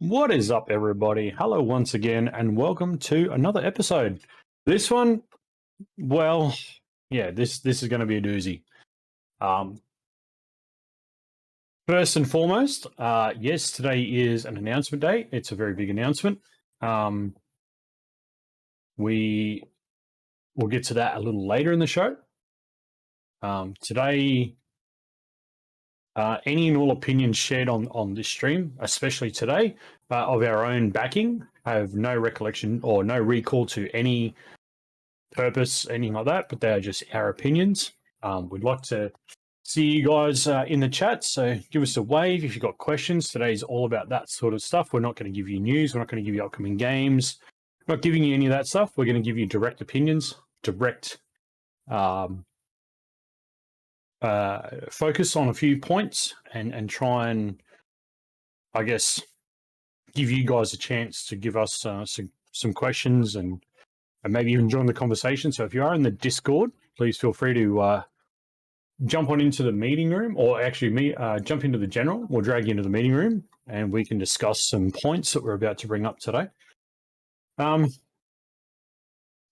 What is up, everybody? Hello once again, and welcome to another episode. This one, well, this is going to be a doozy. Um, First and foremost, yes, today is an announcement day. It's a very big announcement. We will get to that a little later in the show. Today, any and all opinions shared on this stream, especially today, of our own backing, have no recollection or no recall to any purpose, anything like that, but they are just our opinions. We'd like to see you guys in the chat, so give us a wave if you've got questions. Today's all about that sort of stuff. We're not going to give you news. We're not going to give you upcoming games. We're not giving you any of that stuff. We're going to give you direct opinions, direct focus on a few points and try and, I guess, give you guys a chance to give us some questions and maybe even join the conversation. So if you are in the Discord, please feel free to jump on into the meeting room, or actually jump into the general. We'll drag you into the meeting room and we can discuss some points that we're about to bring up today.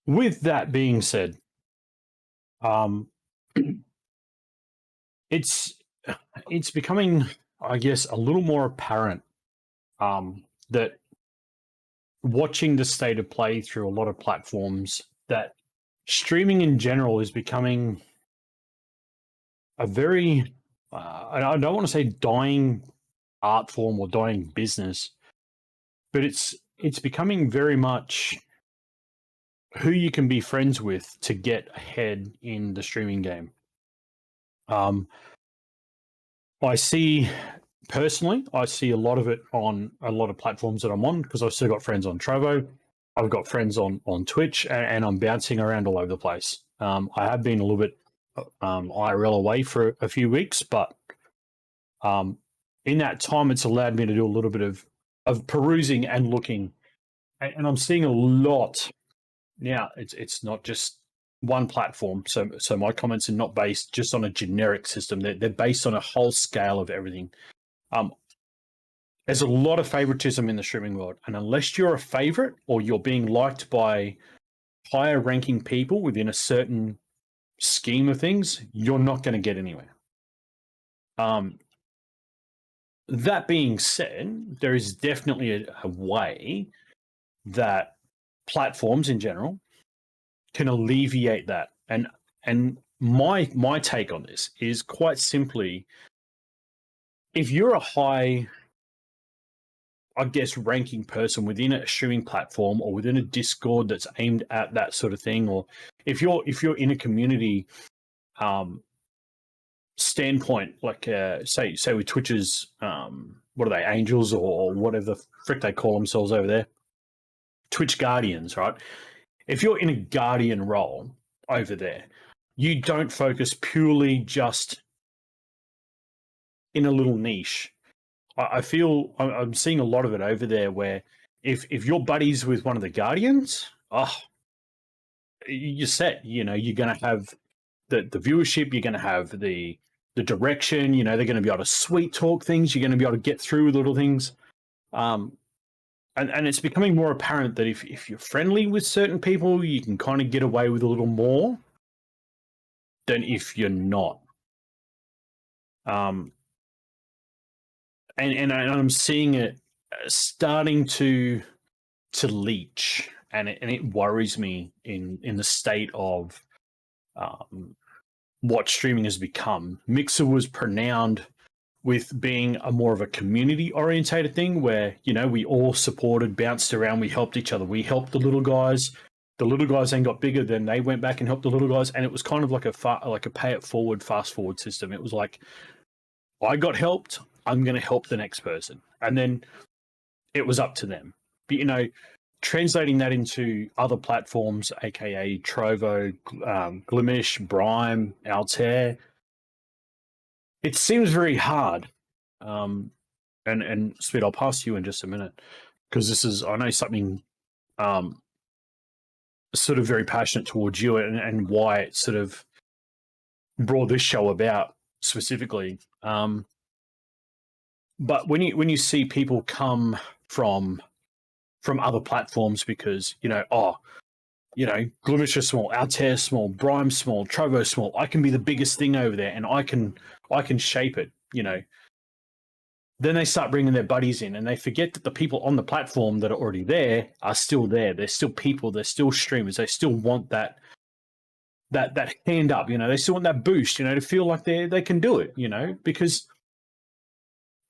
With that being said, it's becoming, I guess, a little more apparent that watching the state of play through a lot of platforms, that streaming in general is becoming a very, I don't want to say dying art form or dying business, but it's becoming very much who you can be friends with to get ahead in the streaming game. I see a lot of it on a lot of platforms that I'm on, because I've still got friends on Trovo. I've got friends on Twitch, and I'm bouncing around all over the place. I have been a little bit IRL away for a few weeks, but in that time, it's allowed me to do a little bit of perusing and looking, and I'm seeing a lot. Now, it's not just one platform, so my comments are not based just on a generic system. They're based on a whole scale of everything. There's a lot of favoritism in the streaming world, and unless you're a favorite or you're being liked by higher ranking people within a certain scheme of things, you're not going to get anywhere. That being said, there is definitely a way that platforms in general can alleviate that. And my take on this is quite simply, if you're a high, I guess, ranking person within a streaming platform or within a Discord that's aimed at that sort of thing, or if you're in a community standpoint, like say with Twitch's what are they, angels or whatever the frick they call themselves over there, Twitch guardians, right? If you're in a guardian role over there, you don't focus purely just in a little niche. I feel I'm seeing a lot of it over there, where if you're buddies with one of the guardians, you're set. You know, you're going to have the viewership, you're going to have the direction. You know, they're going to be able to sweet talk things. You're going to be able to get through with little things. And it's becoming more apparent that if you're friendly with certain people, you can kind of get away with a little more than if you're not. And I'm seeing it starting to leach, and it worries me in the state of what streaming has become. Mixer was renowned with being a more of a community orientated thing, where, you know, we all supported, bounced around, we helped each other. We helped the little guys. The little guys then got bigger, then they went back and helped the little guys, and it was kind of like a pay it forward, fast forward system. It was like, I got helped, I'm going to help the next person, and then it was up to them. But, you know, translating that into other platforms, aka Trovo, Glimesh, Brime, Altair, it seems very hard. And Speed, I'll pass to you in just a minute, because this is, I know, something sort of very passionate towards you, and why it sort of brought this show about specifically. But when you see people come from other platforms because, Glimesh is small, Altair is small, Brime's small, Trovo's small, I can be the biggest thing over there and I can shape it, Then they start bringing their buddies in and they forget that the people on the platform that are already there are still there. They're still people, they're still streamers, they still want that hand up, they still want that boost, to feel like they can do it, because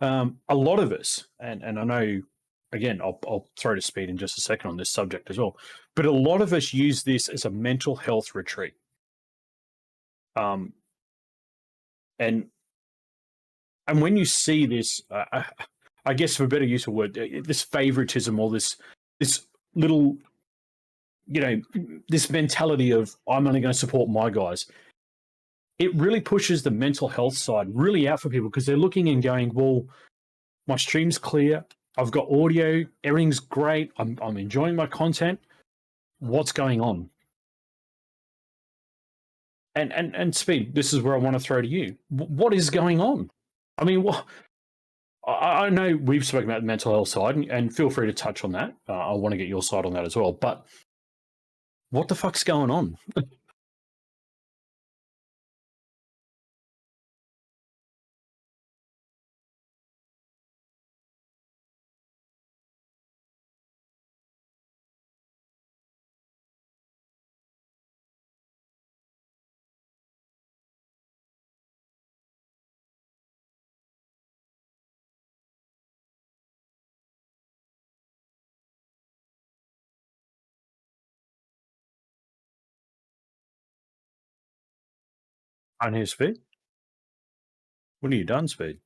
a lot of us, and I know, again, I'll throw to Speed in just a second on this subject as well, but a lot of us use this as a mental health retreat. And when you see this, I guess for a better use of word, this favoritism or this little, this mentality of I'm only going to support my guys, it really pushes the mental health side really out for people because they're looking and going, well, my stream's clear, I've got audio, everything's great, I'm enjoying my content. What's going on? And Speed, this is where I want to throw to you. What is going on? I mean, what? I know we've spoken about the mental health side, and feel free to touch on that. I want to get your side on that as well. But what the fuck's going on? On here, Speed. What have you done, Speed?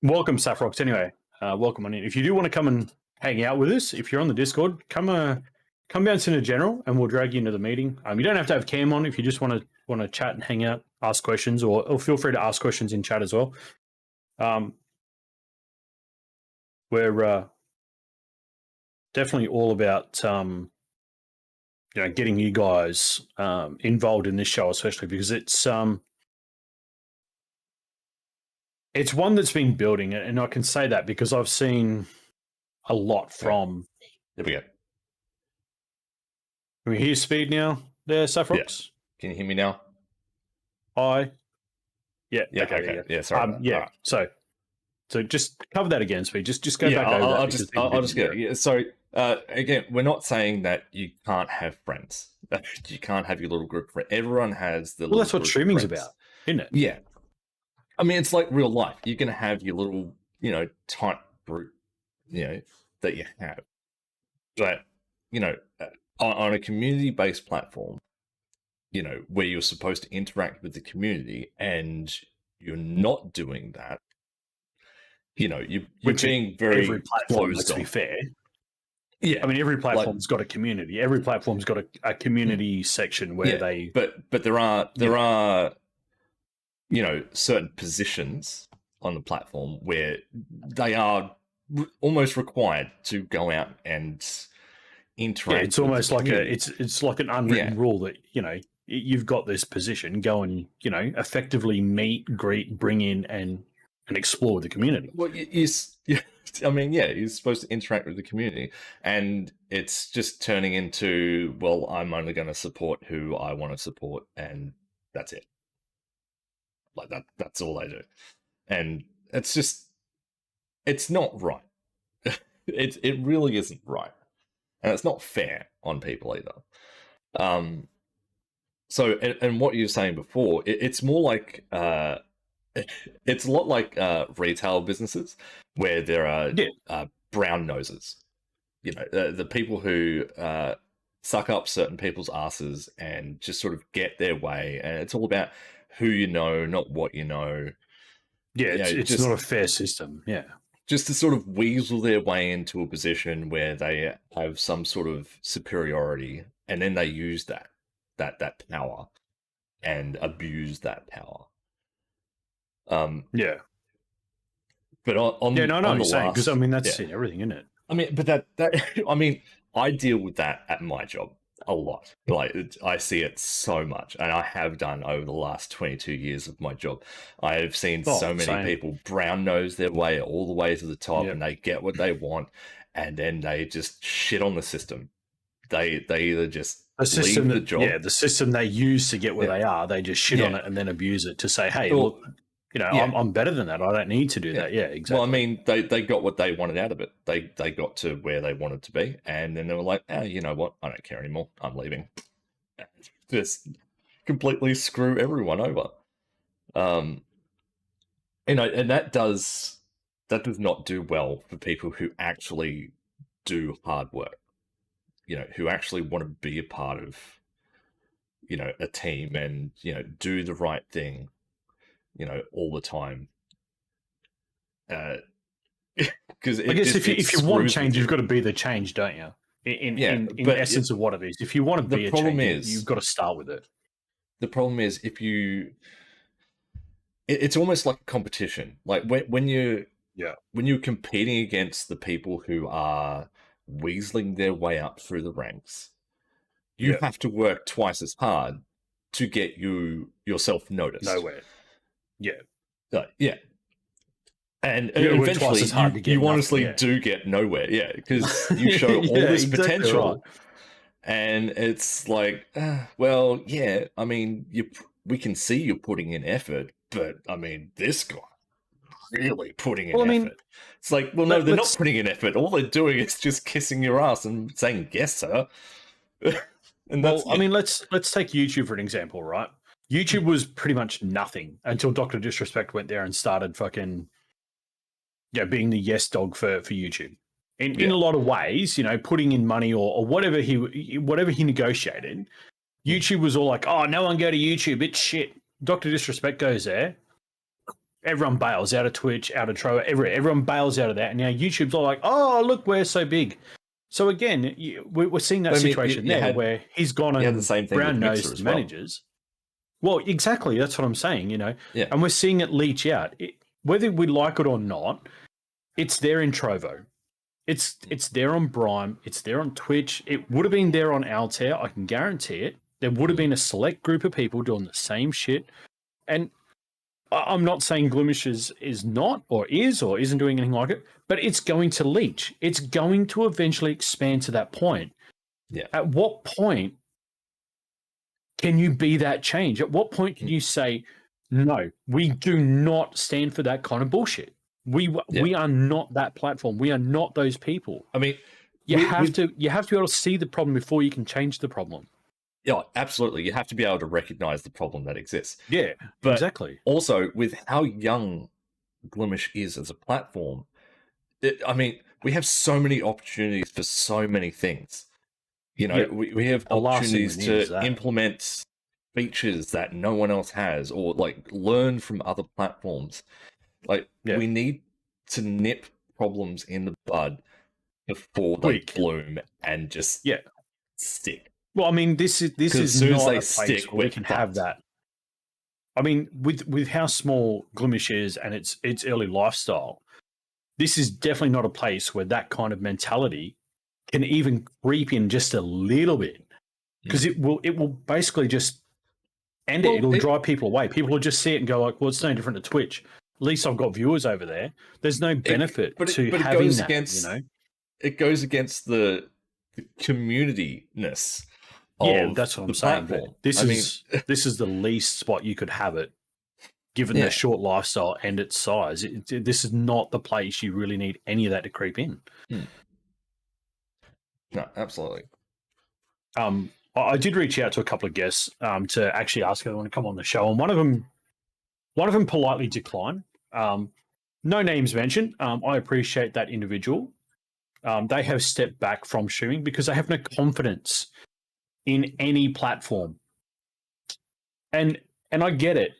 Welcome, Saffrox. Anyway, welcome on in. If you do want to come and hang out with us, if you're on the Discord, come bounce into general, and we'll drag you into the meeting. You don't have to have cam on if you just want to chat and hang out, ask questions, or feel free to ask questions in chat as well. We're definitely all about getting you guys involved in this show, especially because it's one that's been building, and I can say that because I've seen a lot from. There we go. Can we hear Speed now? There, Saffrox. Yeah. Can you hear me now? Hi. Yeah. Okay. Yeah. Sorry. Yeah. Right. So just cover that again, Speed. Just go back over that. I'll just get it. Yeah, so again, we're not saying that you can't have friends. You can't have your little group. Everyone has the. Well, that's what streaming's about, isn't it? Yeah. I mean, it's like real life. You're going to have your little, tight group, that you have. But, on a community-based platform, where you're supposed to interact with the community and you're not doing that, you're being very every platform, closed let's off. be fair. Yeah. I mean, every platform's got a community. Every platform's got a community section where they... But there are certain positions on the platform where they are almost required to go out and interact. Yeah, it's almost like it's like an unwritten rule that you've got this position. Go and effectively meet, greet, bring in, and explore the community. Well, you're supposed to interact with the community, and it's just turning into, well, I'm only going to support who I want to support, and that's it. Like that's all I do. And it's not right. It really isn't right. And it's not fair on people either. So, and what you were saying before, it's more like, it's a lot like retail businesses where there are brown noses. The people who suck up certain people's asses and just sort of get their way. And it's all about who you know, not what you know. Yeah, it's not a fair system. Yeah. Just to sort of weasel their way into a position where they have some sort of superiority, and then they use that power and abuse that power. Yeah. But on yeah, no, I know what you're saying, because I mean that's everything, isn't it? I mean, but that I mean, I deal with that at my job. a lot. Like I see it so much, and I have done over the last 22 years of my job. I have seen Oh, so many same. people brown nose their way all the way to the top, Yep. and they get what they want, and then they just shit on the system. They either just The system leave the that, job. the system they use to get where Yeah, they are, they just shit on yeah. it and then abuse it to say, hey, Well, look, yeah, I'm better than that. I don't need to do yeah. that. Yeah, Well, I exactly. mean, they got what they wanted out of it. They got to where they wanted to be, and then they were like, "Ah, you know what? I don't care anymore. I'm leaving." Just completely screw everyone over. Um, and that does not do well for people who actually do hard work. Who actually want to be a part of a team and do the right thing. All the time. Because I it guess just if it you want screws with change, you've you. got to be the change, don't you? Yeah, In but essence of what it is. If you want to the be a problem change, you've is got to start with it. if you it's almost like a competition. Like when you Yeah. when you're competing against the people who are weaseling their way up through the ranks, you Yeah. have to work twice as hard to get yourself noticed. Nowhere. Yeah. Yeah, and You got to work twice eventually as hard to get you nothing. honestly Yeah. do get nowhere. Yeah, because you show all Yeah, this exactly right. potential, and it's like, well, yeah. I mean, we can see you're putting in effort, but I mean, this guy really putting in Well, I mean, effort. It's like, well, no, they're not let's. putting in effort. All they're doing is just kissing your ass and saying, yes, sir. And that's Well, I it. mean, let's take YouTube for an example, right? YouTube was pretty much nothing until Doctor Disrespect went there and started fucking being the yes dog for YouTube. In Yeah. a lot of ways, putting in money or whatever he negotiated, YouTube was all like, oh, no one go to YouTube, it's shit. Dr. Disrespect goes there. Everyone bails out of Twitch, out of Trovo, everyone bails out of that. And now YouTube's all like, oh, look, we're so big. So again, we're seeing that But I mean, situation there where he's gone you had the and same thing with brown Mixer nosed as well. managers. Well, exactly. That's what I'm saying, Yeah. And we're seeing it leach out. Whether we like it or not, it's there in Trovo. It's there on Brime. It's there on Twitch. It would have been there on Altair. I can guarantee it. There would have been a select group of people doing the same shit. And I'm not saying Glimesh is not or isn't doing anything like it, but it's going to leach. It's going to eventually expand to that point. Yeah. At what point can you be that change? At what point can you say, no, we do not stand for that kind of bullshit? We are not that platform. We are not those people. I mean, you have to be able to see the problem before you can change the problem. Yeah, absolutely. You have to be able to recognize the problem that exists. Yeah, but exactly. Also, with how young Glimesh is as a platform, I mean, we have so many opportunities for so many things. We have opportunities to implement features that no one else has, or like learn from other platforms. Like we need to nip problems in the bud before they bloom and just stick. Well, I mean, this is not a place where we can have that. I mean, with how small Glimesh is and its early lifestyle, this is definitely not a place where that kind of mentality can even creep in just a little bit, because it will basically just end it. It'll drive people away. People will just see it and go like, well, it's no different to Twitch. At least I've got viewers over there. There's no benefit to having that. It goes against the community-ness. That's what I'm saying. But this is the least spot you could have it, given the short lifestyle and its size. This is not the place you really need any of that to creep in. No, absolutely. I did reach out to a couple of guests to actually ask if they want to come on the show, and one of them politely declined. No names mentioned. I appreciate that individual. They have stepped back from streaming because they have no confidence in any platform, and I get it.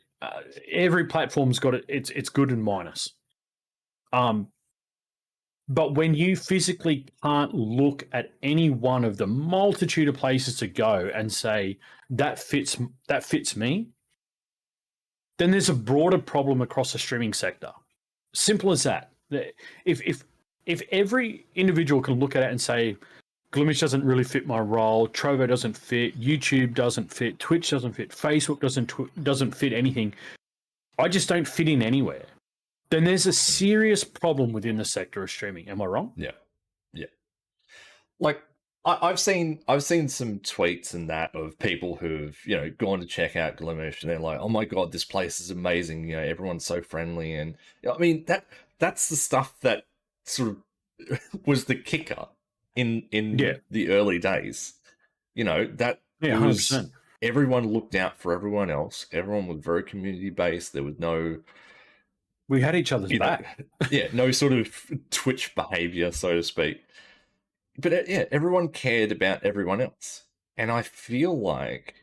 Every platform's got its good and minus. But when you physically can't look at any one of the multitude of places to go and say that fits me, then there's a broader problem across the streaming sector. Simple as that. If every individual can look at it and say, Glimesh doesn't really fit my role. Trovo doesn't fit. YouTube doesn't fit. Twitch doesn't fit. Facebook doesn't fit anything. I just don't fit in anywhere. Then there's a serious problem within the sector of streaming. Am I wrong? Yeah. Like I've seen some tweets and that of people who've gone to check out Glimesh and they're like, oh my god, this place is amazing. Everyone's so friendly, and I mean that's the stuff that sort of was the kicker in the early days. That was 100%. Everyone looked out for everyone else. Everyone was very community based. There was no. We had each other's back. No sort of Twitch behavior, so to speak. But everyone cared about everyone else. And I feel like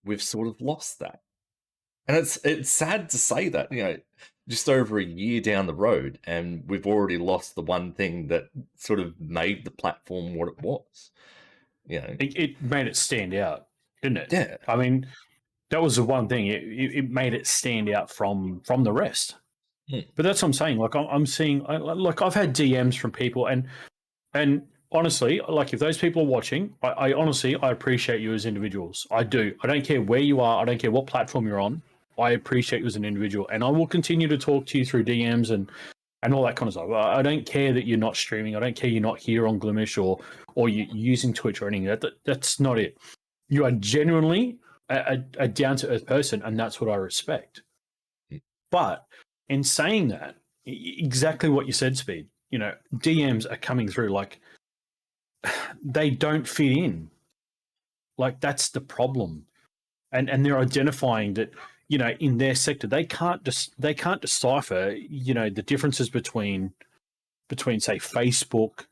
we've sort of lost that. And it's sad to say that, just over a year down the road, and we've already lost the one thing that sort of made the platform what it was. It made it stand out, didn't it? Yeah. I mean, that was the one thing. It made it stand out from the rest. But that's what I'm saying. Like I'm seeing, like I've had DMs from people, and honestly, like if those people are watching, I honestly appreciate you as individuals. I do. I don't care where you are. I don't care what platform you're on. I appreciate you as an individual, and I will continue to talk to you through DMs and all that kind of stuff. I don't care that you're not streaming. I don't care you're not here on Glimesh or you're using Twitch or anything. That's not it. You are genuinely a down to earth person, and that's what I respect. But in saying that, exactly what you said, Speed, DMs are coming through like they don't fit in. Like that's the problem. And they're identifying that, in their sector, they can't decipher, the differences between say Facebook,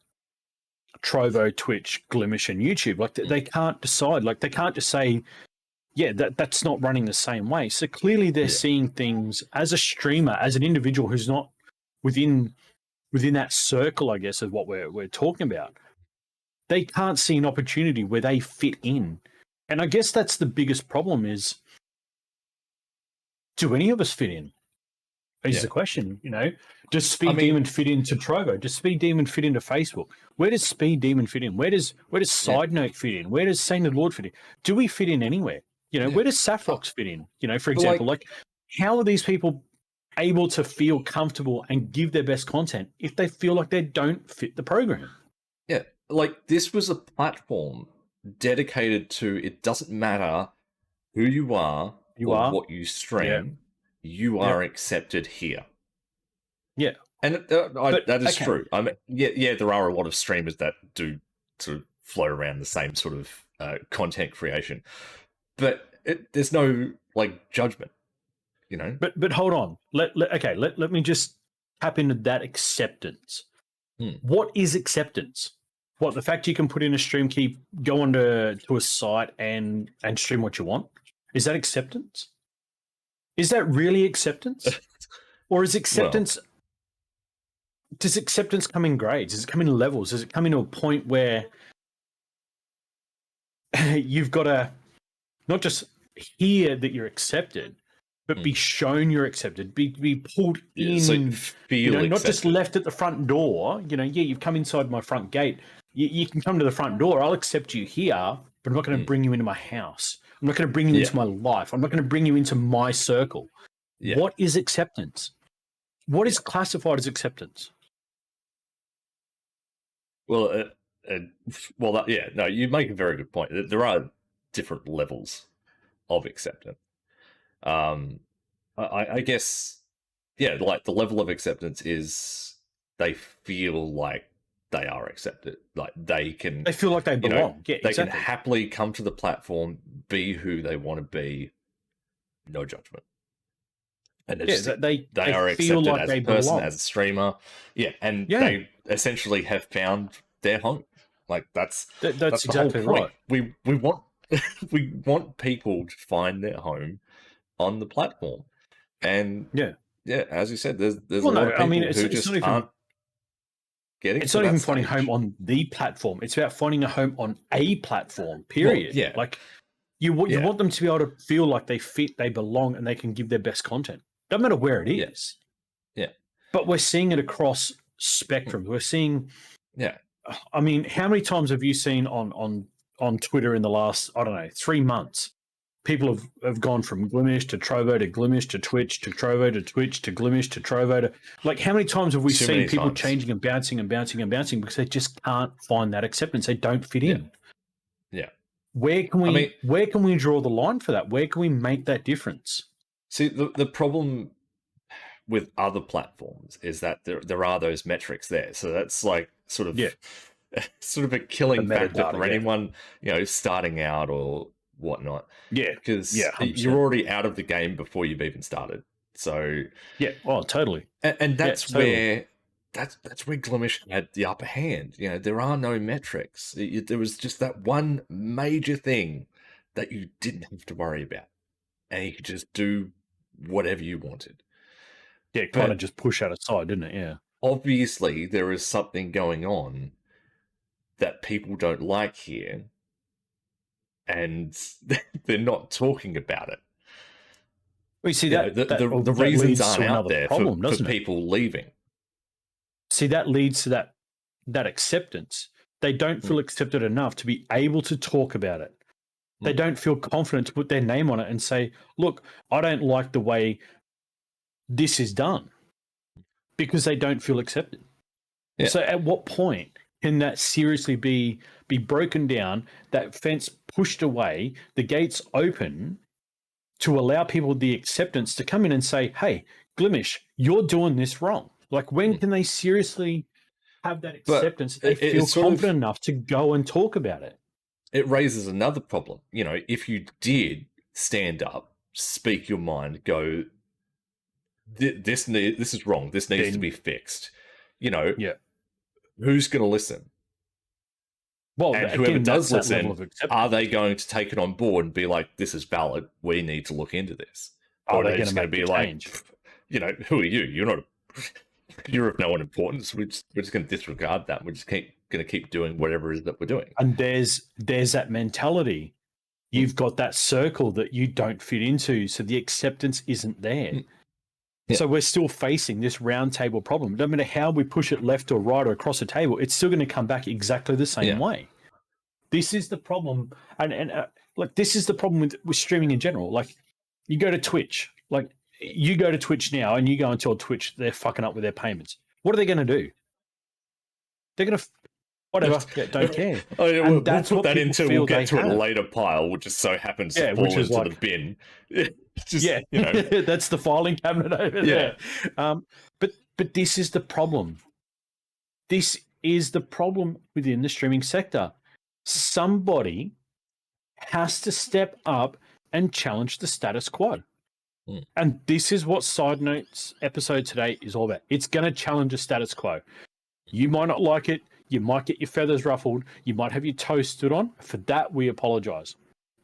Trovo, Twitch, Glimesh, and YouTube. Like they can't decide. Like they can't just say, yeah, that's not running the same way. So clearly they're seeing things as a streamer, as an individual who's not within that circle, I guess, of what we're talking about. They can't see an opportunity where they fit in. And I guess that's the biggest problem is, do any of us fit in? Is the question, Does Speed Demon fit into Trovo? Does Speed Demon fit into Facebook? Where does Speed Demon fit in? Where does SideNote fit in? Where does Saint Lord fit in? Do we fit in anywhere? Where does Saffrox fit in? For example, like how are these people able to feel comfortable and give their best content if they feel like they don't fit the program? Yeah, like this was a platform dedicated to, it doesn't matter who you are or what you stream, you are accepted here. Yeah. And that is true. I mean, there are a lot of streamers that do sort of float around the same sort of content creation, but there's no like judgment, But hold on. Let me just tap into that acceptance. What is acceptance? What, the fact you can put in a stream key, go onto a site and stream what you want? Is that acceptance? Is that really acceptance? Or is acceptance... Well, does acceptance come in grades? Does it come in levels? Does it come into a point where you've got to not just hear that you're accepted, but be shown you're accepted, be pulled in, so feel not just left at the front door. You've come inside my front gate. You can come to the front door. I'll accept you here, but I'm not going to bring you into my house. I'm not going to bring you into my life. I'm not going to bring you into my circle. Yeah. What is acceptance? What is classified as acceptance? Well, you make a very good point. There are different levels of acceptance. I guess, like the level of acceptance is they feel like they are accepted. Like they feel like they belong. They can happily come to the platform, be who they want to be, no judgment. And they are accepted like as a person, belong. As a streamer. They essentially have found their home. Like that's exactly the whole point. Right. We want we want people to find their home on the platform. And as you said, there's a lot of people who just aren't getting. It's not even finding home on the platform. It's about finding a home on a platform. Period. Well, like you want them to be able to feel like they fit, they belong, and they can give their best content. Doesn't matter where it is. Yeah. But we're seeing it across spectrum. We're seeing I mean, how many times have you seen on Twitter in the last, I don't know, 3 months? People have gone from Glimesh to Trovo to Glimesh to Twitch to Trovo to Twitch to Glimesh to Trovo to, like, how many times have we Too seen many people times. changing and bouncing and bouncing and bouncing because they just can't find that acceptance? They don't fit in. Yeah. Where can we draw the line for that? Where can we make that difference? See, the problem with other platforms is that there are those metrics there. So that's like sort of sort of a killing factor for anyone, starting out or whatnot. Yeah. Because Yeah, 100%. you're already out of the game before you've even started. So yeah, oh, totally. And that's totally. where that's where Glimesh had the upper hand. There are no metrics. There was just that one major thing that you didn't have to worry about, and you could just do whatever you wanted. Yeah, kind of just push that aside, didn't it? Yeah. Obviously, there is something going on that people don't like here, and they're not talking about it. We see that the reasons aren't out there problem, for people leaving. See, that leads to that acceptance. They don't feel accepted enough to be able to talk about it. They don't feel confident to put their name on it and say, look, I don't like the way this is done, because they don't feel accepted. Yeah. So at what point can that seriously be broken down, that fence pushed away, the gates open to allow people the acceptance to come in and say, hey, Glimesh, you're doing this wrong? Like, when can they seriously have that acceptance that they feel confident enough to go and talk about it? It raises another problem. If you did stand up, speak your mind, go, this is wrong, this needs to be fixed, who's going to listen? Well, and again, whoever does listen, are they going to take it on board and be like, this is valid, we need to look into this? Or are they just going to be like, who are you? You're not you're of no one importance. We're just going to disregard that. We're just going to keep doing whatever it is that we're doing. And there's that mentality. You've got that circle that you don't fit into, so the acceptance isn't there. Yeah. So we're still facing this round table problem. No matter how we push it left or right or across the table, it's still going to come back exactly the same way. This is the problem. And like, this is the problem with streaming in general. Like, you go to Twitch, like, you go to Twitch now and you go and tell Twitch they're fucking up with their payments. What are they going to do? They're going to, whatever, don't care. Oh, yeah, we'll put that into, we'll get to it later pile, which just so happens to fall into the bin. Just, that's the filing cabinet over there. But this is the problem. This is the problem within the streaming sector. Somebody has to step up and challenge the status quo. And this is what SideNote's episode today is all about. It's going to challenge the status quo. You might not like it. You might get your feathers ruffled. You might have your toes stood on. For that, we apologize.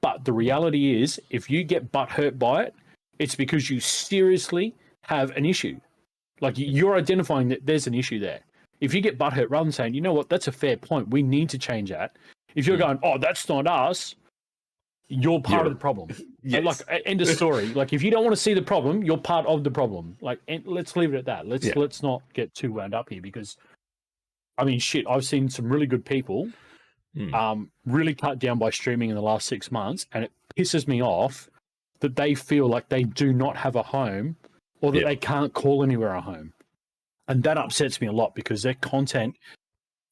But the reality is, if you get butthurt by it, it's because you seriously have an issue. Like, you're identifying that there's an issue there. If you get butthurt, rather than saying, you know what, that's a fair point, we need to change that. If you're going, oh, that's not us, you're part of the problem. Yes. Like, end of story. Like, if you don't want to see the problem, you're part of the problem. Like, let's leave it at that. Let's not get too wound up here, because, I mean, shit, I've seen some really good people really cut down by streaming in the last 6 months, and it pisses me off that they feel like they do not have a home, or that they can't call anywhere a home. And that upsets me a lot, because their content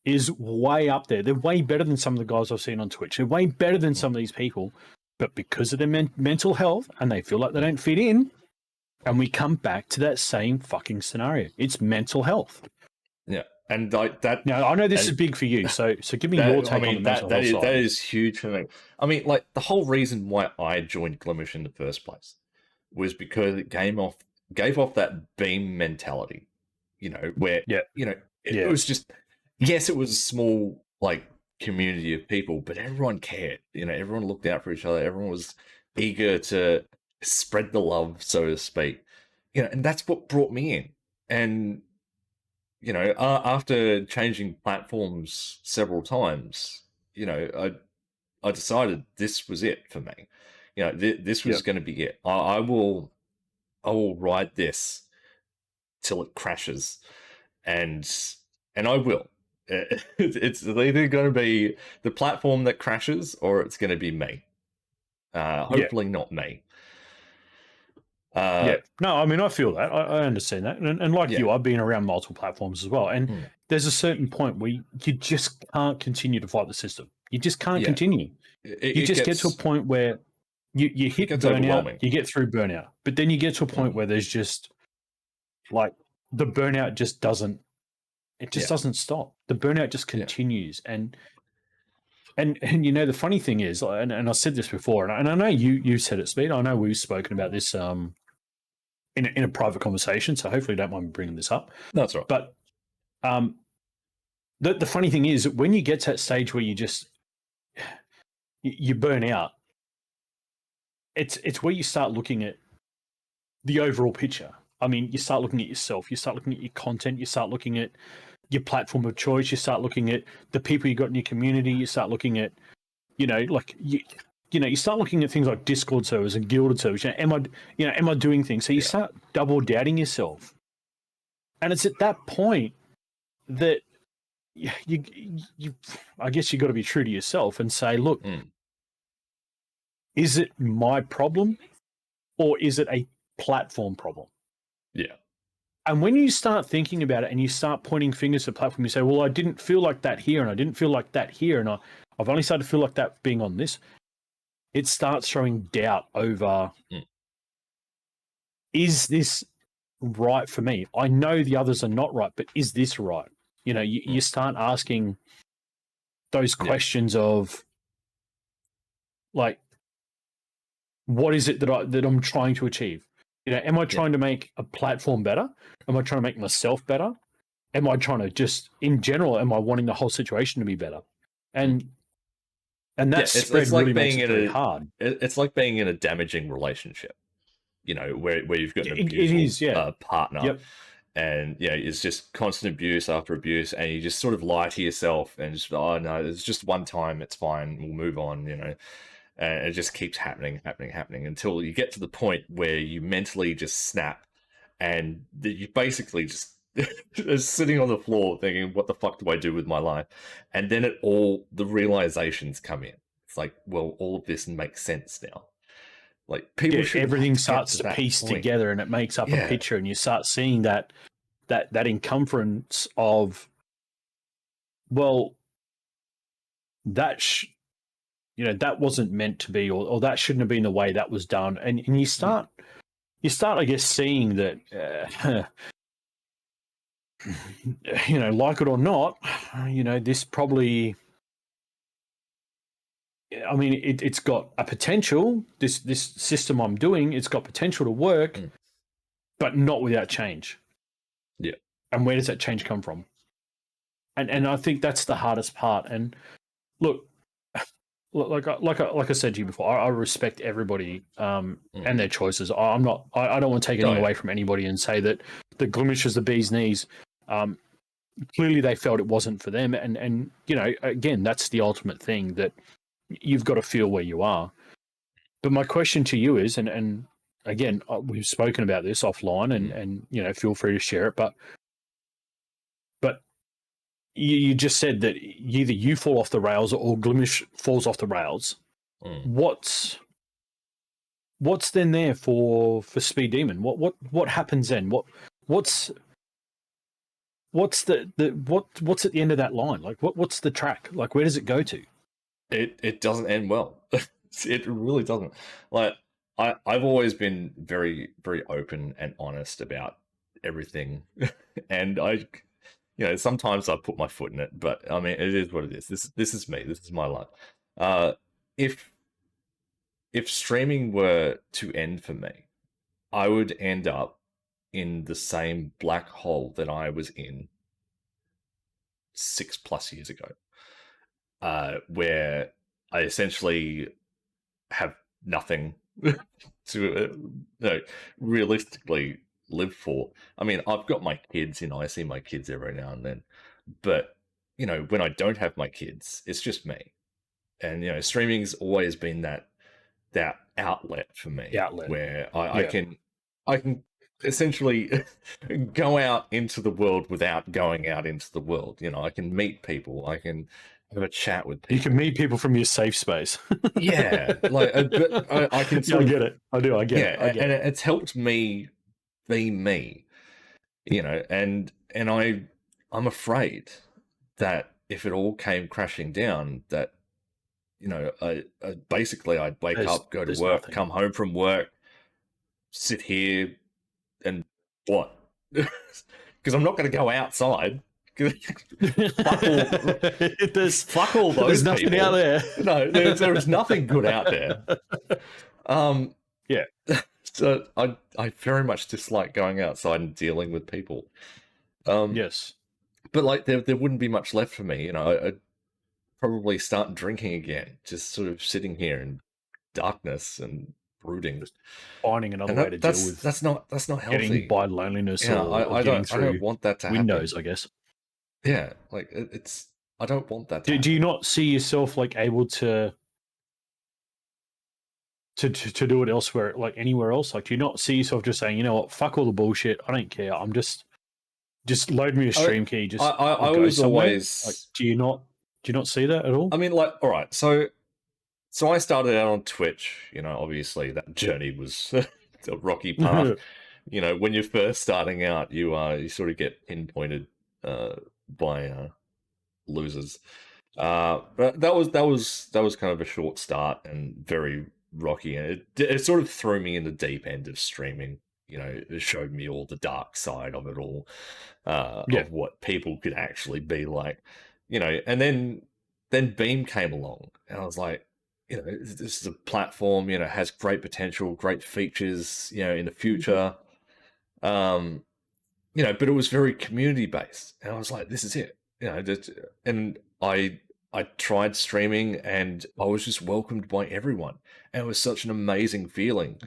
is way up there. They're way better than some of the guys I've seen on Twitch. They're way better than some of these people, but because of their mental health, and they feel like they don't fit in, and we come back to that same fucking scenario. It's mental health. Yeah. And like that. Now, I know this is big for you, so give me your take on the mental health side. That is huge for me. I mean, like, the whole reason why I joined Glimesh in the first place was because it gave off that beam mentality, where it was just, yes, it was a small, like, community of people, but everyone cared. Everyone looked out for each other. Everyone was eager to spread the love, so to speak. And that's what brought me in. And after changing platforms several times, I decided this was it for me. This was going to be it. I will ride this till it crashes, and I will. It's either going to be the platform that crashes, or it's going to be me. Hopefully not me. Yeah. No, I mean, I feel that. I understand that. And like Yeah. you, I've been around multiple platforms as well. And Mm. there's a certain point where you just can't continue to fight the system. You just can't Yeah. continue. You It just get to a gets point where you hit gets burnout, overwhelming. you get through burnout. But then you get to a point where there's just like the burnout just doesn't doesn't stop. The burnout just continues. And you know, the funny thing is, and I said this before, and I know you said it, Speed. I know we've spoken about this in a private conversation, so hopefully you don't mind me bringing this up. That's right. But um, the funny thing is, when you get to that stage where you burn out, it's where you start looking at the overall picture. I mean, you start looking at yourself, you start looking at your content, you start looking at your platform of choice, you start looking at the people you got in your community, you start looking at, like you start looking at things like Discord servers and Guilded servers. Am I doing things? So you start double doubting yourself, and it's at that point that you I guess you got to be true to yourself and say, look, is it my problem or is it a platform problem? Yeah. And when you start thinking about it and you start pointing fingers at the platform, you say, well, I didn't feel like that here and I didn't feel like that here, and I've only started to feel like that being on this. It starts showing doubt over, is this right for me? I know the others are not right, but is this right? You start asking those questions of, like, what is it that I'm trying to achieve? Am I trying to make a platform better? Am I trying to make myself better? Am I trying to just, in general, am I wanting the whole situation to be better? And that spread it's like really makes being it in very hard. it's like being in a damaging relationship, where you've got an It abusive is, yeah. partner, Yep. and it's just constant abuse after abuse, and you just sort of lie to yourself and just, oh no, it's just one time, it's fine, we'll move on, and it just keeps happening until you get to the point where you mentally just snap, and you basically just is sitting on the floor thinking, what the fuck do I do with my life? And then the realizations come in. It's like, well, all of this makes sense now. Like, people Yeah, shouldn't have everything to get starts to to that piece point. together and it makes up a Yeah. picture, and you start seeing that encumbrance of, well, that that wasn't meant to be, or that shouldn't have been the way that was done, and you start I guess seeing that like it or not, this probably, I mean, it's got a potential, this system I'm doing, it's got potential to work, but not without change. Yeah. And where does that change come from? And I think that's the hardest part. And look, like I said to you before, I respect everybody and their choices. I don't want to take anything away from anybody and say that the Glimesh is the bee's knees. Clearly, they felt it wasn't for them, and again, that's the ultimate thing, that you've got to feel where you are. But my question to you is, and again, we've spoken about this offline, and feel free to share it, but you just said that either you fall off the rails or Glimesh falls off the rails. What's then there for Speed Demon? What happens then? What's what's at the end of that line? Like, what's the track? Like, where does it go to? It doesn't end well. It really doesn't. Like, I've always been very, very open and honest about everything, and sometimes I put my foot in it, but I mean, it is what it is. This is me. This is my life. If streaming were to end for me, I would end up in the same black hole that I was in 6+ years ago, where I essentially have nothing to realistically live for. I mean, I've got my kids, I see my kids every now and then, but when I don't have my kids, it's just me. And streaming's always been that outlet for me, Outlet. where I can essentially go out into the world without going out into the world. You know, I can meet people, I can have a chat with people. You can meet people from your safe space. Yeah, like, but I can sort I of get it. I do. I get it. I get and it. it's helped me be me, you know, and I'm afraid that if it all came crashing down, that you know, I basically I'd wake up, go to There's work, nothing. come home from work, sit here, and what? Because I'm not going to go outside. fuck fuck all There's those nothing people. out there. No, there is nothing good out there. Yeah. So I very much dislike going outside and dealing with people. Yes. But like there wouldn't be much left for me. You know, I'd probably start drinking again, just sort of sitting here in darkness and brooding. Just finding another And way to deal with that's not getting healthy. by loneliness Yeah, or I getting don't through want that to windows, happen. I guess. Yeah, like it's I don't want that to happen. Do you not see yourself like able to do it elsewhere, like anywhere else? Like, do you not see yourself just saying, you know what, fuck all the bullshit, I don't care, I'm just load me a stream key, just I I'll go was somewhere? Like, always. do you not see that at all? I mean, like, all right, so I started out on Twitch. You know, obviously that journey was a rocky path. You know, when you're first starting out, you sort of get pinpointed by losers. But that was kind of a short start and very rocky, and it sort of threw me in the deep end of streaming. You know, it showed me all the dark side of it all, Yeah. of what people could actually be like. You know, and then Beam came along, and I was like, you know, this is a platform. You know, has great potential, great features. You know, in the future. Um, you know, but it was very community based, and I was like, this is it. You know, and I tried streaming, and I was just welcomed by everyone, and it was such an amazing feeling,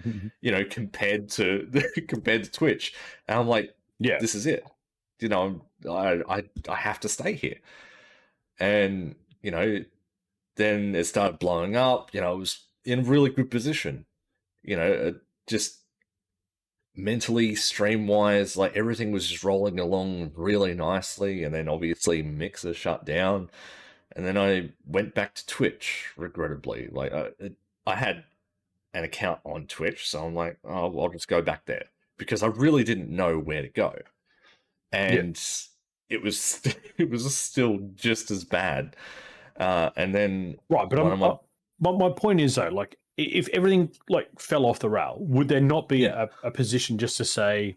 you know, compared to compared to Twitch. And I'm like, Yeah. this is it. You know, I have to stay here, and you know, then it started blowing up. You know, I was in a really good position. You know, just mentally, stream wise, like everything was just rolling along really nicely. And then obviously Mixer shut down, and then I went back to Twitch, regrettably. Like I had an account on Twitch, so I'm like, oh, I'll just go back there because I really didn't know where to go, Yeah. and it was it was still just as bad. And then Right, but one of my my point is though, like if everything like fell off the rail, would there not be yeah a position just to say,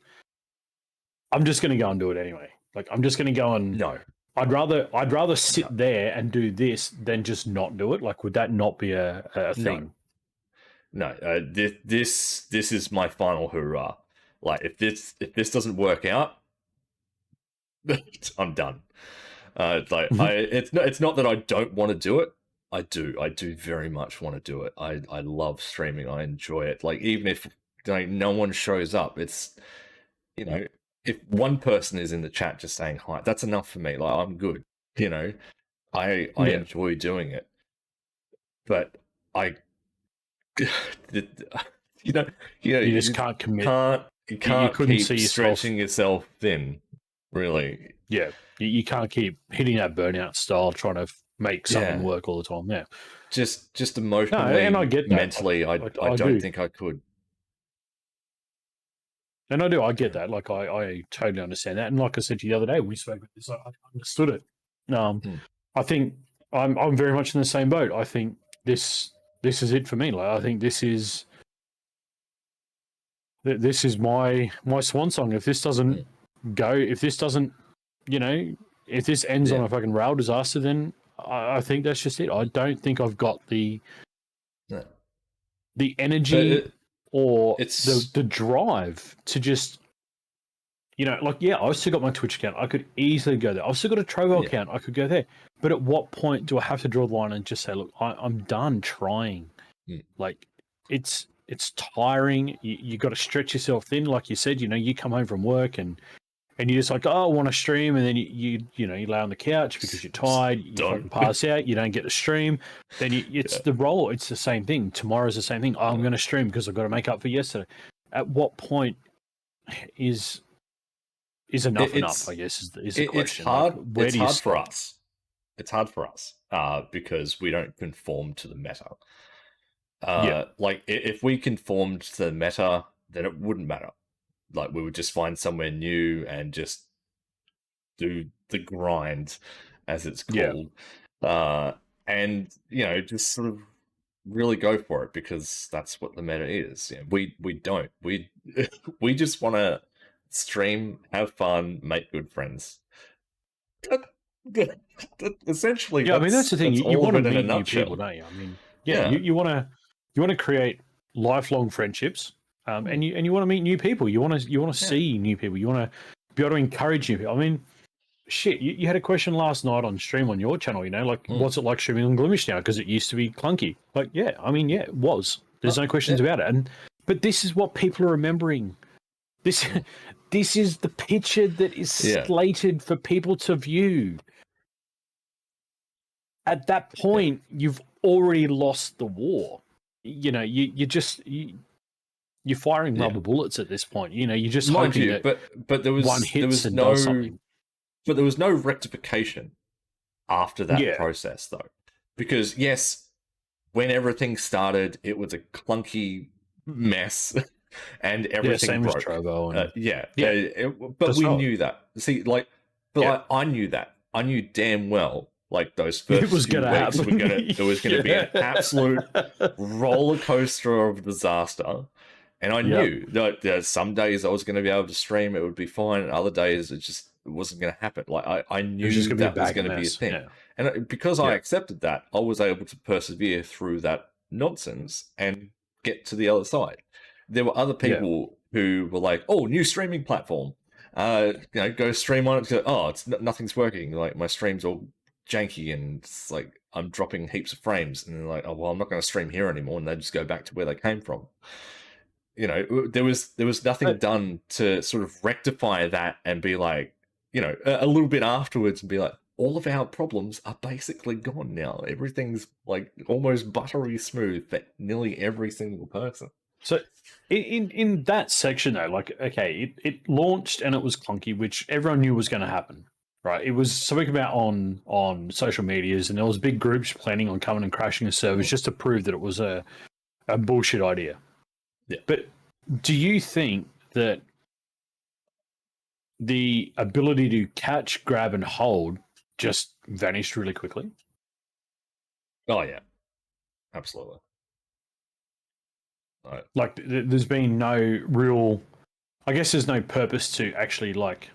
I'm just going to go and do it anyway? Like, I'm just going to go and no I'd rather sit no there and do this than just not do it. Like, would that not be a no thing? no this is my final hurrah. Like if this doesn't work out, I'm done. It's not that I don't want to do it. I do very much want to do it. I love streaming. I enjoy it. Like even if like no one shows up, it's you know if one person is in the chat just saying hi, that's enough for me. Like I'm good. You know, I Yeah, enjoy doing it, but I you know you just you can't commit. can't you You can't couldn't see keep yourself. stretching yourself thin. Really, Yeah, you can't keep hitting that burnout style, trying to make something yeah. work all the time. Yeah, Just no, and I emotionally, get that. Like, mentally, I I don't do. think I could. And I do, I Yeah. get that. Like, I totally understand that. And like I said to you the other day, we spoke about this. I understood it. Hmm. I think I'm very much in the same boat. I think this is it for me. Like, I think this is my swan song. If this doesn't go, if this doesn't, you know, if this ends on Yeah. a fucking rail disaster, then I think that's just it. I don't think I've got the No. energy But or it's the drive to just, you know, like, yeah, I've still got my Twitch account. I could easily go there. I've still got a Trovo yeah. account. I could go there. But at what point do I have to draw the line and just say, look, I'm done trying? Hmm. Like, it's tiring. You got to stretch yourself thin, like you said. You know, you come home from work and you're just like, oh, I want to stream, and then you know you lay on the couch because you're tired. You fucking Don't. pass out. You don't get to stream. Then it's Yeah. the role. It's the same thing. Tomorrow's the same thing. Oh, I'm going to stream because I've got to make up for yesterday. At what point is enough enough? It's I guess is the it's question. Like, hard. where It's do you hard for stop? us. It's hard for us because we don't conform to the meta. Yeah, Like if we conformed to the meta, then it wouldn't matter. Like we would just find somewhere new and just do the grind, as it's yeah. called, and just sort of really go for it because that's what the meta is. We don't we just want to stream, have fun, make good friends. Essentially, Yeah, I mean that's the thing. that's You all of want to it in a meet new people, nutshell. don't you? I mean, yeah, Yeah. you want to create lifelong friendships, Hmm. and you want to meet new people. You want to Yeah. see new people. You want to be able to encourage new people. I mean, shit, you had a question last night on stream on your channel. Like, Hmm. what's it like streaming on Glimesh now? Because it used to be clunky. Like, yeah, I mean, yeah, it was. There's no Yeah. questions about it. But this is what people are remembering. This Hmm. this is the picture that is Yeah. slated for people to view. At that Yeah. point, you've already lost the war. You're firing Yeah. rubber bullets at this point. You're just Mind hoping you, that but there one was hits and does no something. rectification after that Yeah, process though, because yes, when everything started, it was a clunky mess, and yeah. everything Same as broke. Trovo and Yeah, yeah, but that's we right. knew that. See, like, but Yeah, I knew that. I knew damn well. Like those it first was few gonna weeks, happen. it was gonna be an absolute roller coaster of disaster. And I Yep. knew that some days I was going to be able to stream, it would be fine, and other days it wasn't going to happen. Like I It was just knew gonna be a that was bag going of to be a mess. thing, Yeah, and because I yeah, accepted that, I was able to persevere through that nonsense and get to the other side. There were other yeah. people who were like, "Oh, new streaming platform, go stream on it." Go, oh, nothing's working. Like my stream's all janky, and it's like I'm dropping heaps of frames, and they're like, "Oh, well, I'm not going to stream here anymore," and they just go back to where they came from. There was nothing But done to sort of rectify that and be like, a little bit afterwards and be like, all of our problems are basically gone now. Everything's like almost buttery smooth for nearly every single person. so in that section though, like, okay, it launched and it was clunky, which everyone knew was going to happen. Right, it was spoken about on social medias, and there was big groups planning on coming and crashing the servers Mm. just to prove that it was a bullshit idea. Yeah. But do you think that the ability to catch, grab, and hold just vanished really quickly? Oh yeah, absolutely. Right. Like, there's been no real. I guess there's no purpose to actually like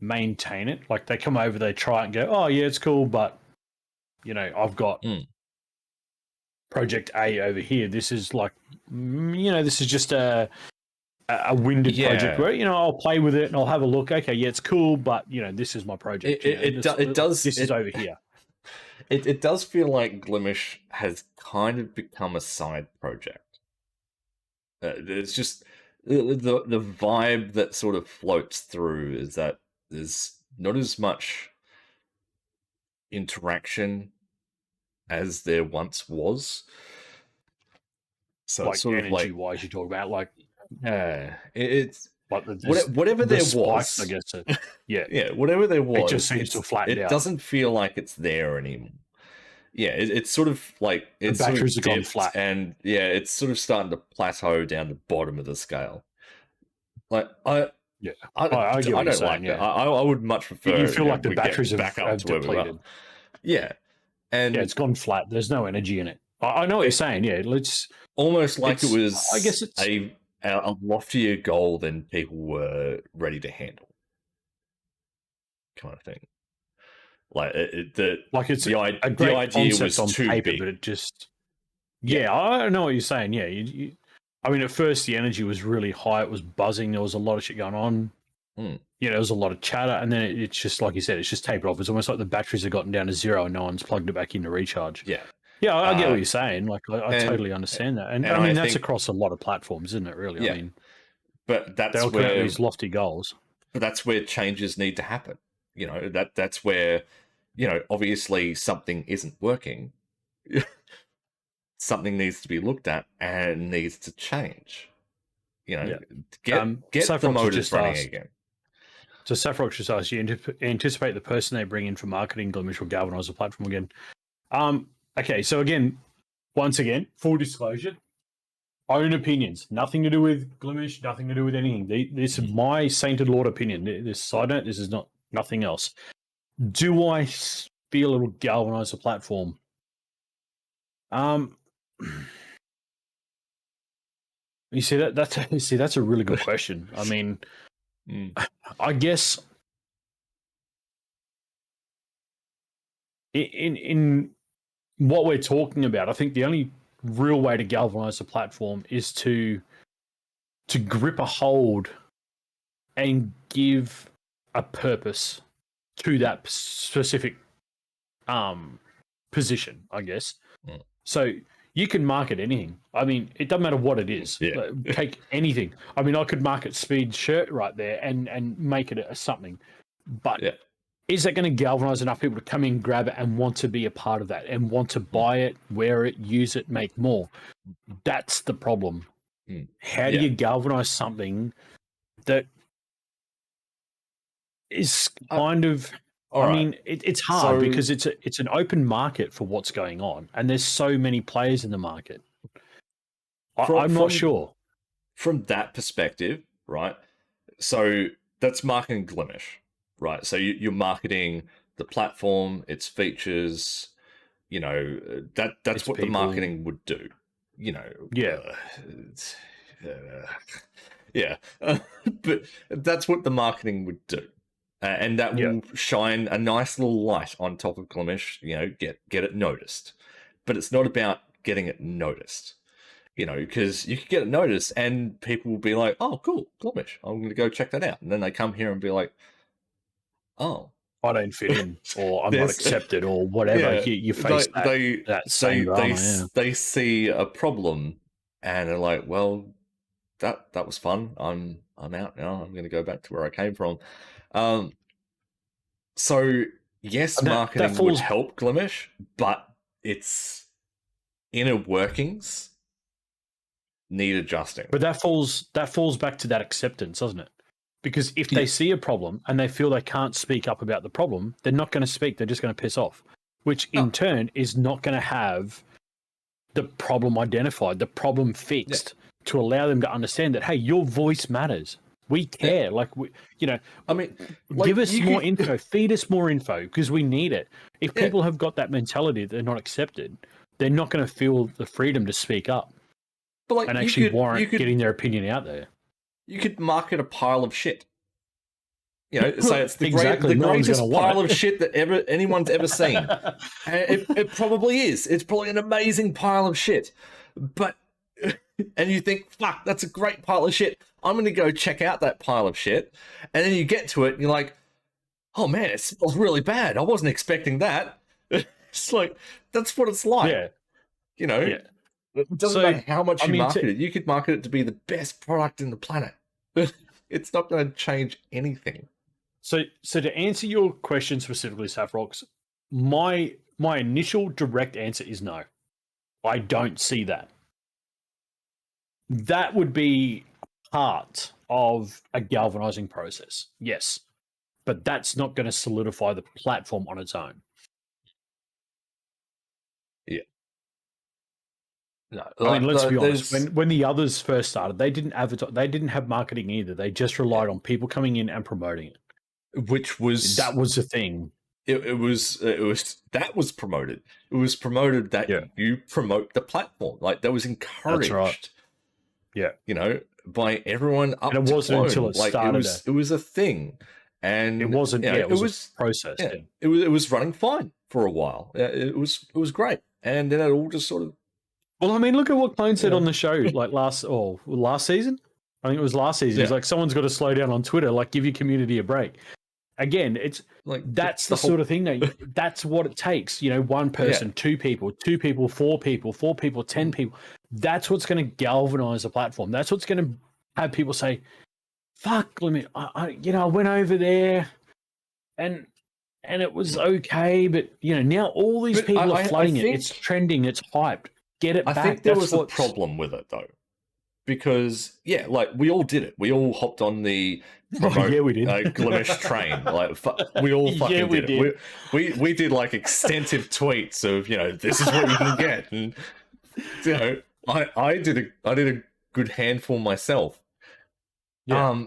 maintain it. Like, they come over, they try it and go, "Oh yeah, it's cool," but I've got Mm. Project A over here. This is like, this is just a winded project Yeah, where I'll play with it and I'll have a look. Okay, yeah, it's cool, but this is my project. it does This is over here. it does feel like Glimesh has kind of become a side project. It's just the vibe that sort of floats through is that there's not as much interaction as there once was. So it's Like, sort of energy like, wise, you talk about like it's there's whatever the there spikes. I was. guess yeah, Yeah, whatever there it just was, seems to have flattened it out. doesn't feel like it's there anymore. Yeah, it's sort of like The it's sort batteries of have gone dipped, flat. and yeah, it's sort of starting to plateau down the bottom of the scale. Like Yeah, I, I get I what you're don't saying. like that. Yeah, I would much you prefer feel like the we batteries get back up have to where we were. depleted. Yeah, Yeah, and it's gone flat. There's no energy in it. I know what you're it saying. Yeah, let's. almost like it It's. I was guess it's a loftier goal than people were ready to handle, kind of thing. Like like it's a the great idea concept was on too paper, but big. it just. Yeah. Yeah, I know what you're saying. Yeah, I mean, at first the energy was really high. It was buzzing. There was a lot of shit going on. Mm. There was a lot of chatter, and then it's just like you said, it's just tapered off. It's almost like the batteries have gotten down to zero, and no one's plugged it back in to recharge. Yeah. Yeah, I get what you're saying. Like, I And totally understand that, and I and mean I that's think across a lot of platforms, isn't it? Really, I yeah, mean, but they all come out with these lofty goals. that's where changes need to happen. That's where obviously something isn't working. Something needs to be looked at and needs to change. You know, Yeah. get the Saffrox motors just running asked, again. so Saffrox just asked, you anticipate the person they bring in for marketing Glimesh will galvanize the platform again? Okay, so again, once again, full disclosure, own opinions, nothing to do with Glimesh, nothing to do with anything. This is my sainted Lord opinion. This side note, this is nothing else. Do I feel it will galvanize the platform? You see that's a really good question. I mean, I guess in what we're talking about, I think the only real way to galvanize the platform is to grip a hold and give a purpose to that specific position, I guess. So you can market anything. I mean, it doesn't matter what it is. Yeah. Take anything. I mean, I could market Speed shirt right there and make it a something. But is that going to galvanize enough people to come in, grab it, and want to be a part of that and want to buy it, wear it, use it, make more? That's the problem. How do you galvanize something that is kind of... I mean, it's hard because it's an open market for what's going on, and there's so many players in the market. I'm not sure. From that perspective, right? So that's marketing Glimesh, right? So you're marketing the platform, its features. You know, that's it's what people. The marketing would do. You know, but that's what the marketing would do. And that will shine a nice little light on top of Glimesh, you know, get it noticed. But it's not about getting it noticed, you know, because you could get it noticed and people will be like, oh, cool, Glimesh, I'm going to go check that out. And then they come here and be like, oh, I don't fit in, or I'm not accepted, or whatever. You face that same drama. They see a problem and they're like, well, that was fun. I'm out now. I'm going to go back to where I came from. So yes, marketing would help Glimesh, but its inner workings need adjusting. But that falls back to that acceptance, doesn't it? Because if they see a problem and they feel they can't speak up about the problem, they're not going to speak. They're just going to piss off, which in turn is not going to have the problem identified, the problem fixed, to allow them to understand that, hey, your voice matters. We care. Like, I mean, give us more info, feed us more info, because we need it. If people have got that mentality that they're not accepted, they're not going to feel the freedom to speak up and actually warrant getting their opinion out there. You could market a pile of shit. You know, say it's the exactly. greatest pile of shit that anyone's ever seen. And it probably is. It's probably an amazing pile of shit. But, and you think, fuck, that's a great pile of shit. I'm going to go check out that pile of shit. And then you get to it and you're like, oh man, it smells really bad. I wasn't expecting that. It's like, that's what it's like. Yeah. You know, it doesn't matter how much you market it. You could market it to be the best product in the planet. It's not going to change anything. So to answer your question specifically, Saffrox, my initial direct answer is no. I don't see that. That would be part of a galvanizing process, yes. But that's not going to solidify the platform on its own. Yeah. No, I mean, let's be honest. When the others first started, they didn't advertise. They didn't have marketing either. They just relied on people coming in and promoting it. Which was the thing. It was that was promoted. It was promoted that you promote the platform. Like that was encouraged. That's right. Yeah, you know, by everyone up. And it wasn't until it started. It was a thing, and it wasn't. It was a process. Yeah, it was running fine for a while. It was great, and then it all just sort of. Well, I mean, look at what Clone said on the show, like last season. I think it was last season. He's like, someone's got to slow down on Twitter. Like, give your community a break. Again, it's like that's the sort of thing that that's what it takes. You know, one person, two people, 4 people, 10 people. That's what's going to galvanize the platform. That's what's going to have people say, "Fuck, let me." I went over there, and it was okay, but now all these people are flooding it. It's trending. It's hyped. Get it back. I think there was a problem with it though. because like we all did it. We all hopped on the promote yeah, we did. Glimesh train. Like we all fucking Yeah, we did did. it. We did like extensive tweets of this is what you can get, and I did a good handful myself. Yeah.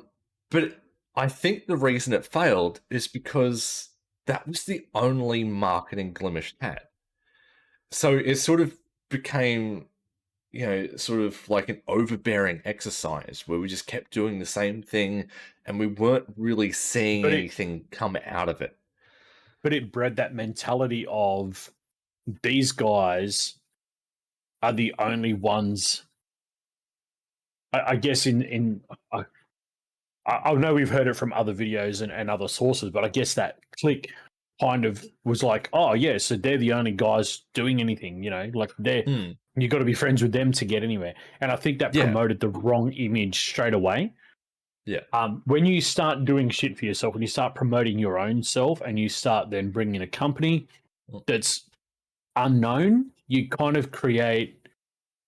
But I think the reason it failed is because that was the only marketing Glimesh had. So it sort of became, sort of like an overbearing exercise where we just kept doing the same thing and we weren't really seeing But anything come out of it. But it bred that mentality of these guys are the only ones. I guess I know we've heard it from other videos and other sources, but I guess that click kind of was like, oh yeah, so they're the only guys doing anything, like you got to be friends with them to get anywhere. And I think that promoted the wrong image straight away. Yeah. When you start doing shit for yourself, when you start promoting your own self and you start then bringing a company that's unknown, you kind of create,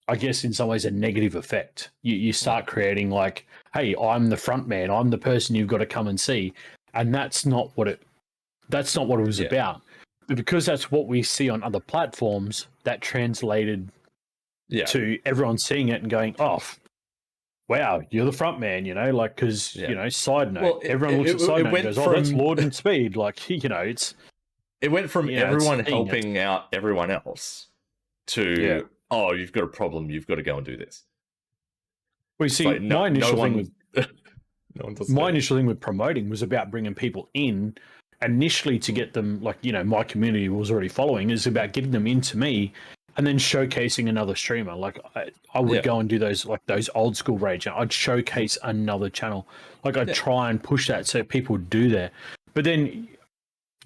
I guess, in some ways, a negative effect. You start creating like, hey, I'm the front man, I'm the person you've got to come and see. And that's not what it was about. But because that's what we see on other platforms, that translated to everyone seeing it and going, oh, wow, you're the front man, like, because, SideNote, well, everyone looks at SideNote and goes, oh, that's Lord and Speed. Like, it's. It went from everyone helping out everyone else to, oh, you've got a problem, you've got to go and do this. We see, like, my initial thing with promoting was about bringing people in initially to get them, like, my community was already following, is about getting them into me and then showcasing another streamer. Like I would go and do those old school rage. I'd showcase another channel. Like I'd try and push that so people do that. But then,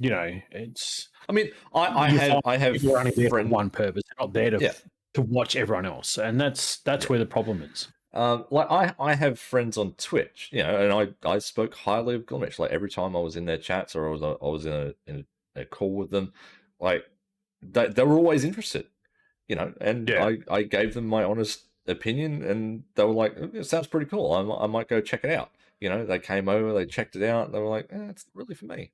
it's. I mean, I have you're only there for one purpose. They're not there to watch everyone else, and that's where the problem is. Like I have friends on Twitch, and I spoke highly of Glimesh. Like every time I was in their chats or I was in a call with them, like they were always interested, and I gave them my honest opinion, and they were like, it sounds pretty cool. I might go check it out. They came over, they checked it out, and they were like, it's really for me.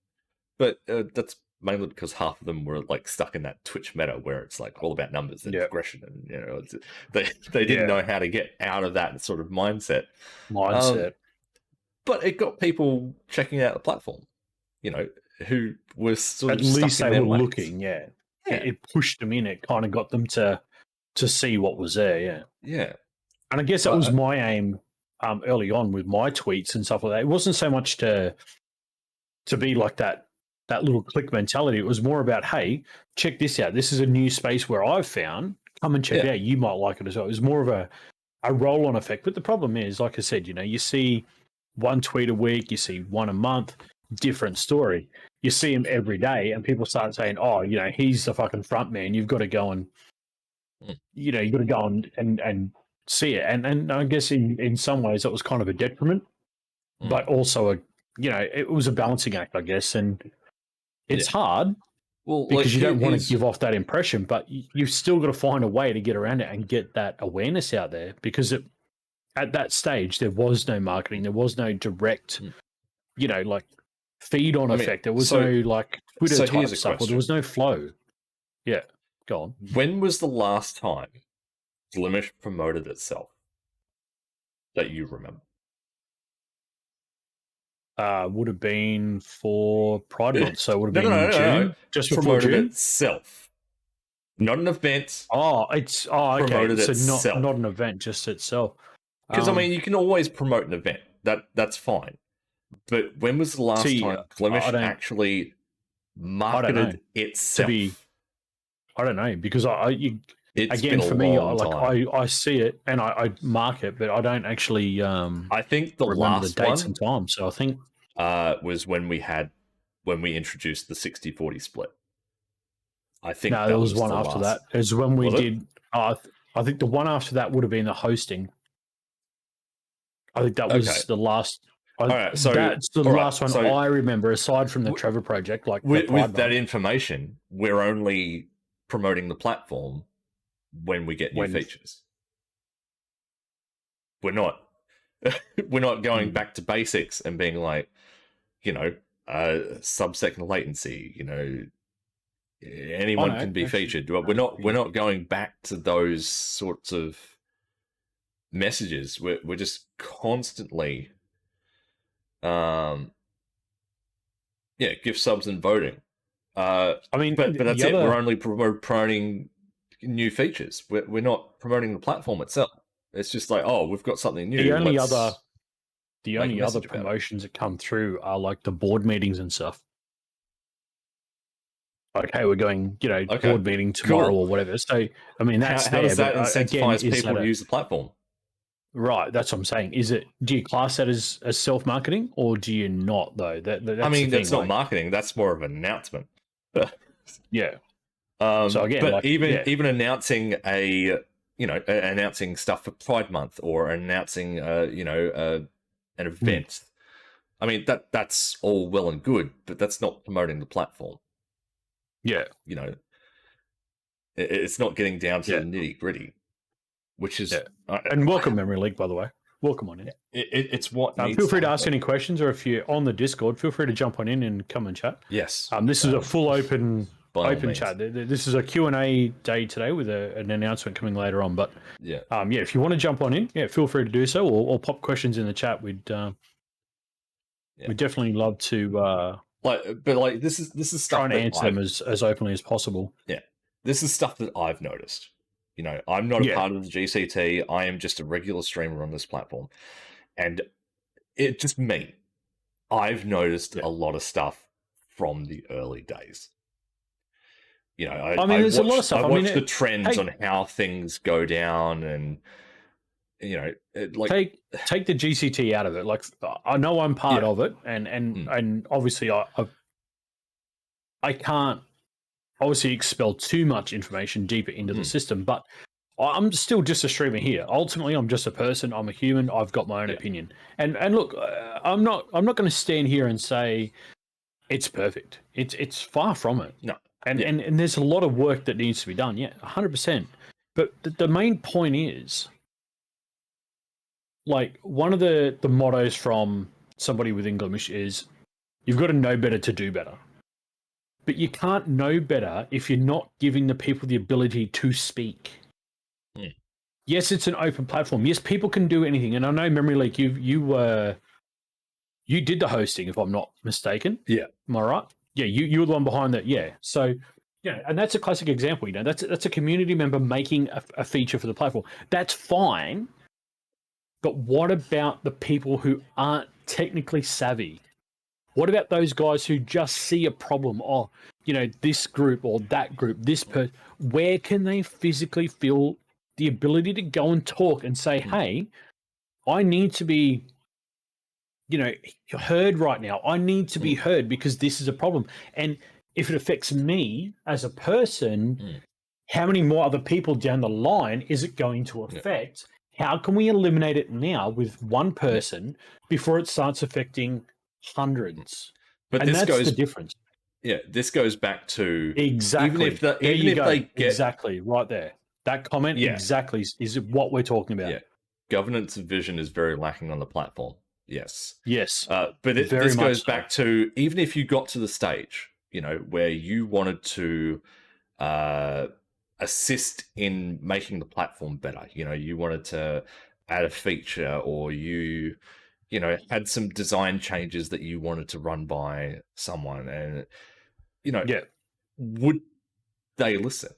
But that's mainly because half of them were like stuck in that Twitch meta where it's like all about numbers and progression, and they didn't know how to get out of that sort of mindset. But it got people checking out the platform, who was sort of stuck least in they their were ways. looking. It pushed them in. It kind of got them to see what was there. And I guess that was my aim early on with my tweets and stuff like that. It wasn't so much to be like that little click mentality. It was more about, hey, check this out. This is a new space where I've found. Come and check it out. You might like it as well. It was more of a roll-on effect. But the problem is, like I said, you see one tweet a week, you see one a month, different story. You see him every day, and people start saying, oh, he's the fucking front man. You've got to go and, you've got to go and see it. And I guess in some ways that was kind of a detriment, but also it was a balancing act, I guess. And it's hard because you don't want to give off that impression, but you've still got to find a way to get around it and get that awareness out there, because at that stage, there was no marketing. There was no direct, like feed on effect. There was no like Twitter type stuff. Or there was no flow. Yeah, go on. When was the last time Glimesh promoted itself that you remember? Would have been for Pride Month, so it would have been in June. No. Just promoted before June? Itself. Not an event. Okay. Promoted so itself. not an event, just itself. Because I mean, you can always promote an event. That's fine. But when was the last time Glimesh actually marketed itself? I don't know, because It's again, been for a me, long time. I see it and I mark it, but I don't actually. I think the remember last the dates one and times. So I think was when we introduced the 60-40 split. I think no, there was one after that. It was when we did. I think the one after that would have been the hosting. I think that was the last. All right, so that's the last one I remember, aside from the Trevor project. Like with that information, we're only promoting the platform when we get new features. we're not we're not going back to basics and being like, sub-second latency, Oh anyone no, can be actually, featured. But we're not going back to those sorts of messages. We're just constantly give subs and voting. I mean, but that's the it. We're other only promoting new features. We're not promoting the platform itself. It's just like, oh, we've got something new. the only Let's other the make a only other message about it. promotions that come through are like the board meetings and stuff. Like, hey, we're going, Okay, board meeting tomorrow cool. or whatever. So, I mean, that's How does that again, incentivize is people that to use the platform? right? That's what I'm saying. Do you class that as self marketing or do you not though? That's I mean, the that's thing. not Like, marketing. That's more of an announcement. yeah. So again, But like, yeah. even announcing announcing stuff for Pride Month or announcing an event. I mean, that's all well and good, but that's not promoting the platform. Yeah. It's not getting down to Yeah. the nitty gritty, which is And welcome, Memory League, by the way. Welcome on in. It's what needs feel free to ask happen. any questions, or if you're on the Discord, feel free to jump on in and come and chat. Yes. This is a full open means. chat. This is a Q&A day today with an announcement coming later on. But yeah, if you want to jump on in, feel free to do so, or pop questions in the chat. We'd definitely love to this is stuff try and answer them as openly as possible. Yeah, this is stuff that I've noticed. I'm not a part of the GCT. I am just a regular streamer on this platform, and it just me. I've noticed a lot of stuff from the early days. I mean, there's a lot of stuff. I watch the trends on how things go down, and take the GCT out of it. Like, I know I'm part of it, and obviously I can't obviously expel too much information deeper into the system, but I'm still just a streamer here. Ultimately, I'm just a person. I'm a human. I've got my own opinion. And look, I'm not going to stand here and say it's perfect. It's far from it. No. And there's a lot of work that needs to be done. Yeah, 100%. But the main point is, like, one of the mottos from somebody within Glimesh is, you've got to know better to do better. But you can't know better if you're not giving the people the ability to speak. Yes, it's an open platform. Yes, people can do anything. And I know, Memory Leak, you did the hosting, if I'm not mistaken. Yeah. Am I right? Yeah, you were the one behind that. Yeah. So, and that's a classic example. That's a community member making a feature for the platform. That's fine. But what about the people who aren't technically savvy? What about those guys who just see a problem? Oh, this group or that group, this person. Where can they physically feel the ability to go and talk and say, hey, I need to be, heard right now. I need to be heard because this is a problem. And if it affects me as a person, how many more other people down the line is it going to affect? How can we eliminate it now with one person before it starts affecting hundreds? But and this that's goes the difference. Yeah, this goes back to Exactly. Even if they get exactly right there, that comment exactly is what we're talking about. Yeah, governance vision is very lacking on the platform. Yes. But this goes back to, even if you got to the stage, where you wanted to assist in making the platform better. You wanted to add a feature, or you had some design changes that you wanted to run by someone, and would they listen?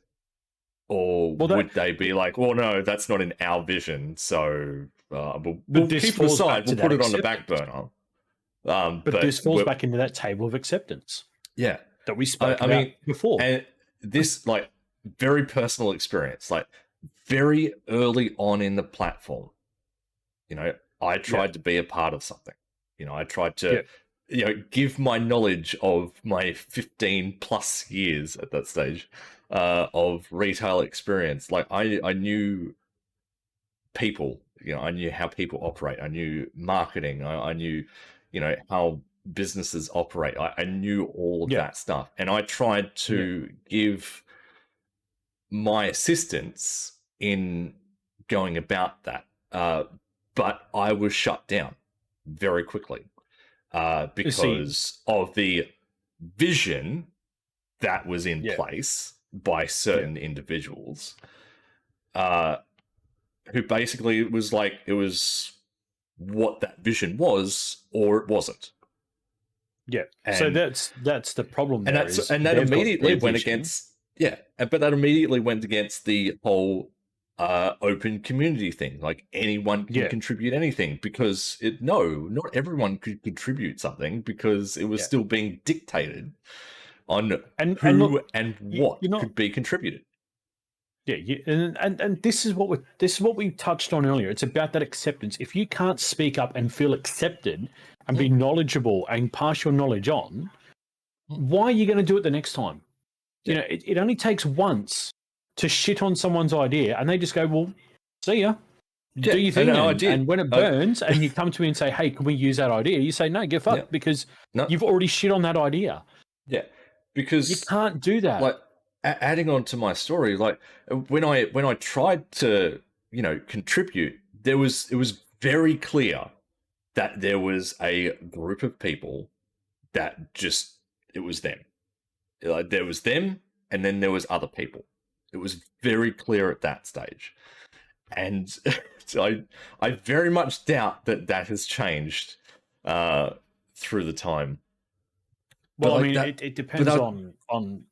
Or would they be like, well, no, that's not in our vision, so we'll keep it aside, we'll put it on the back burner. But this falls back into that table of acceptance. Yeah. That we spoke about before. And this, very personal experience, very early on in the platform, I tried to be a part of something. I tried to give my knowledge of my 15 plus years at that stage of retail experience. I knew people, I knew how people operate. I knew marketing. I knew, how businesses operate. I knew all of that stuff. And I tried to give my assistance in going about that. but I was shut down very quickly because of the vision that was in place by certain individuals who basically it was what that vision was or it wasn't. Yeah. And, so that's the problem there. And that immediately went against but that immediately went against the whole open community thing. Like anyone can contribute anything because not everyone could contribute something because it was still being dictated on who and what could be contributed. Yeah, and this is what we touched on earlier. It's about that acceptance. If you can't speak up and feel accepted and be knowledgeable and pass your knowledge on, why are you going to do it the next time? You know, it only takes once to shit on someone's idea, and they just go, "Well, see ya, do your thing." And when it burns, and you come to me and say, "Hey, can we use that idea?" You say, "No, get fucked," because you've already shit on that idea. Yeah, because you can't do that. Like adding on to my story, like when I tried to contribute, it was very clear that there was a group of people that just it was them. Like there was them, and then there was other people. It was very clear at that stage, and so I very much doubt that has changed through the time. Well, I mean, it depends on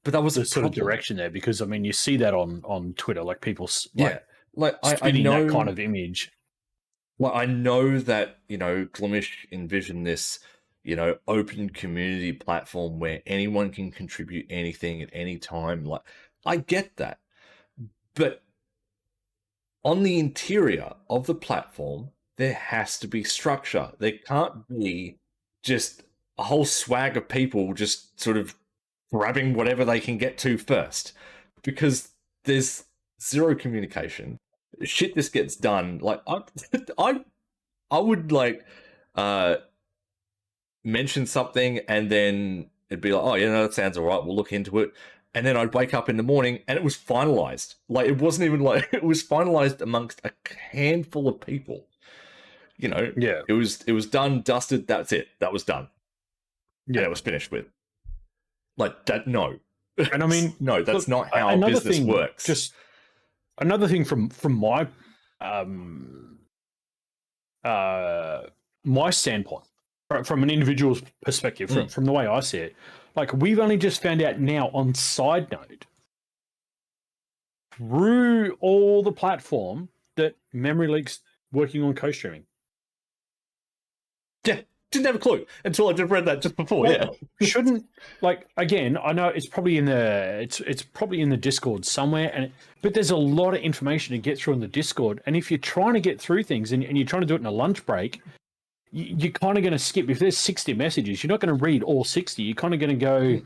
but that was the sort of direction there, because I mean, you see that on Twitter, like people spinning that kind of image. Like I know that Glimesh envisioned this open community platform where anyone can contribute anything at any time. Like I get that, but on the interior of the platform, there has to be structure. There can't be just a whole swag of people just sort of grabbing whatever they can get to first, because there's zero communication. Shit, this gets done. Like I would mention something and then it'd be like, oh, that sounds all right. We'll look into it. And then I'd wake up in the morning and it was finalized. Like it wasn't even it was finalized amongst a handful of people. It was done, dusted. That's it. That was done. Yeah, and it was finished with. Like that. No, and I mean, no, that's not how business works. Just another thing from my my standpoint, from an individual's perspective, from the way I see it, like we've only just found out now on SideNote through all the platform that Memory Leak's working on co-streaming. Yeah, didn't have a clue until I just read that just before. Well, shouldn't, like, again, I know it's probably in the Discord somewhere, but there's a lot of information to get through in the Discord, and if you're trying to get through things and you're trying to do it in a lunch break, you're kind of going to skip. If there's 60 messages, you're not going to read all 60. You're kind of going to go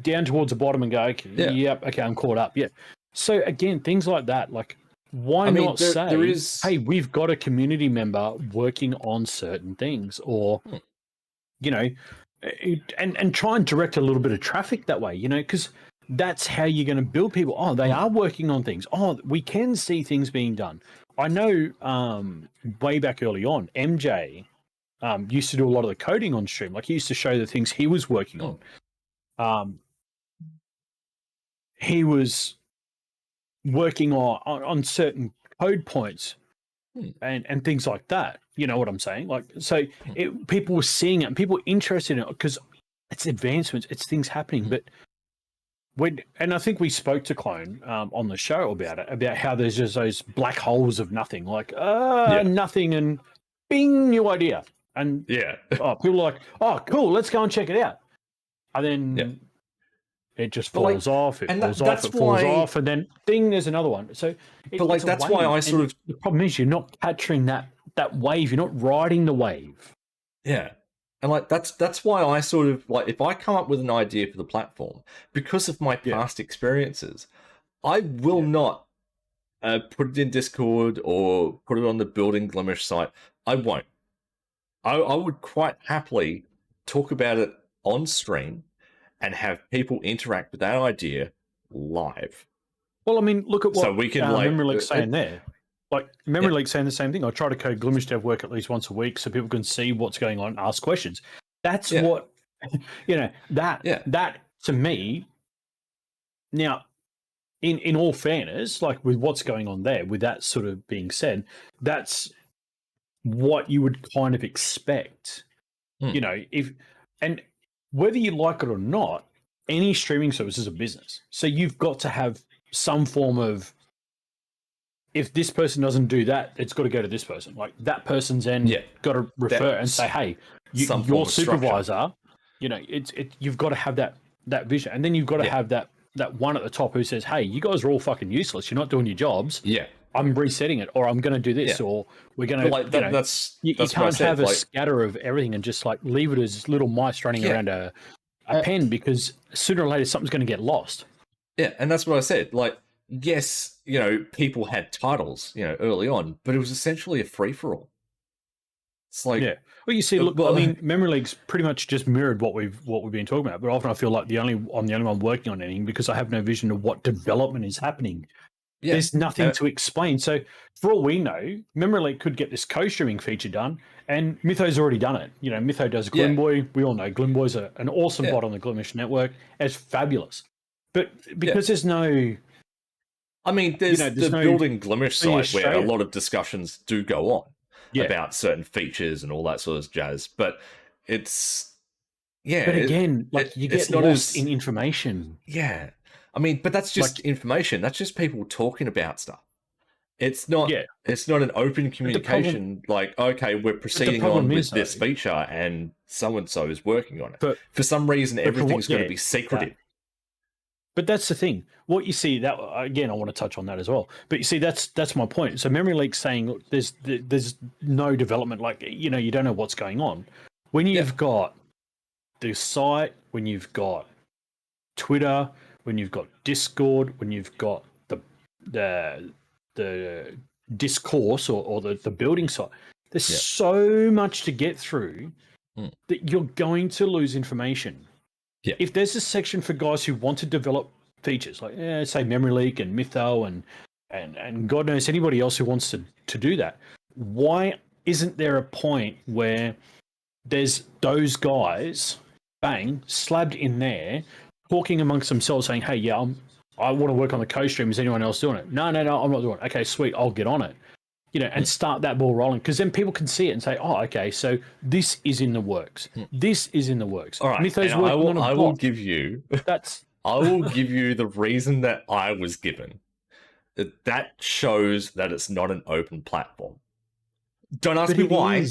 down towards the bottom and go, okay, okay, I'm caught up. Yeah. So again, things like that, like, why not say, hey, we've got a community member working on certain things, or, and try and direct a little bit of traffic that way, because that's how you're going to build people. Oh, they are working on things. Oh, we can see things being done. I know way back early on, MJ used to do a lot of the coding on stream. Like he used to show the things he was working on. He was working on certain code points and things like that. You know what I'm saying? Like, so people were seeing it and people were interested in it because it's advancements, it's things happening. But and I think we spoke to Clone on the show about it, about how there's just those black holes of nothing, like nothing, and bing, new idea. And people are like, oh, cool, let's go and check it out. And then it just falls off, it falls off, and then ding, there's another one. So that's why I sort of... The problem is you're not capturing that wave, you're not riding the wave. Yeah. And that's why I sort of if I come up with an idea for the platform, because of my past experiences, I will not put it in Discord or put it on the Building Glimesh site. I won't. I would quite happily talk about it on stream and have people interact with that idea live. Well, I mean, look at what so we can Memory Leak's saying there. Like Memory League saying the same thing. I try to code Glimesh dev work at least once a week so people can see what's going on and ask questions. That's what that to me. Now, in all fairness, like with what's going on there, with that sort of being said, that's what you would kind of expect. If and whether you like it or not, any streaming service is a business. So you've got to have some form of, if this person doesn't do that, it's got to go to this person. Like that person's then got to refer and say, hey, your supervisor, you've got to have that vision. And then you've got to have that one at the top who says, hey, you guys are all fucking useless. You're not doing your jobs. Yeah. I'm resetting it, or I'm going to do this, or we're going to, you can't have a scatter of everything and just like leave it as little mice running around a pen, because sooner or later something's going to get lost. Yeah. And that's what I said. Like, yes, people had titles, early on, but it was essentially a free for all. It's like, well, you see, look, I mean, Memory League's pretty much just mirrored what we've been talking about. But often I feel like I'm the only one working on anything because I have no vision of what development is happening. Yeah. There's nothing to explain. So for all we know, Memory League could get this co-streaming feature done, and Mytho's already done it. Mytho does Glimboy. We all know Glimboy's an awesome bot on the Glimesh network. It's fabulous. But because there's no... I mean, there's the building Glimesh site where a lot of discussions do go on about certain features and all that sort of jazz. But it's... Yeah. But again, you get lost in information. Yeah. I mean, but that's just information. That's just people talking about stuff. It's not. It's not an open communication. Okay, we're proceeding on with this feature, and so is working on it. But for some reason, everything's going to be secretive. But that's the thing. What you see, that again, I want to touch on that as well. But you see, that's my point. So Memory League's saying, look, there's no development. You don't know what's going on. When you've got the site, when you've got Twitter, when you've got Discord, when you've got the discourse or the building site, there's so much to get through that you're going to lose information. Yeah. If there's a section for guys who want to develop features, like say Memory League and Mytho and God knows anybody else who wants to do that, why isn't there a point where there's those guys, slabbed in there, talking amongst themselves, saying, "Hey, I want to work on the co-stream. Is anyone else doing it?" No, I'm not doing it. Okay, sweet, I'll get on it. And start that ball rolling, because then people can see it and say, "Oh, okay, so this is in the works. This is in the works." All right, Mythos I will give you the reason that I was given. That shows that it's not an open platform. Don't ask me why.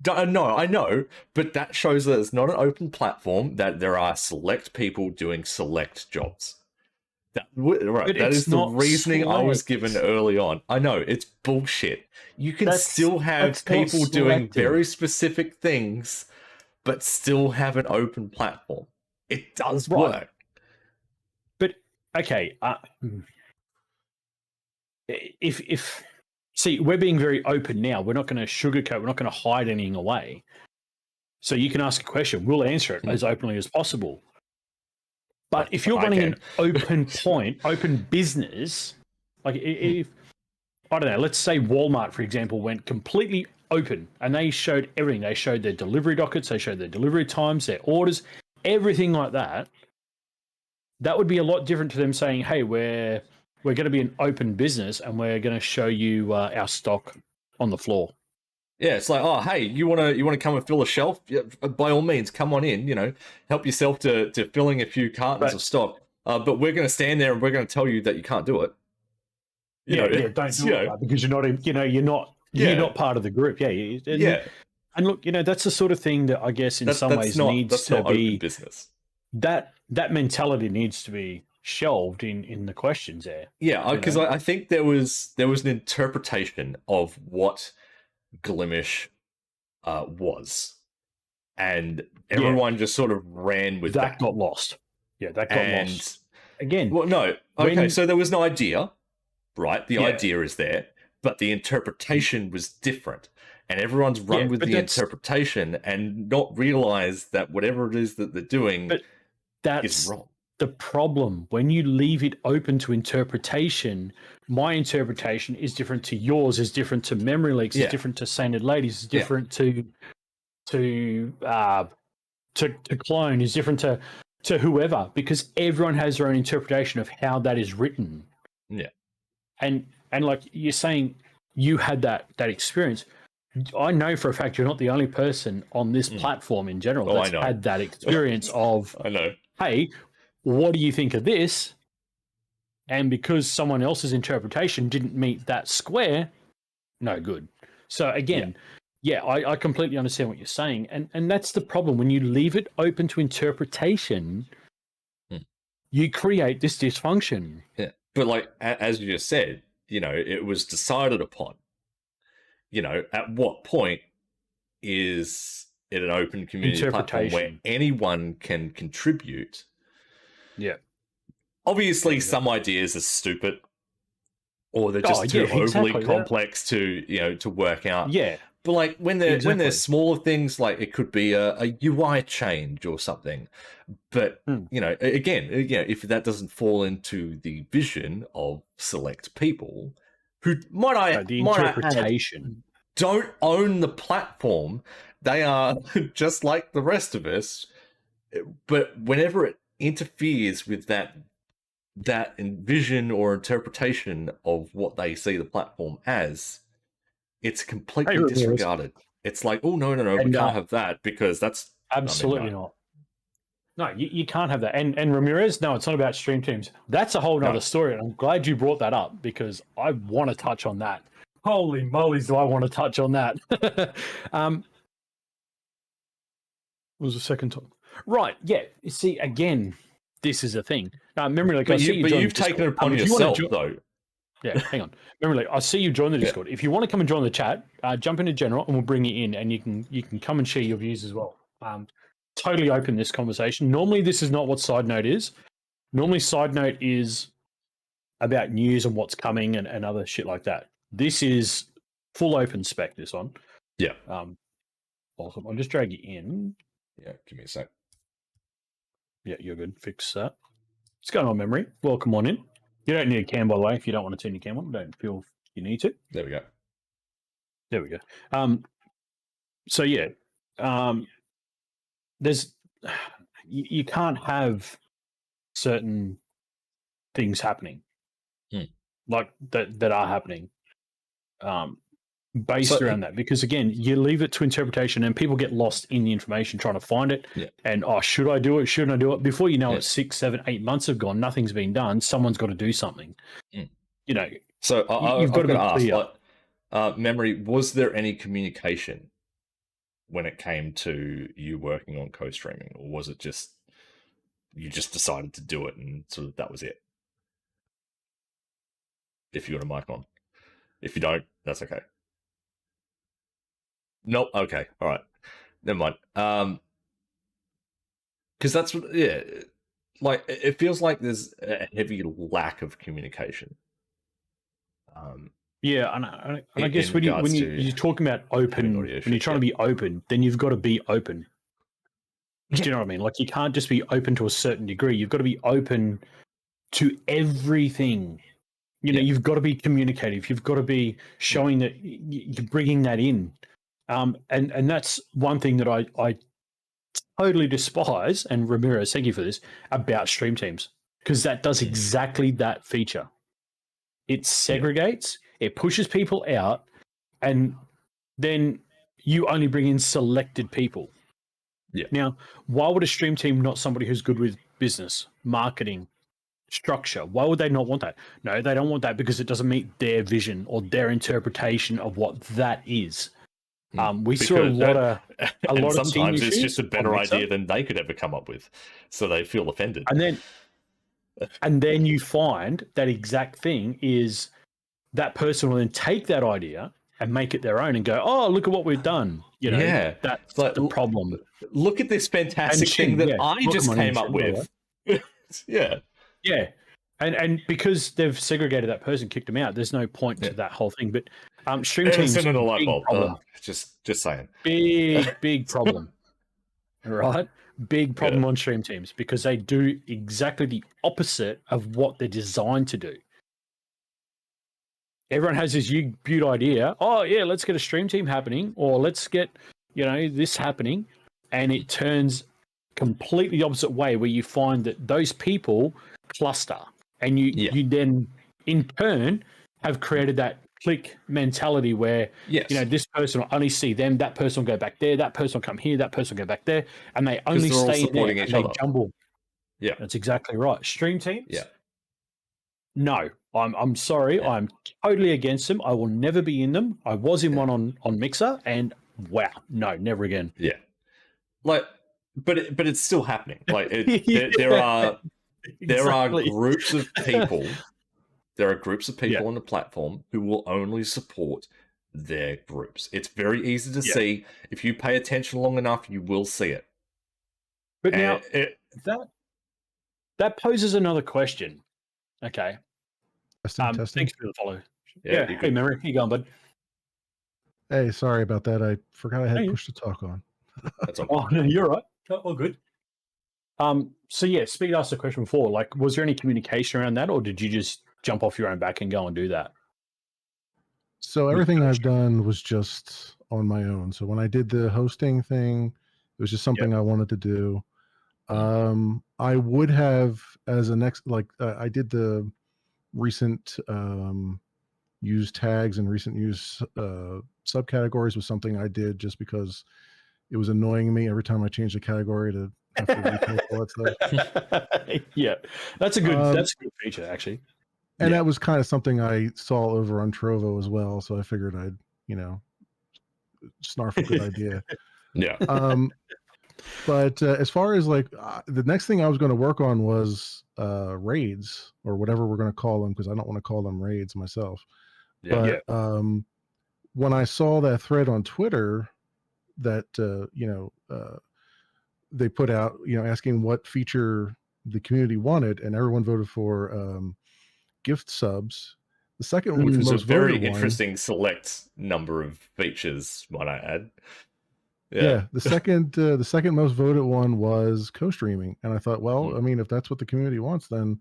No, I know, but that shows that it's not an open platform, that there are select people doing select jobs. That is the reasoning I was given early on. I know, it's bullshit. You can still have people doing very specific things, but still have an open platform. It does work. But, okay, if see, we're being very open now. We're not going to sugarcoat. We're not going to hide anything away. So you can ask a question. We'll answer it as openly as possible. But if you're running an open business, like if, I don't know, let's say Walmart, for example, went completely open and they showed everything. They showed their delivery dockets. They showed their delivery times, their orders, everything like that. That would be a lot different to them saying, hey, we're going to be an open business and we're going to show you our stock on the floor. Yeah, it's like, oh, hey, you want to come and fill a shelf? Yeah, by all means, come on in. Help yourself to filling a few cartons of stock. But we're going to stand there and we're going to tell you that you can't do it. Don't do it because you're not you're not part of the group. And look, that's the sort of thing that I guess in some ways needs to be open business. That mentality needs to be shelved in the questions there. Yeah, because I think there was an interpretation of what Glimesh was, and everyone just sort of ran with that. That got lost. Yeah, that got lost. Again. Well, no. Okay, so there was an idea, right? The idea is there, but the interpretation was different. And everyone's run with the interpretation and not realize that whatever it is that they're doing is wrong. the problem when you leave it open to interpretation. My interpretation is different to yours, is different to Memory Leaks, is different to Sainted Ladies, is different to Clone, is different to whoever, because everyone has their own interpretation of how that is written. Yeah. And like you're saying, you had that experience. I know for a fact you're not the only person on this platform in general that's had that experience of, I know. Hey, what do you think of this? And because someone else's interpretation didn't meet that square, no good. So again, I completely understand what you're saying. And that's the problem. When you leave it open to interpretation, you create this dysfunction. Yeah. But like, as you just said, it was decided upon. At what point is it an open community platform where anyone can contribute? Yeah. Obviously, some ideas are stupid, or they're just too overly complex to work out. Yeah. But like when there's smaller things, like it could be a UI change or something. But again, if that doesn't fall into the vision of select people who the interpretation don't own the platform, they are just like the rest of us. But whenever it interferes with that vision or interpretation of what they see the platform as, it's completely disregarded. It's like, oh no, we can't have that because that's absolutely not. No, you can't have that. And Ramirez, no, it's not about stream teams. That's a whole nother story. And I'm glad you brought that up because I want to touch on that. Holy mollies, do I want to touch on that? What was the second time? Right, yeah. See, again, this is a thing. Memory Leak, but you've taken it upon yourself, though. Yeah, hang on. Memory Leak, I see you join the Discord. If you want to come and join the chat, jump into general and we'll bring you in and you can come and share your views as well. Totally open this conversation. Normally, this is not what SideNote is. Normally, SideNote is about news and what's coming and other shit like that. This is full open spec, this one. Yeah. Awesome. I'll just drag you in. Yeah, give me a sec. Yeah, you're good. Fix that. What's going on, Memory? Welcome on in. You don't need a cam, by the way, if you don't want to turn your cam on. Don't feel you need to. There we go. There we go. So, yeah. There's... You can't have certain things happening like that are happening based around that, because again, you leave it to interpretation and people get lost in the information trying to find it. And should I do it, shouldn't I do it? Before you know it, 6, 7, 8 months have gone, nothing's been done, someone's got to do something. So you've got to be ask, Memory, was there any communication when it came to you working on co-streaming, or was it just you just decided to do it and sort of that was it? If you got a mic on. If you don't, that's okay. Nope. Okay. All right. Never mind. Because that's what, like it feels like there's a heavy lack of communication. And I guess when you're talking about open, when you're trying to be open, then you've got to be open. Do you know what I mean? Like you can't just be open to a certain degree. You've got to be open to everything. You've got to be communicative. You've got to be showing that you're bringing that in. And that's one thing that I totally despise, and Ramirez, thank you for this, about stream teams, because that does exactly that feature. It segregates, it pushes people out, and then you only bring in selected people. Now, why would a stream team not somebody who's good with business, marketing, structure? Why would they not want that? No, they don't want that because it doesn't meet their vision or their interpretation of what that is. We saw a lot of sometimes it's just a better idea than they could ever come up with, so they feel offended. And then you find that exact thing is that person will then take that idea and make it their own and go, oh, look at what we've done. That's like, the problem. Look at this fantastic thing that I just came up with. Yeah. And because they've segregated that person, kicked them out, there's no point to that whole thing. But stream teams, send in a light bulb. Just saying. Big problem. Right? big problem on stream teams because they do exactly the opposite of what they're designed to do. Everyone has this huge idea. Oh yeah, let's get a stream team happening, or let's get this happening, and it turns completely the opposite way, where you find that those people cluster, and you then in turn have created that click mentality where this person will only see them, that person will go back there, that person will come here, that person will go back there, and they only stay in there and they jumble. Yeah, that's exactly right. Stream teams. Yeah. No, I'm sorry. Yeah. I'm totally against them. I will never be in them. I was in one on Mixer, and wow, no, never again. Yeah, like, but it's still happening. Like, there are groups of people. There are groups of people on the platform who will only support their groups. It's very easy to see. If you pay attention long enough, you will see it. But now that poses another question. Okay. Testing. Thanks for the follow. Yeah. Hey, Memory, you going, bud? Hey, sorry about that. I forgot I had push to talk on. That's okay. Oh, no, you're right. All good. So yeah, Speed asked the question before. Like, was there any communication around that, or did you just jump off your own back and go and do that? So everything I've done was just on my own. So when I did the hosting thing, it was just something I wanted to do. I would have, as a next, I did the recent used tags and recent used subcategories was something I did just because it was annoying me every time I changed a category to have to retype all that stuff. Yeah, that's a good feature actually. And that was kind of something I saw over on Trovo as well, so I figured I'd snarf a good idea. Yeah. But as far as the next thing I was going to work on was raids, or whatever we're going to call them, because I don't want to call them raids myself. But when I saw that thread on Twitter that they put out, asking what feature the community wanted, and everyone voted for gift subs. The second, which was most a very voted interesting select number of features, might I add. Yeah, the second most voted one was co-streaming, and I thought, well, I mean, if that's what the community wants, then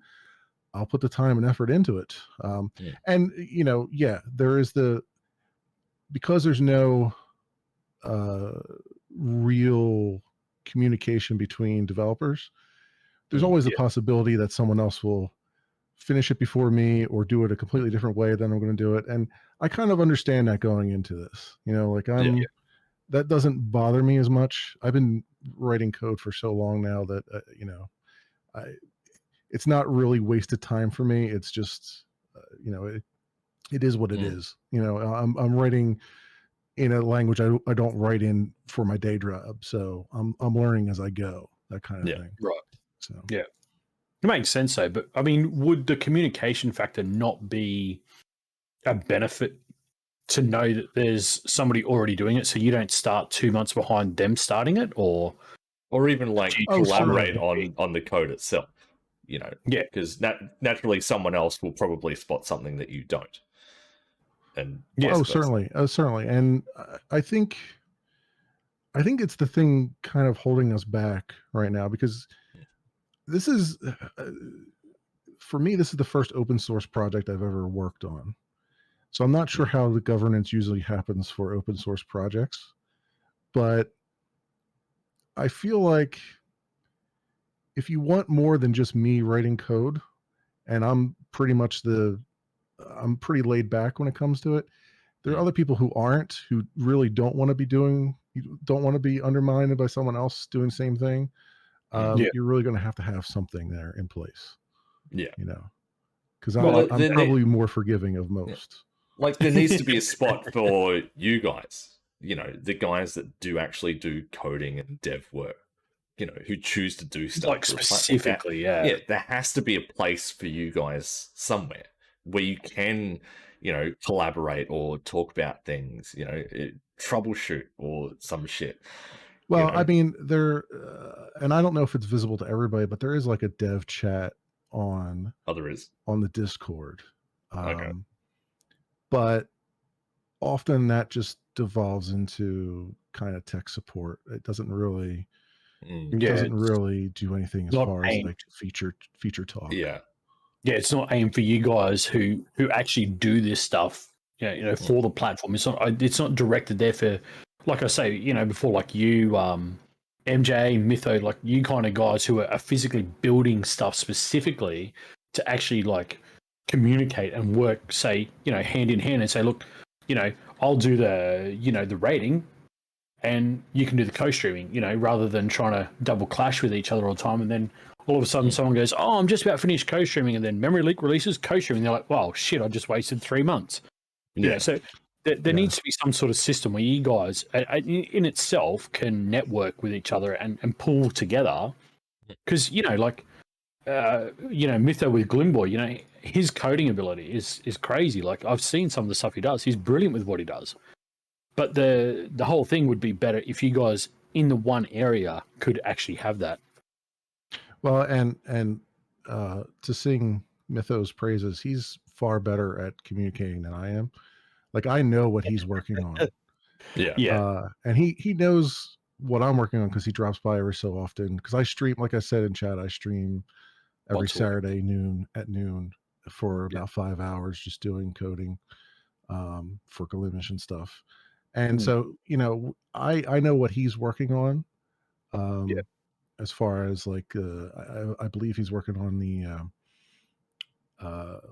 I'll put the time and effort into it. And there is because there's no real communication between developers. There's always a possibility that someone else will finish it before me or do it a completely different way than I'm going to do it, and I kind of understand that going into this. That doesn't bother me as much. I've been writing code for so long now that it's not really wasted time for me. It's just it is what it is. I'm writing in a language I don't write in for my day job, so I'm learning as I go, that kind of thing. Right. So it makes sense though. But I mean, would the communication factor not be a benefit to know that there's somebody already doing it, so you don't start 2 months behind them starting it, or even collaborate on the code itself, because naturally someone else will probably spot something that you don't. And certainly, and I think it's the thing kind of holding us back right now, because this is for me, this is the first open source project I've ever worked on. So I'm not sure how the governance usually happens for open source projects, but I feel like if you want more than just me writing code, and I'm pretty laid back when it comes to it, there are other people who aren't, who really don't want to be undermined by someone else doing the same thing. You're really going to have something there in place. Yeah. Because I'm probably more forgiving of most. Like, there needs to be a spot for you guys, the guys that do actually do coding and dev work, who choose to do stuff. Like specifically, there has to be a place for you guys somewhere where you can, collaborate or talk about things, troubleshoot or some shit. Well, I mean, there, and I don't know if it's visible to everybody, but there is like a dev chat on. Oh, there is on the Discord. Okay. But often that just devolves into kind of tech support. It doesn't really It Yeah, doesn't really do anything as not far as aimed. like feature talk. Yeah. Yeah, it's not aimed for you guys who actually do this stuff. For the platform. It's not directed there for, like I say, before, like you, MJ, Mytho, like you kind of guys who are physically building stuff specifically to actually like communicate and work, say, hand in hand and say, look, I'll do the rating and you can do the co-streaming, rather than trying to double clash with each other all the time. And then all of a sudden someone goes, oh, I'm just about finished co-streaming. And then Memory Leak releases co-streaming. They're like, wow, shit, I just wasted 3 months. Yeah. So there needs to be some sort of system where you guys in itself can network with each other and pull together. Because, Mytho with Glimboy, his coding ability is crazy. Like, I've seen some of the stuff he does. He's brilliant with what he does. But the whole thing would be better if you guys in the one area could actually have that. Well, and to sing Mythos praises, he's far better at communicating than I am. Like, I know what he's working on. Yeah. And he knows what I'm working on because he drops by every so often. Because I stream, like I said in chat, I stream every Once a week. Saturday at noon for about 5 hours, just doing coding for Glimesh and stuff. And so, I know what he's working on. As far as like, I believe he's working on the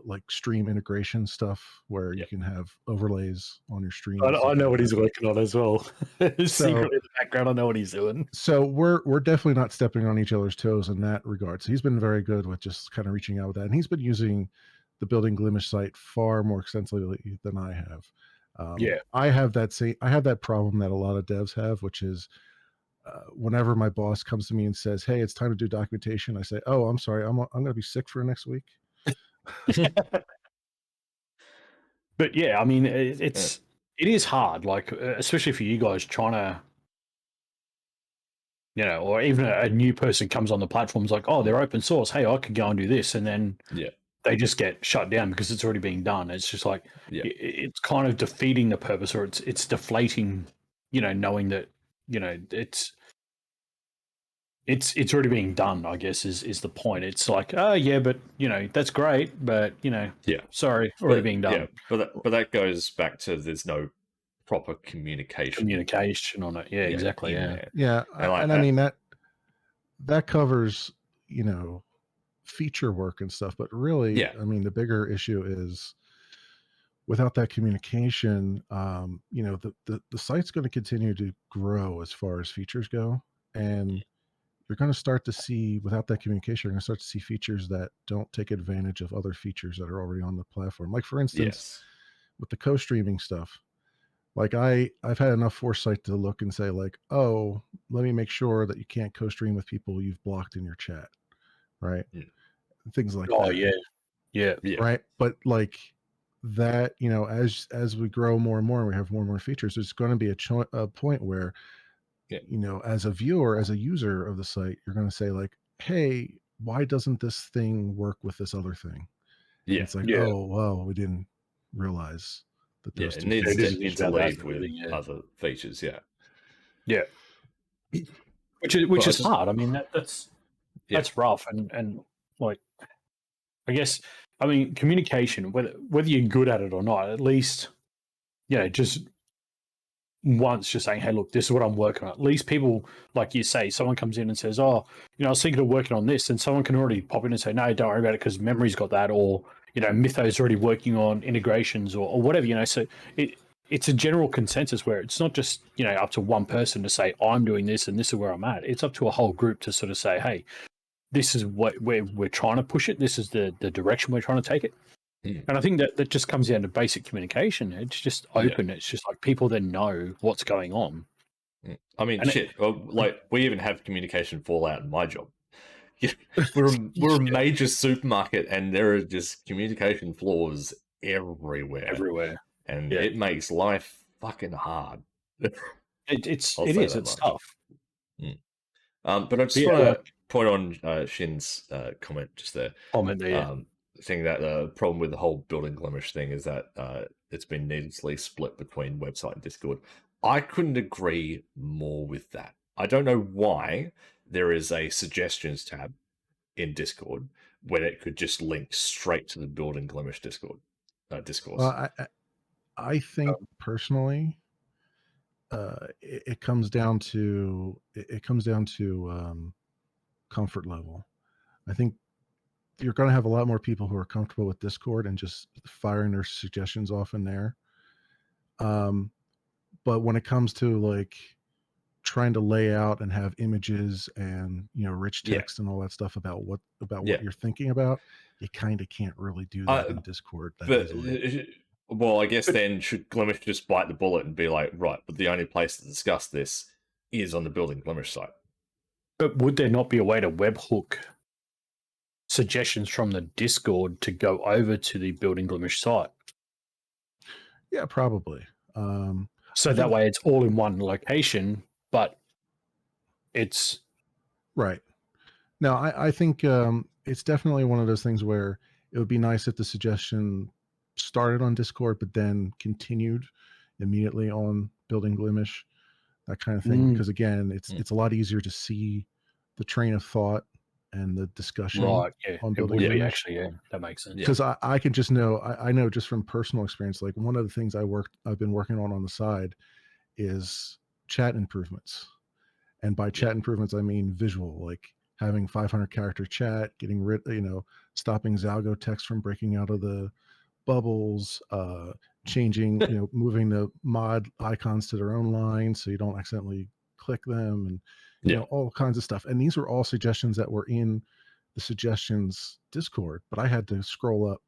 like stream integration stuff where you can have overlays on your stream. I know what he's working on as well. Secretly in the background, I know what he's doing. So we're definitely not stepping on each other's toes in that regard. So he's been very good with just kind of reaching out with that, and he's been using the Building Glimesh site far more extensively than I have. I have that problem that a lot of devs have, which is whenever my boss comes to me and says, "Hey, it's time to do documentation," I say, "Oh, I'm sorry, I'm going to be sick for next week." But yeah, I mean, it is hard, like especially for you guys trying to, or even a new person comes on the platform, is like, oh, they're open source. Hey, I could go and do this, and then they just get shut down because it's already being done. It's just like it's kind of defeating the purpose, or it's deflating, knowing that it's already being done, I guess is the point. It's like, oh yeah, but that's great, but sorry, already being done. Yeah, but that goes back to there's no proper communication on it. Yeah, exactly. Yeah, and I mean that covers feature work and stuff, but really, I mean, the bigger issue is without that communication, the site's going to continue to grow as far as features go, and you're going to start to see, without that communication, you're going to start to see features that don't take advantage of other features that are already on the platform. Like, for instance, with the co-streaming stuff, like I've had enough foresight to look and say, like, oh, let me make sure that you can't co-stream with people you've blocked in your chat, right? Things like that. Oh yeah. Right. But like that, as we grow more and more and we have more and more features, there's going to be a point where as a viewer, as a user of the site, you're going to say, like, hey, why doesn't this thing work with this other thing? And it's like, oh, well, we didn't realize that those it needs to interleave with other features. Which is hard. I mean, that's rough, and like, I guess, I mean, communication, whether you're good at it or not, at least just once just saying, hey, look, this is what I'm working on. At least people, like you say, someone comes in and says, oh, I was thinking of working on this, and someone can already pop in and say, no, don't worry about it because Memory's got that, or Mytho's already working on integrations or whatever, so it's a general consensus where it's not just up to one person to say, I'm doing this and this is where I'm at. It's up to a whole group to sort of say, hey, this is where we're trying to push it, this is the direction we're trying to take it. And I think that just comes down to basic communication. It's just open. It's just like people then know what's going on. I mean, like we even have communication fallout in my job. We're a major supermarket, and there are just communication flaws everywhere, and it makes life fucking hard. It's tough. But I just want to point on Shin's comment just there. Saying that the problem with the whole Building Glimesh thing is that it's been needlessly split between website and Discord. I couldn't agree more with that. I don't know why, there is a suggestions tab in Discord when it could just link straight to the Building Glimesh Discord discourse. Well, I think personally, it comes down to comfort level. I think you're going to have a lot more people who are comfortable with Discord and just firing their suggestions off in there. But when it comes to like trying to lay out and have images and rich text and all that stuff about what you're thinking about, you kind of can't really do that in Discord that easily. Well, I guess then should Glimesh just bite the bullet and be like, right, but the only place to discuss this is on the Building Glimesh site. But would there not be a way to webhook suggestions from the Discord to go over to the Building Glimesh site? Yeah, probably. So that way it's all in one location, but it's... Right. Now, I think it's definitely one of those things where it would be nice if the suggestion started on Discord, but then continued immediately on Building Glimesh, that kind of thing. Because again, it's a lot easier to see the train of thought and the discussion on Building Glimesh. Actually, that makes sense. Because I can just know, I know just from personal experience, like one of the things I've been working on the side is chat improvements. And by chat improvements, I mean visual, like having 500 character chat, getting rid, stopping Zalgo text from breaking out of the bubbles, changing, moving the mod icons to their own line so you don't accidentally click them, and all kinds of stuff. And these were all suggestions that were in the suggestions Discord, but I had to scroll up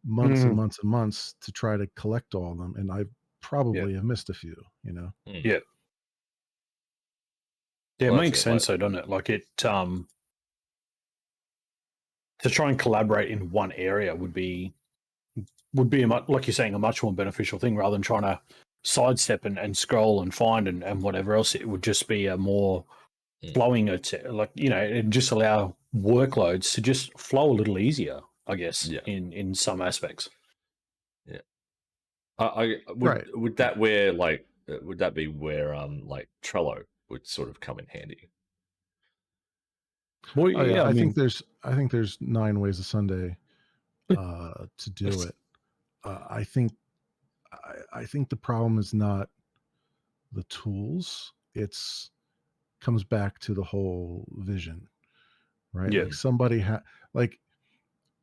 months and months and months to try to collect all of them, and I probably have missed a few. Yeah, it makes sense though, doesn't it? Like it to try and collaborate in one area would be like you're saying, a much more beneficial thing rather than trying to sidestep and scroll and find and whatever else. It would just be a more flowing, and just allow workloads to just flow a little easier, I guess, in some aspects. Yeah. Would that be where like Trello would sort of come in handy? Well, I think there's 9 ways a Sunday to do it. I think the problem is not the tools. It's comes back to the whole vision, right? Yeah. Like somebody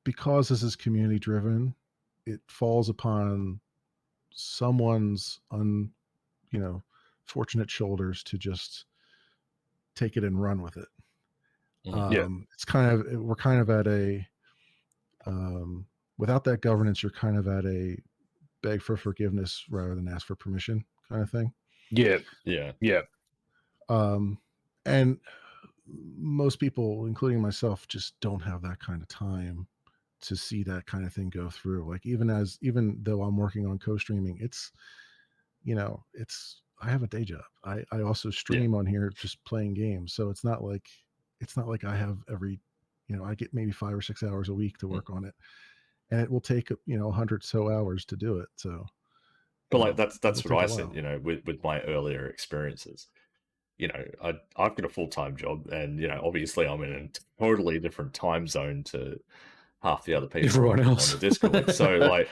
because this is community driven, it falls upon someone's fortunate shoulders to just take it and run with it. It's we're kind of at a without that governance, you're kind of at a beg for forgiveness rather than ask for permission kind of thing. Yeah. And most people, including myself, just don't have that kind of time to see that kind of thing go through. Like even though I'm working on co-streaming, it's I have a day job. I also stream on here just playing games. So it's not like I have every, I get maybe 5 or 6 hours a week to work on it, and it will take 100 so hours to do it. So, but like that's what I said, with my earlier experiences. I've got a full-time job, and obviously I'm in a totally different time zone to half the other people on the Discord. So like,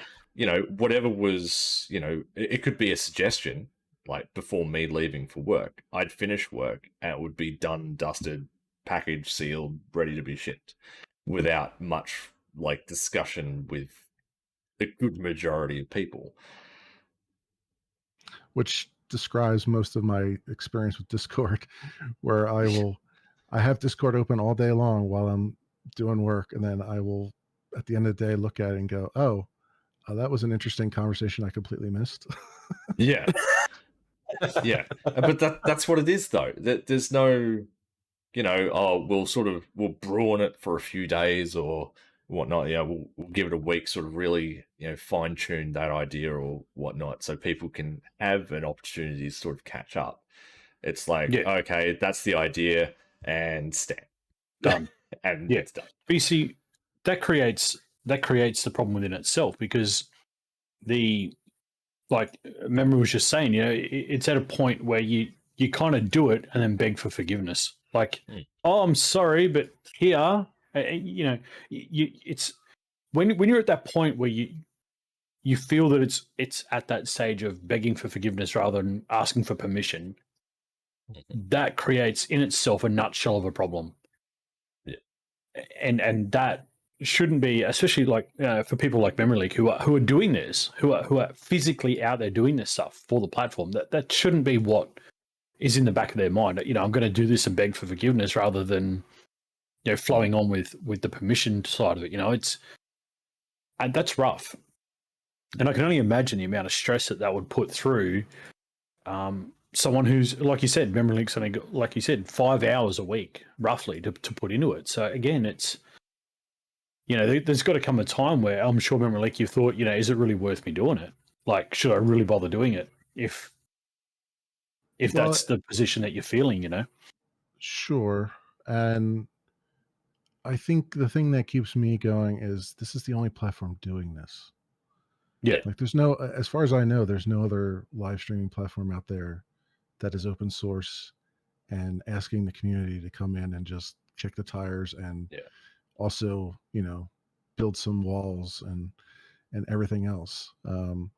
whatever was, it could be a suggestion, like before me leaving for work, I'd finish work and it would be done, dusted, packaged, sealed, ready to be shipped without much like discussion with a good majority of people. Which describes most of my experience with Discord, where I have Discord open all day long while I'm doing work, and then I will, at the end of the day, look at it and go, "Oh, that was an interesting conversation I completely missed." Yeah, yeah, but that's what it is, though. There's no, we'll brew on it for a few days or whatnot. We'll give it a week, sort of really, fine tune that idea or whatnot, so people can have an opportunity to sort of catch up. It's like, okay, that's the idea, and stamp done, and it's done. But you see, that creates the problem within itself, because memory was just saying, it's at a point where you kind of do it and then beg for forgiveness. Like, Mm. oh, I'm sorry, but here, it's when you're at that point where you feel that it's at that stage of begging for forgiveness rather than asking for permission. That creates in itself a nutshell of a problem. Yeah. And that shouldn't be, especially like for people like Memory Leak who are doing this, who are physically out there doing this stuff for the platform. That shouldn't be what is in the back of their mind. I'm going to do this and beg for forgiveness rather than flowing on with the permission side of it. And that's rough. And I can only imagine the amount of stress that would put through someone who's, like you said, Memory Link's only got, like you said, 5 hours a week roughly to put into it. So again, it's there's got to come a time where I'm sure Memory Leak, you thought, is it really worth me doing it? Like, should I really bother doing it if that's the position that you're feeling? Sure. And I think the thing that keeps me going is this is the only platform doing this. Yeah. Like there's no, as far as I know, there's no other live streaming platform out there that is open source and asking the community to come in and just kick the tires and also, build some walls and everything else. And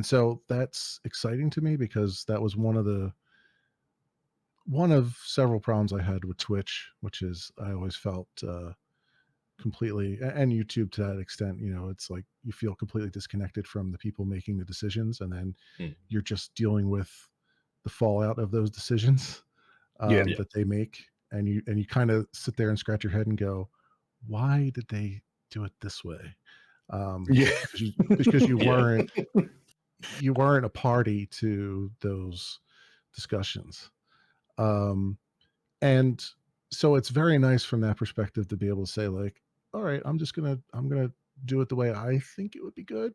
so that's exciting to me because that was one of several problems I had with Twitch, which is I always felt completely, and YouTube to that extent, it's like you feel completely disconnected from the people making the decisions, and then you're just dealing with the fallout of those decisions that they make, and you kind of sit there and scratch your head and go, why did they do it this way? Because you weren't a party to those discussions. And so it's very nice from that perspective to be able to say, like, all right, I'm gonna do it the way I think it would be good.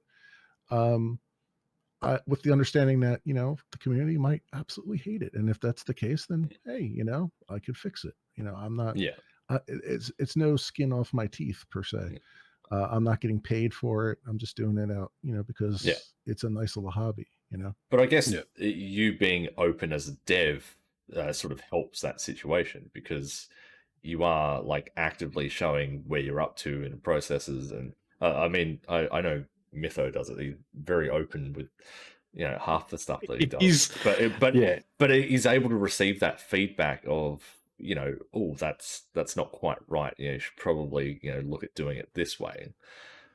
With the understanding that, the community might absolutely hate it. And if that's the case, then hey, I could fix it. I'm not, it's no skin off my teeth per se. I'm not getting paid for it. I'm just doing it out, because it's a nice little hobby, But I guess you being open as a dev sort of helps that situation because you are like actively showing where you're up to in processes. And I mean, I know Mytho does it. He's very open with, half the stuff that he does. But he's able to receive that feedback of, oh, that's not quite right. You should probably, look at doing it this way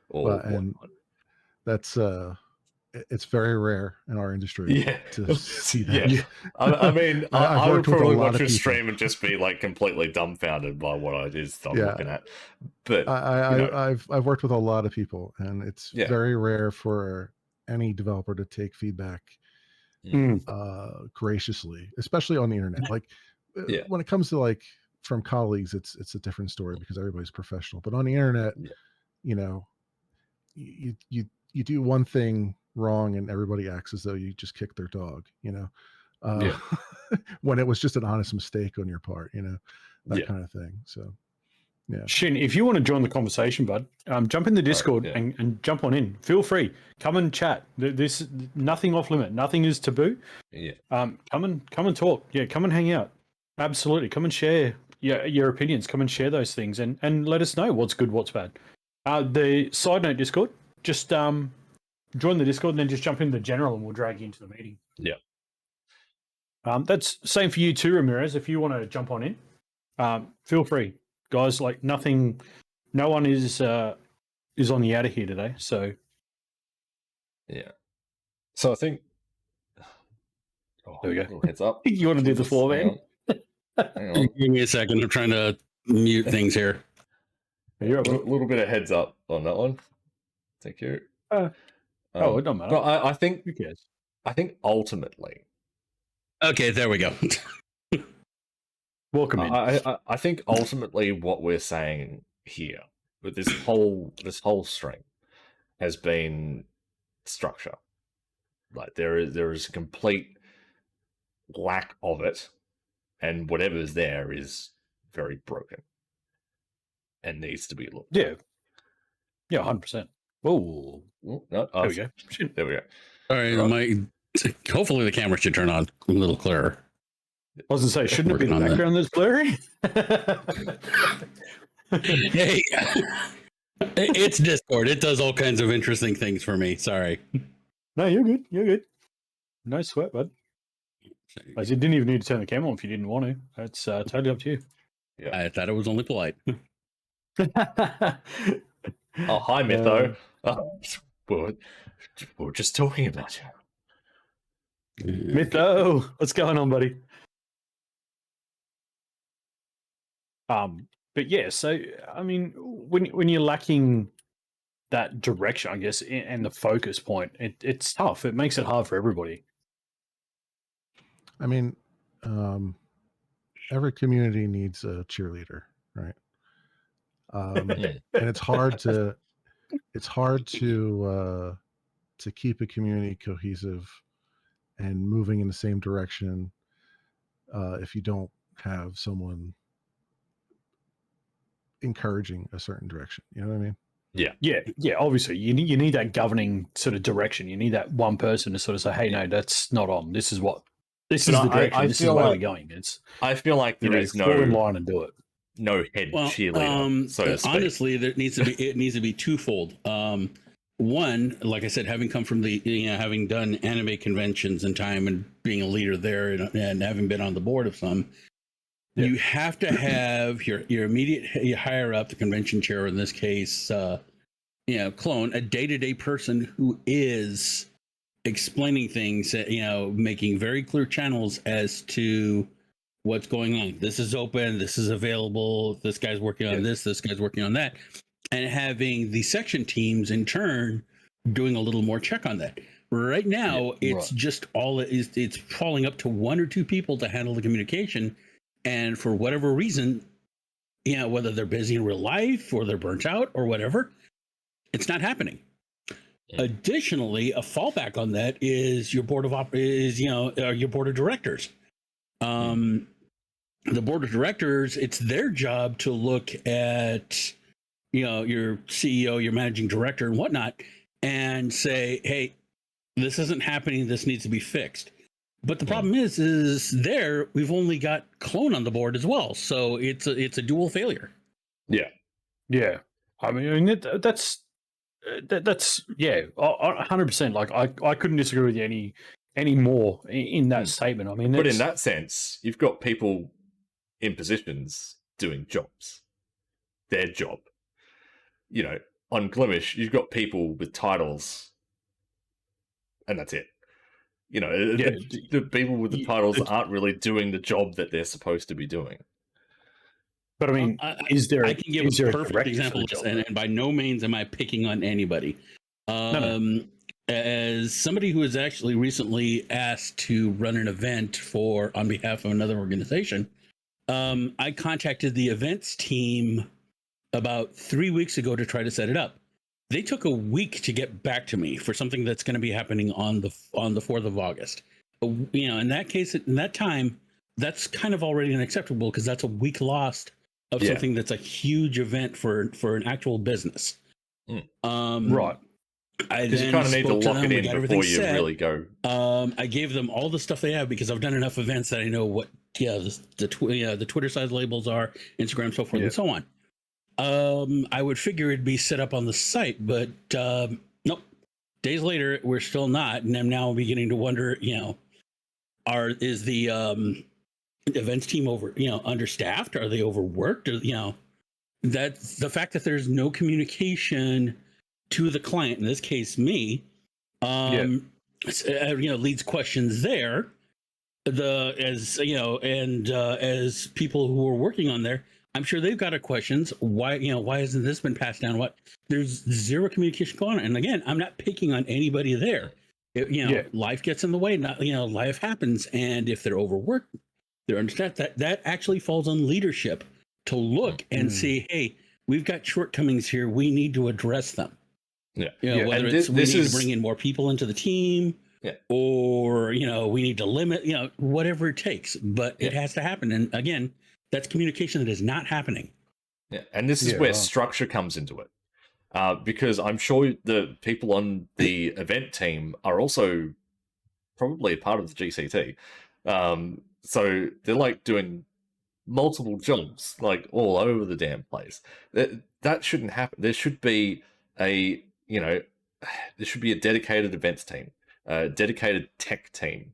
or and that's it's very rare in our industry to see that. I mean, I would probably watch your stream and just be like completely dumbfounded by what it is I'm looking at. But I've worked with a lot of people, and it's very rare for any developer to take feedback graciously, especially on the internet. Like when it comes to like from colleagues, it's a different story because everybody's professional. But on the internet, you do one thing wrong and everybody acts as though you just kicked their dog, when it was just an honest mistake on your part, that kind of thing. So Shin, if you want to join the conversation, bud, jump in the Discord and jump on in. Feel free, come and chat. This nothing off limit, nothing is taboo. Come and talk. Come and hang out. Absolutely, come and share your opinions. Come and share those things and let us know what's good, what's bad. The SideNote Discord, just join the Discord and then just jump into the general and we'll drag you into the meeting. That's same for you too, Ramirez. If you want to jump on in, feel free, guys. Like no one is on the out of here today. So so I think there we go. Heads up. You want to do the floor, man? Hang on. Give me a second. I'm trying to mute things here. You're a little bit of heads up on that one. Thank you. It don't matter. But I think who cares? I think ultimately. Okay, there we go. Welcome in. I think ultimately what we're saying here with this whole string has been structure. Like there is a complete lack of it, and whatever's there is very broken and needs to be looked at. 100%. Whoa. No, there we go. There we go. All right, hopefully the camera should turn on a little clearer. I was going to say, shouldn't it be the Working on background that's blurry? Hey, it's Discord. It does all kinds of interesting things for me. Sorry. No, you're good. You're good. No sweat, bud. Like, you didn't even need to turn the camera on if you didn't want to. That's totally up to you. Yeah. I thought it was only polite. Oh, hi, Mytho. We're just talking about you. Mytho, what's going on, buddy? But yeah, so I mean, when you're lacking that direction, I guess, and the focus point, it's tough. It makes it hard for everybody. I mean, every community needs a cheerleader, right? And it's hard to keep a community cohesive and moving in the same direction if you don't have someone encouraging a certain direction. You know what I mean? Yeah. Obviously, you need that governing sort of direction. You need that one person to sort of say, "Hey, no, that's not on. This is the direction. This is where we're going." I feel like there is fall in line and do it. no head cheerleader, so to speak. Honestly, it needs to be twofold. One, like I said, having come from having done anime conventions in time and being a leader there and having been on the board of some, you have to have your immediate higher up, the convention chair in this case, clone, a day-to-day person who is explaining things, making very clear channels as to what's going on. This is open, this is available, this guy's working on this guy's working on that. And having the section teams in turn doing a little more check on that. Right now, it's just it's falling up to one or two people to handle the communication. And for whatever reason, whether they're busy in real life or they're burnt out or whatever, it's not happening. Yeah. Additionally, a fallback on that is your board of your board of directors. The board of directors, it's their job to look at your CEO, your managing director and whatnot, and say, hey, this isn't happening. This needs to be fixed. But the problem is there we've only got Clone on the board as well. So it's a dual failure. Yeah. Yeah. I mean, that's 100%. Like I couldn't disagree with you any more in that statement. I mean, but in that sense, you've got people in positions doing jobs, their job. On Glimesh, you've got people with titles, and that's it. The people with the titles aren't really doing the job that they're supposed to be doing. But I mean, I can give a perfect example of this, and by no means am I picking on anybody. No. As somebody who was actually recently asked to run an event on behalf of another organization, I contacted the events team about 3 weeks ago to try to set it up. They took a week to get back to me for something that's going to be happening on the 4th of August. In that case, in that time, that's kind of already unacceptable because that's a week lost of something that's a huge event for an actual business. Right. Because you kind of need to lock it in before you really go. I gave them all the stuff they have because I've done enough events that I know what the Twitter size labels are, Instagram, so forth and so on. I would figure it'd be set up on the site, but nope. Days later, we're still not, and I'm now beginning to wonder, is the events team understaffed? Are they overworked? Or, that's the fact that there's no communication to the client, in this case, me, leads questions there. As people who are working on there, I'm sure they've got questions. Why hasn't this been passed down? There's zero communication going on. And again, I'm not picking on anybody there. Life gets in the way. Life happens. And if they're overworked, they're understaffed. That actually falls on leadership to look and see, hey, we've got shortcomings here. We need to address them. Whether we need to bring in more people into the team, or we need to limit, whatever it takes. But it has to happen. And again, that's communication that is not happening. Yeah, and this is where structure comes into it. Because I'm sure the people on the event team are also probably a part of the GCT. So they're like doing multiple jobs, like all over the damn place. That shouldn't happen. There should be a, there should be a dedicated events team, a dedicated tech team,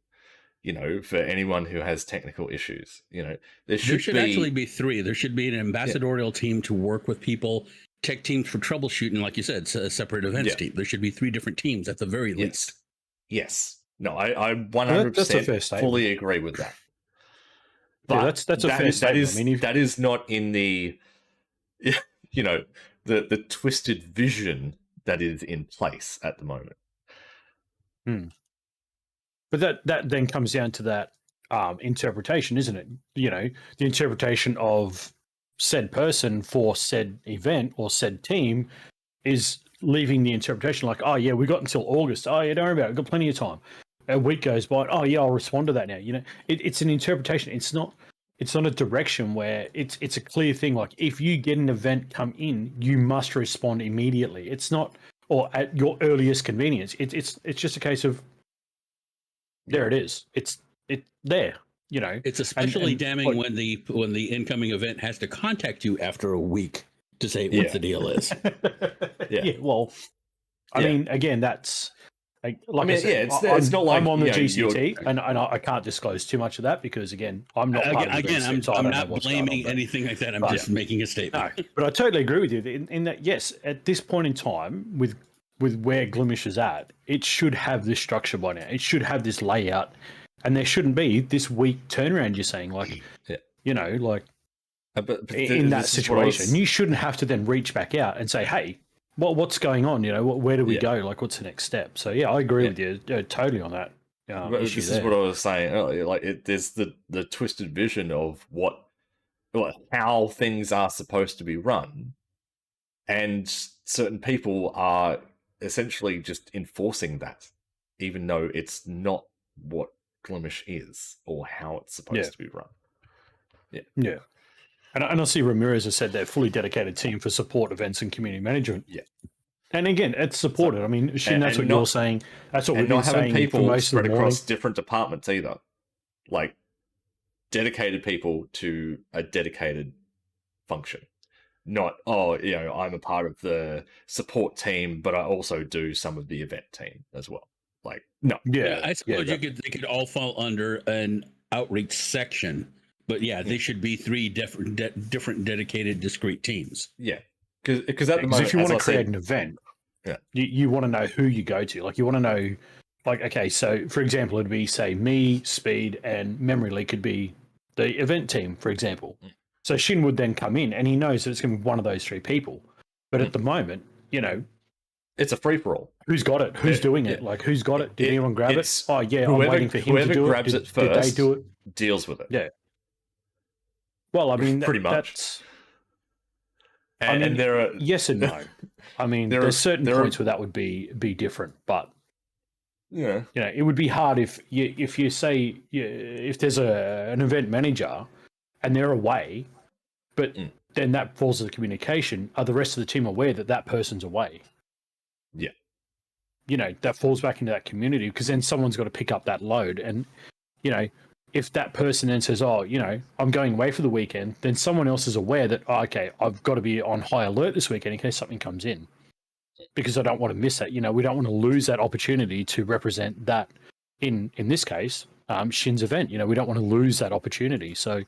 for anyone who has technical issues. There should actually be three. There should be an ambassadorial team to work with people, tech teams for troubleshooting, like you said, a separate events team. There should be three different teams at the very least. Yes. No, I 100% fully agree with that. But that's a fair statement. That is not in the, the twisted vision that is in place at the moment. But that then comes down to that interpretation, isn't it? The interpretation of said person for said event or said team is leaving the interpretation like, oh yeah, we got until August. Oh yeah, don't worry about it. We've got plenty of time. A week goes by. Oh yeah, I'll respond to that now. It's an interpretation. It's not a direction where it's a clear thing. Like if you get an event come in, you must respond immediately. It's not, or at your earliest convenience. It's just a case of there it is. It's there. It's especially damning when the incoming event has to contact you after a week to say what the deal is. Well, I mean, again, that's I said, it's not like I'm on the GCT, and I can't disclose too much of that because, again, I'm not. I'm not blaming anything like that. I'm just making a statement. No, but I totally agree with you in that. Yes, at this point in time, with where Glimesh is at, it should have this structure by now. It should have this layout, and there shouldn't be this week turnaround. You're saying, like, but in that situation, you shouldn't have to then reach back out and say, "Hey, what's going on? Where do we go? Like, what's the next step?" So I agree with you totally on that. This is what I was saying earlier. Like, there's the twisted vision of how things are supposed to be run, and certain people are essentially just enforcing that, even though it's not what Glimesh is or how it's supposed to be run. Yeah. And I see Ramirez has said they're fully dedicated team for support events and community management. Yeah. And again, it's supported. I mean, Shin, that's what you're saying. That's what we've been saying. And not having people most spread across different departments either. Like, dedicated people to a dedicated function. Not, I'm a part of the support team, but I also do some of the event team as well. Like, no. Yeah, I suppose they could all fall under an outreach section. But they should be three different dedicated, discrete teams. Yeah, because at the moment, if you want to create an event, you want to know who you go to. Like, you want to know, like, okay, so for example, it'd be, say, me, Speed, and Memory League could be the event team, for example. So Shin would then come in, and he knows that it's going to be one of those three people. But at the moment, it's a free for all. Who's got it? Who's doing it? Like, who's got it? Did anyone grab it? Oh yeah, I'm waiting for him to do it. Whoever grabs it first, did they do it? Deals with it. Yeah. Well, I mean, pretty much. And there are yes and no. I mean, there's certain points where that would be different, but it would be hard if you say if there's an event manager and they're away, but then that falls to the communication. Are the rest of the team aware that person's away? Yeah. That falls back into that community because then someone's got to pick up that load, and if that person then says, "Oh, I'm going away for the weekend," then someone else is aware that, "Oh, okay, I've got to be on high alert this weekend in case something comes in," because I don't want to miss that. We don't want to lose that opportunity to represent that. In this case, Shin's event. We don't want to lose that opportunity. So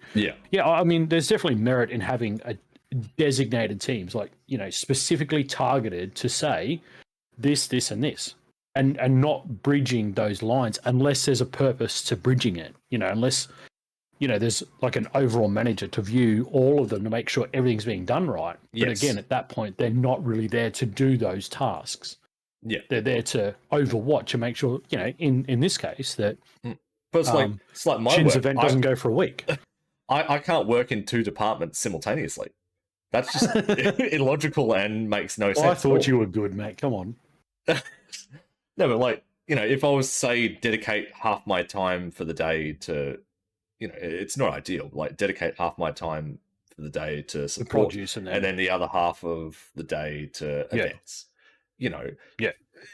I mean, there's definitely merit in having a designated teams, like specifically targeted to say this, this, and this. And not bridging those lines unless there's a purpose to bridging it, unless, there's like an overall manager to view all of them to make sure everything's being done right. Yes. But again, at that point, they're not really there to do those tasks. Yeah. They're there to overwatch and make sure, in this case that but it's like my Shin's work. event doesn't go for a week. I can't work in two departments simultaneously. That's just illogical and makes no sense. I thought you were good, mate. Come on. No, but if I was, say, dedicate half my time for the day to, it's not ideal. Like, dedicate half my time for the day to support, produce and then the other half of the day to events.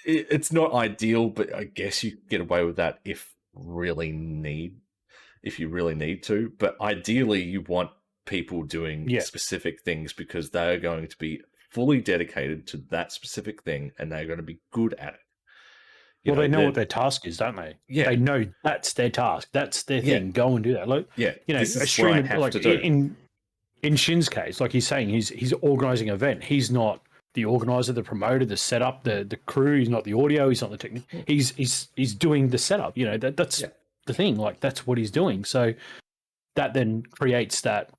It's not ideal, but I guess you get away with that if really need. if you really need to. But ideally, you want people doing specific things because they are going to be fully dedicated to that specific thing and they're going to be good at it. Well, they know what their task is, don't they? Yeah. They know that's their task. That's their thing. Go and do that. Like, yeah, you know, this a is what I streamer, have like to do. in Shin's case, like he's saying, he's organizing an event. He's not the organizer, the promoter, the setup, the crew. He's not the audio. He's not the technique. He's doing the setup. You know, that's the thing. Like that's what he's doing. So that then creates that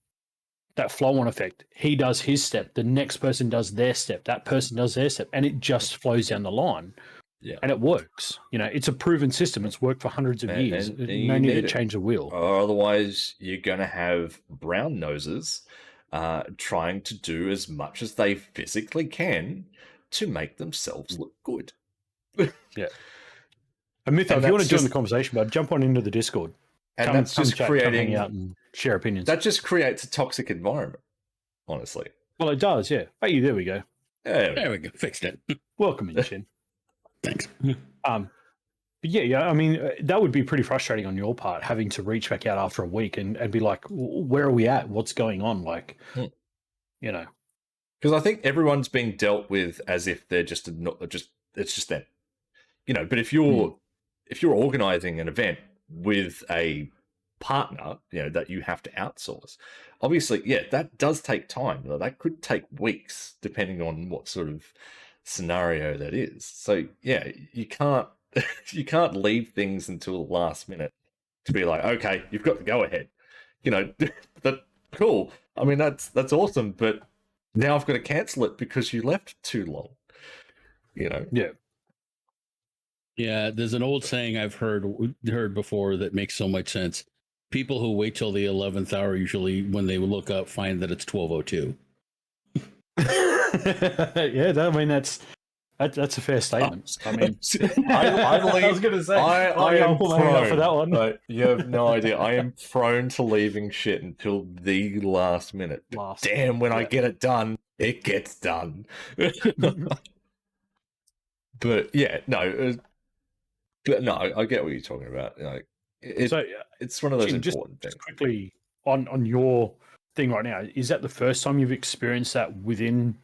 flow-on effect. He does his step. The next person does their step. That person does their step, and it just flows down the line. Yeah, and it works. You know, it's a proven system. It's worked for hundreds of years. And no need to change the wheel. Or otherwise, you're going to have brown noses trying to do as much as they physically can to make themselves look good. Yeah. And Mytho, if you want to join the conversation, bud, jump on into the Discord. And that's just creating out and share opinions. That just creates a toxic environment, honestly. Well, it does, yeah. Hey, there we go. There we go. Fixed it. Welcome in, Shin. Thanks. But yeah. I mean, that would be pretty frustrating on your part, having to reach back out after a week and be like, where are we at? What's going on? Like, you know. Because I think everyone's being dealt with as if they're it's just them. You know, but if you're organizing an event with a partner, you know, that you have to outsource, obviously, that does take time. That could take weeks, depending on what sort of scenario that is. So yeah, you can't leave things until the last minute to be like, okay, you've got to go ahead. You know, that cool. I mean, that's awesome, but now I've got to cancel it because you left too long. You know. Yeah, there's an old saying I've heard before that makes so much sense. People who wait till the 11th hour usually, when they look up, find that it's 12:02. Yeah, I mean that's a fair statement. I mean, I was going to say I am prone for that one. You have no idea. I am prone to leaving shit until the last minute. Damn, when I get it done, it gets done. But yeah, no. But no, I get what you're talking about. Like, it's one of those important things. Just quickly on your thing right now, is that the first time you've experienced that within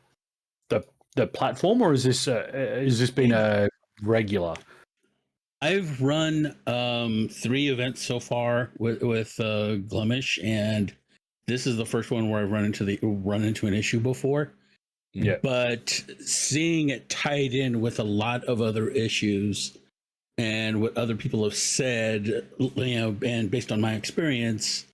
the platform, or is this been a regular? I've run 3 events so far with Glimesh, and this is the first one where I've run into an issue before. Yeah, but seeing it tied in with a lot of other issues and what other people have said, you know, and based on my experience,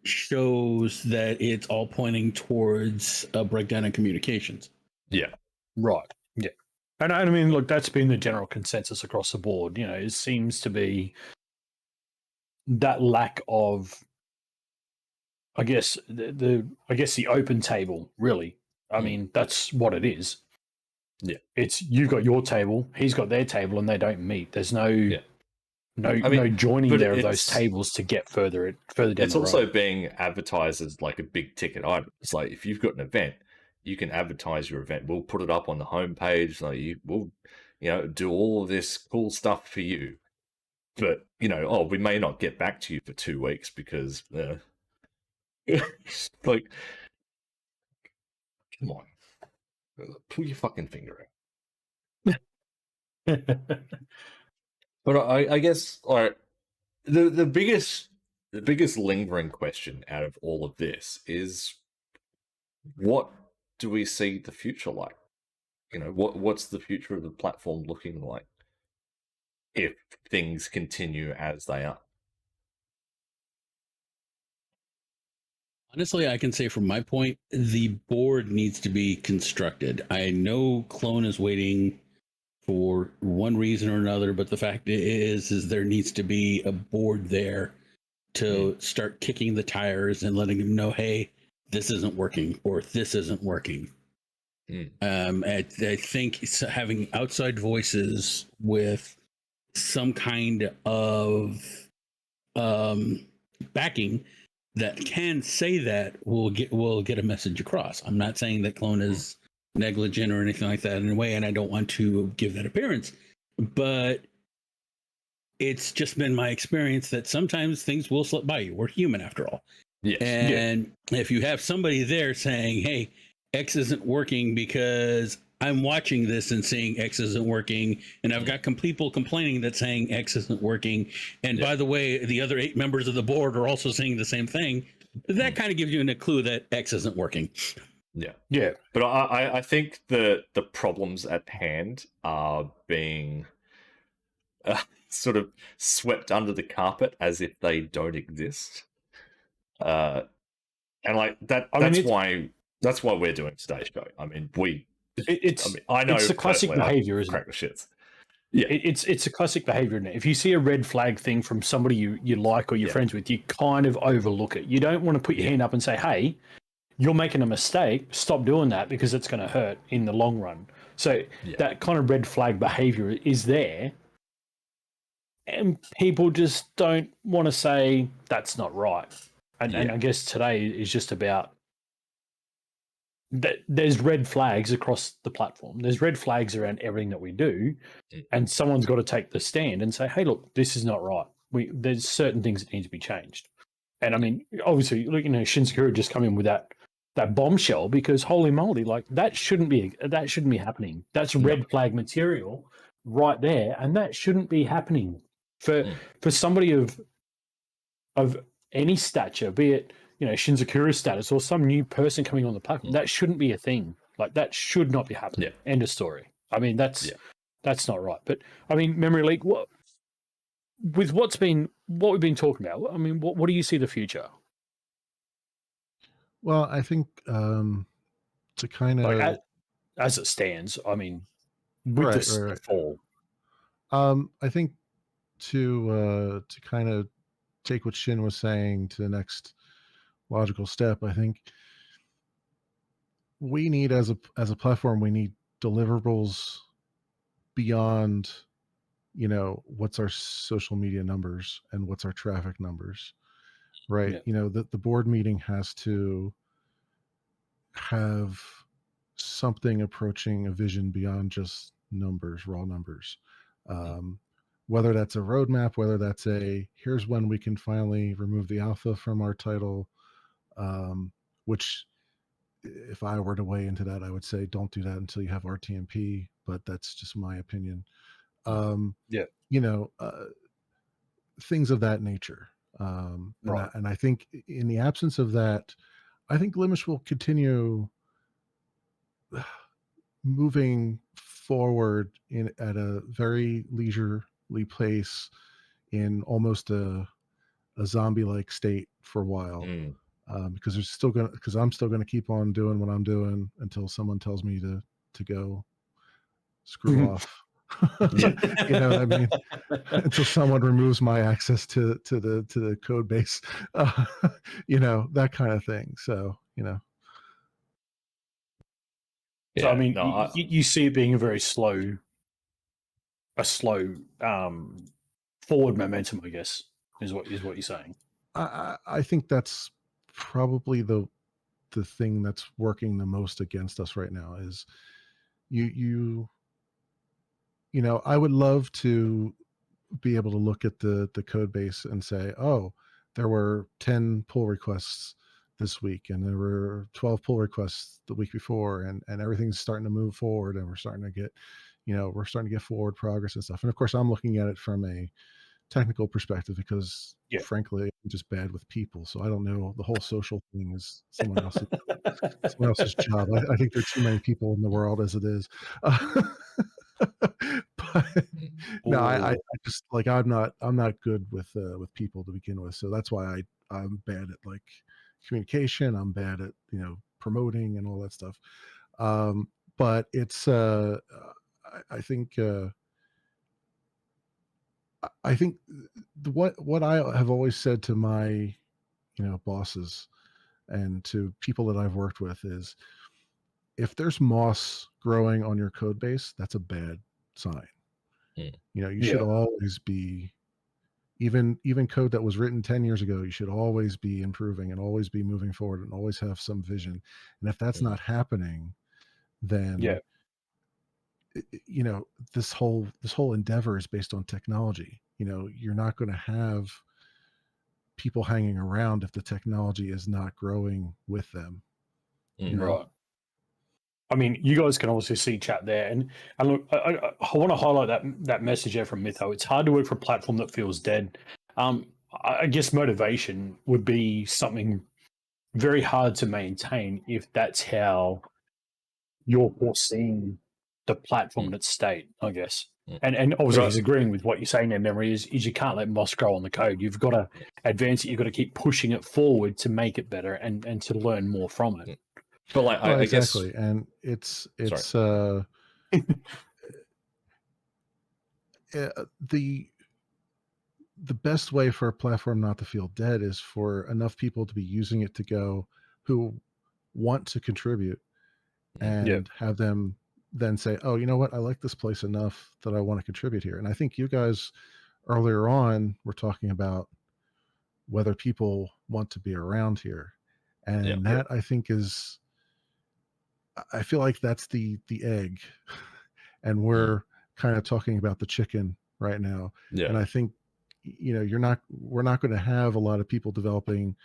shows that it's all pointing towards a breakdown in communications. Yeah. Right. Yeah. And I mean, look, that's been the general consensus across the board. You know, it seems to be that lack of, I guess, the open table, really. I mean, that's what it is. Yeah. It's you've got your table, he's got their table, and they don't meet. There's no joining there of those tables to get further down the road. It's also being advertised as like a big ticket item. It's like if you've got an event, you can advertise your event. We'll put it up on the homepage. Like we'll, you know, do all of this cool stuff for you. But you know, we may not get back to you for 2 weeks because, like, come on, pull your fucking finger out. But I guess, like, the biggest lingering question out of all of this is, what do we see the future like? You know, what's the future of the platform looking like if things continue as they are? Honestly, I can say from my point, the board needs to be constructed. I know Clone is waiting for one reason or another, but the fact is there needs to be a board there to start kicking the tires and letting them know, hey, this isn't working or this isn't working. I think having outside voices with some kind of backing that can say that will get a message across. I'm not saying that Clone is negligent or anything like that in a way, and I don't want to give that appearance, but it's just been my experience that sometimes things will slip by you. We're human after all. Yes. And if you have somebody there saying, hey, X isn't working because I'm watching this and seeing X isn't working, and I've got people complaining that saying X isn't working, and by the way, the other 8 members of the board are also saying the same thing, that kind of gives you a clue that X isn't working. Yeah. But I think the problems at hand are being sort of swept under the carpet as if they don't exist. And like that. That's why we're doing today's show. I mean, I know it's the classic behavior, isn't it? The shits. Yeah, it's a classic behavior, isn't it? If you see a red flag thing from somebody you like or you're friends with, you kind of overlook it. You don't want to put your hand up and say, "Hey, you're making a mistake. Stop doing that because it's going to hurt in the long run." So that kind of red flag behavior is there, and people just don't want to say that's not right. And I guess today is just about that. There's red flags across the platform. There's red flags around everything that we do, and someone's got to take the stand and say, "Hey, look, this is not right. There's certain things that need to be changed." And I mean, obviously, look, Shinsegaru just come in with that bombshell because holy moly, like that shouldn't be happening. That's red flag material right there, and that shouldn't be happening for somebody of any stature, be it Shinsegaru's status or some new person coming on the platform. That shouldn't be a thing. Like that should not be happening. End of story. I mean, that's not right. But I mean, Memory Leak, with what we've been talking about, I mean, what do you see the future? Well, I think to kind of like as it stands, I mean, with the fall. I think to kind of take what Shin was saying to the next logical step, I think we need as a platform, we need deliverables beyond what's our social media numbers and what's our traffic numbers, right? The board meeting has to have something approaching a vision beyond just numbers, raw numbers. Whether that's a roadmap, whether that's here's when we can finally remove the alpha from our title, which if I were to weigh into that, I would say don't do that until you have RTMP, but that's just my opinion. Things of that nature. And I think in the absence of that, I think Glimesh will continue moving forward at a very leisurely pace in almost a zombie-like state for a while, because I'm still gonna keep on doing what I'm doing until someone tells me to go screw off. You know what I mean? Until someone removes my access to the code base, that kind of thing. So So I mean, you see it being a slow forward momentum, I guess, is what you're saying. I think that's probably the thing that's working the most against us right now is I would love to be able to look at the code base and say, oh, there were 10 pull requests this week and there were 12 pull requests the week before, and everything's starting to move forward and we're starting to get forward progress and stuff. And of course I'm looking at it from a technical perspective because frankly I'm just bad with people, so I don't know. The whole social thing is someone else's job. I think there are too many people in the world as it is. But no, I just like I'm not good with people to begin with, so that's why I'm bad at like communication. I'm bad at promoting and all that stuff. But it's I think what I have always said to my bosses and to people that I've worked with is, if there's moss growing on your code base, that's a bad sign. You should always be, even code that was written 10 years ago, you should always be improving and always be moving forward and always have some vision. And if that's not happening, then this whole endeavor is based on technology. you're not going to have people hanging around if the technology is not growing with them. Right. I mean, you guys can obviously see chat there, and look, I want to highlight that message there from Mytho. It's hard to work for a platform that feels dead. I guess motivation would be something very hard to maintain if that's how you're foreseeing the platform in its state, I guess. And obviously he's agreeing with what you're saying there, Memory, is you can't let moss grow on the code. You've got to advance it. You've got to keep pushing it forward to make it better and to learn more from it. But like, I exactly. guess, and it's the best way for a platform not to feel dead is for enough people to be using it to go who want to contribute and have them then say, oh, you know what? I like this place enough that I want to contribute here. And I think you guys earlier on were talking about whether people want to be around here. And that I think I feel like that's the egg. And we're kind of talking about the chicken right now. Yeah. And I think, we're not going to have a lot of people developing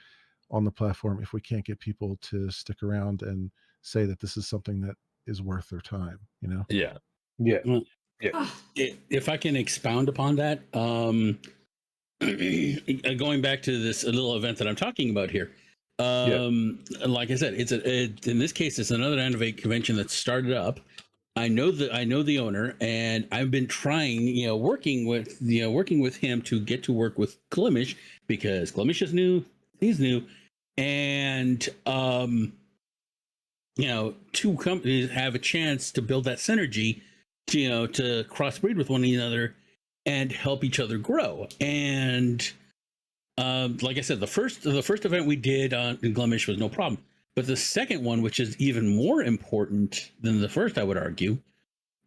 on the platform if we can't get people to stick around and say that this is something that is worth their time, Yeah. If I can expound upon that, going back to this little event that I'm talking about here, like I said, in this case, it's another Animate convention that started up. I know the owner, and I've been trying, working with him to get to work with Glimesh, because Glimesh is new, he's new, and two companies have a chance to build that synergy, to crossbreed with one another and help each other grow. And like I said, the first event we did in Glimesh was no problem. But the second one, which is even more important than the first, I would argue,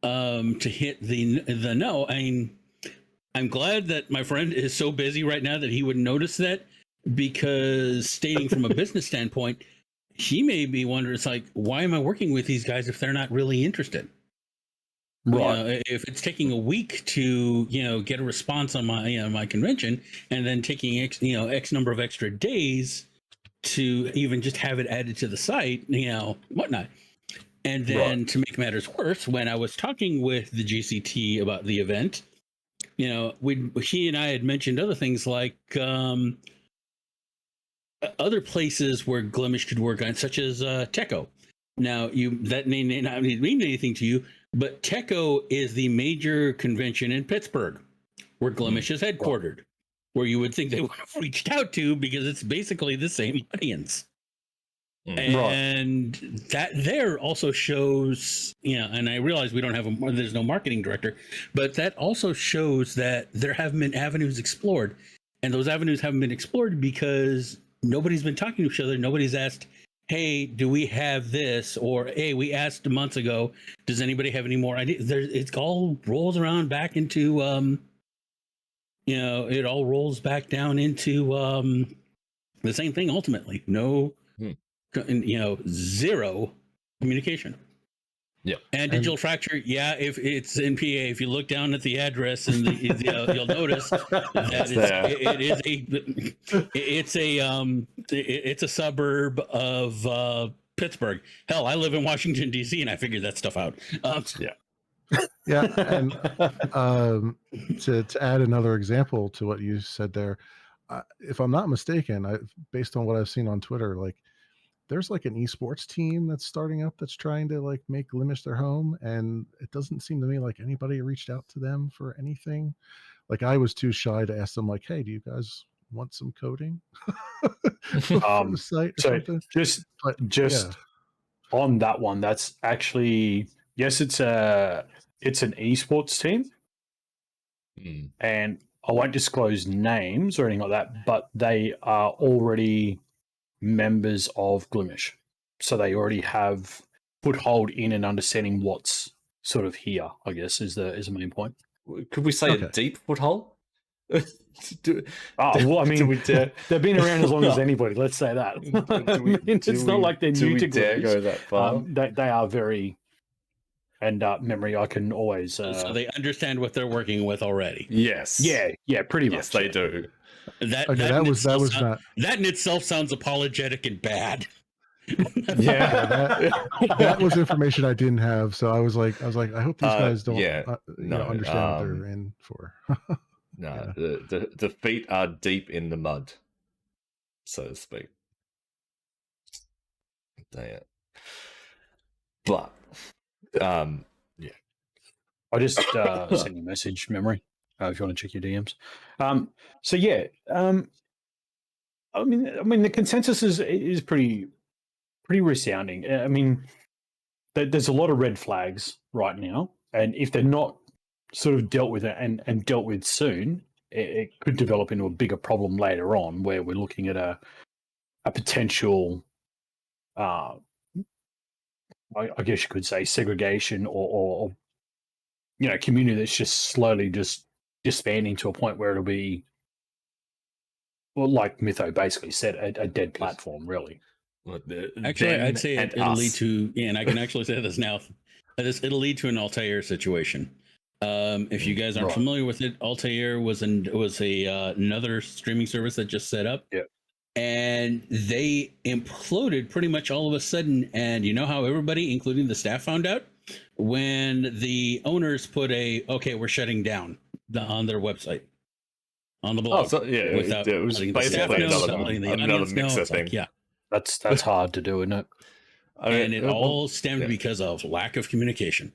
to hit the no. I mean, I'm glad that my friend is so busy right now that he would notice that, because stating from a business standpoint, he may be wondering, it's like, why am I working with these guys if they're not really interested? Right. If it's taking a week to, get a response on my convention, and then taking X number of extra days to even just have it added to the site, whatnot. And then to make matters worse, when I was talking with the GCT about the event, he and I had mentioned other things like other places where Glimesh could work on, such as Techo. Now, that may not mean anything to you, but Techo is the major convention in Pittsburgh, where Glimesh is headquartered, where you would think they would have reached out to, because it's basically the same audience. And that there also shows, and I realize we don't have there's no marketing director, but that also shows that there haven't been avenues explored, and those avenues haven't been explored because nobody's been talking to each other. Nobody's asked, hey, do we have this? Or, hey, we asked months ago, does anybody have any more ideas? It all rolls around back into, it all rolls back down into the same thing ultimately. No, zero communication. Yeah. And Digital Fracture, if it's in PA, if you look down at the address, and you'll notice that it's a suburb of Pittsburgh. Hell, I live in Washington D.C. and I figured that stuff out. And to add another example to what you said there, if I'm not mistaken, based on what I've seen on Twitter, there's an esports team that's starting up that's trying to make Glimesh their home, and it doesn't seem to me like anybody reached out to them for anything. I was too shy to ask them, hey, do you guys want some coding for the site or something? Just on that one, that's actually, yes, it's an esports team, and I won't disclose names or anything like that, but they are already members of Glimesh, so they already have foothold in and understanding what's sort of here, I guess, is the main point. Could we say a deep foothold? They've been around as long as anybody, let's say that. It's not like they're new to Glimesh. Go that far? They are very, and memory, I can always. So they understand what they're working with already. Yes. Yeah, pretty much. Yes, they do. That Okay, that that was not. that in itself sounds apologetic and bad. Yeah. That was information I didn't have, so I was like, I hope these guys don't, understand what they're in for. No, the feet are deep in the mud, so to speak. Dang it. But, yeah. I just sent you a message, memory, if you want to check your DMs. So yeah, I mean, the consensus is pretty resounding. I mean, there's a lot of red flags right now, and if they're not sort of dealt with and dealt with soon, it could develop into a bigger problem later on, where we're looking at a potential, I guess you could say, segregation or community that's just slowly just disbanding to a point where it'll be, well, like Mytho basically said, a dead platform, really. Actually, I'd say it'll lead to, and I can actually say this now, it'll lead to an Altair situation. If you guys aren't familiar with it, Altair was another streaming service that just set up. Yeah. And they imploded pretty much all of a sudden. And you know how everybody, including the staff, found out? When the owners put okay, we're shutting down on their website, on the blog. Oh, so, yeah, it was basically another mixer thing. Yeah. That's hard to do, isn't it? And it all stemmed because of lack of communication.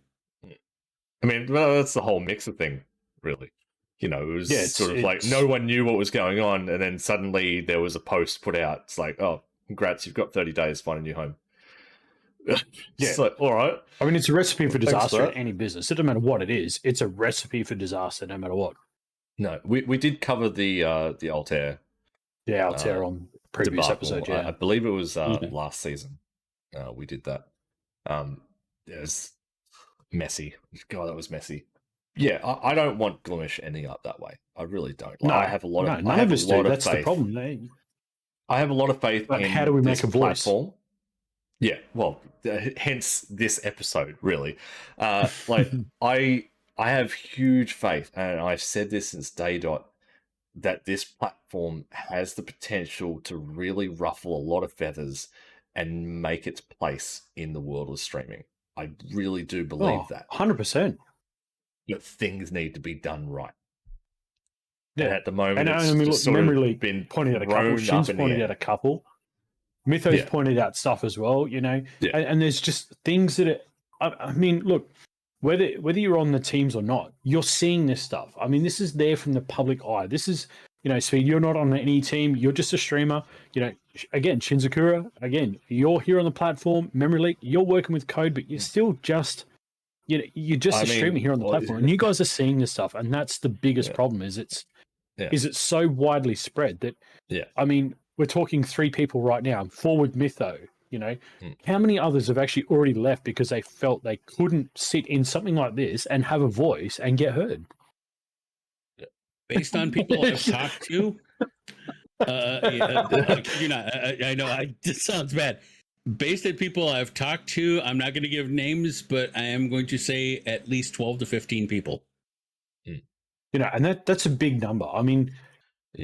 I mean, well, that's the whole mixer thing, really. It was sort of like no one knew what was going on, and then suddenly there was a post put out. It's like, oh, congrats, you've got 30 days to find a new home. It's like, all right. I mean, it's a recipe for disaster in any business. It doesn't matter what it is. It's a recipe for disaster no matter what. No, we did cover the Altair. Yeah, Altair on previous debacle. episode, yeah. I believe it was last season. We did that. It was messy. God, that was messy. Yeah, I don't want Glimesh ending up that way. I really don't. No, I have a lot of none of us do. That's faith. the problem. I have a lot of faith in how do we make a voice? Platform. Yeah, well, hence this episode, really. Like, I have huge faith, and I've said this since day dot, that this platform has the potential to really ruffle a lot of feathers and make its place in the world of streaming. I really do believe that. 100%. But things need to be done right. Yeah. And at the moment, and it's I mean, just look, Memory sort of League been pointed out a couple. Shin's pointed out a couple. Mythos pointed out stuff as well, Yeah. and there's just things that I mean, look, whether you're on the teams or not, you're seeing this stuff. I mean, this is there from the public eye. This is, Speed, you're not on any team. You're just a streamer. Again, Shinzakura, again, you're here on the platform. Memory League, you're working with code, but you're still just, you're just a streamer here on the platform. And you guys are seeing this stuff, and that's the biggest problem. Is it's so widely spread that, I mean, we're talking 3 people right now, 4 with Mytho. How many others have actually already left because they felt they couldn't sit in something like this and have a voice and get heard? Based on people I've talked to, I know this sounds bad. Based on people I've talked to, I'm not going to give names, but I am going to say at least 12 to 15 people. And that's a big number. I mean,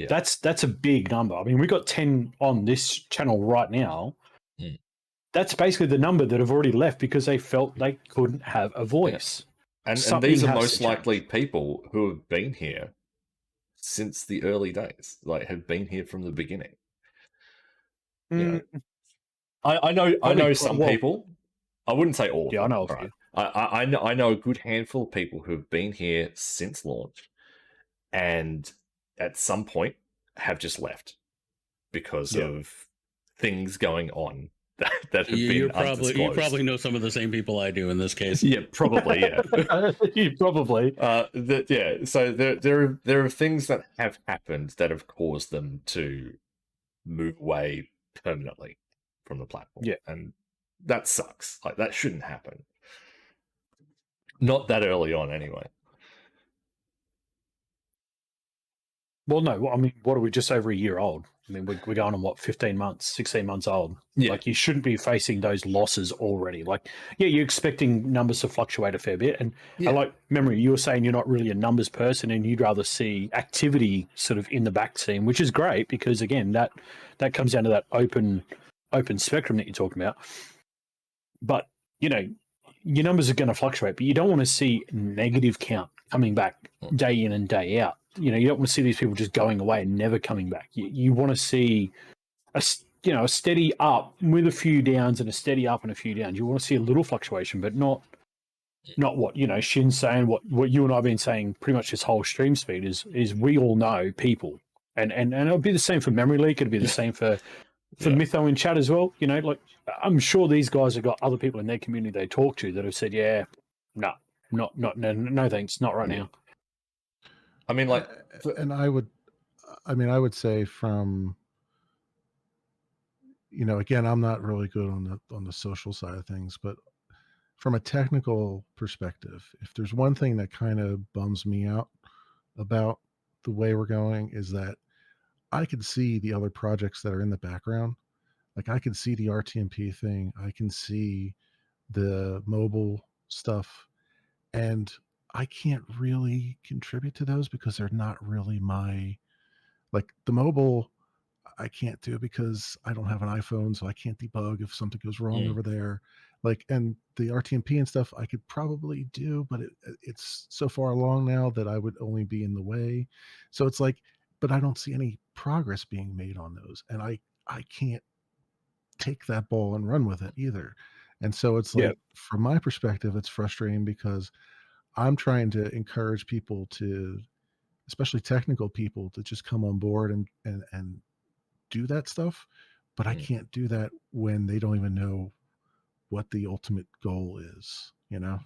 that's a big number. I mean, we got 10 on this channel right now. That's basically the number that have already left because they felt they couldn't have a voice. And these are most likely people who have been here since the early days, like have been here from the beginning. I know some people. I wouldn't say all. Yeah, I know. Right. I know a good handful of people who have been here since launch, and at some point have just left because of things going on that have been undisclosed. You probably know some of the same people I do in this case. Yeah, probably. Yeah, probably. So there are things that have happened that have caused them to move away permanently from the platform. Yeah, and that sucks. Like, that shouldn't happen. Not that early on, anyway. Well, no. I mean, what are we, just over a year old? I mean, we're going on what, 15 months, 16 months old. Yeah. Like, you shouldn't be facing those losses already. Like, yeah, you're expecting numbers to fluctuate a fair bit. And I like, Memory, you were saying you're not really a numbers person and you'd rather see activity sort of in the back scene, which is great because, again, that comes down to that open spectrum that you're talking about. But, you know, your numbers are going to fluctuate, but you don't want to see negative count coming back day in and day out. You know, you don't want to see these people just going away and never coming back. You want to see a steady up with a few downs and a steady up and a few downs. You want to see a little fluctuation, but not what, you know, Shin's saying, what you and I have been saying pretty much this whole stream speed is we all know people. And it'll be the same for Memory Leak. It'll be the same for Mytho in chat as well. You know, like, I'm sure these guys have got other people in their community they talk to that have said, yeah, no, thanks, not right now. I mean, like, and I would say from, you know, again, I'm not really good on the social side of things, but from a technical perspective, if there's one thing that kind of bums me out about the way we're going is that I can see the other projects that are in the background. Like, I can see the RTMP thing, I can see the mobile stuff, and I can't really contribute to those because they're not really like the mobile. I can't do because I don't have an iPhone, so I can't debug if something goes wrong over there. Like, and the RTMP and stuff I could probably do, but it's so far along now that I would only be in the way. So it's like, but I don't see any progress being made on those, and I can't take that ball and run with it either. And so it's like, from my perspective, it's frustrating because I'm trying to encourage people to, especially technical people, to just come on board and do that stuff, but I can't do that when they don't even know what the ultimate goal is, you know?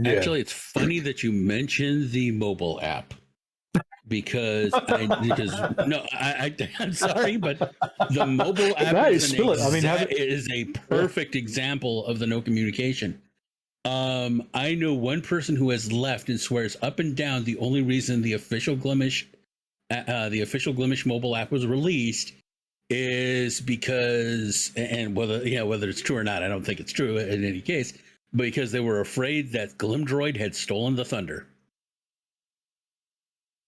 Actually, it's funny that you mentioned the mobile app because I'm sorry, but the mobile app is a perfect example of the no communication. I know one person who has left and swears up and down the only reason the official Glimesh mobile app was released is because, and whether it's true or not, I don't think it's true in any case, because they were afraid that Glimdroid had stolen the thunder.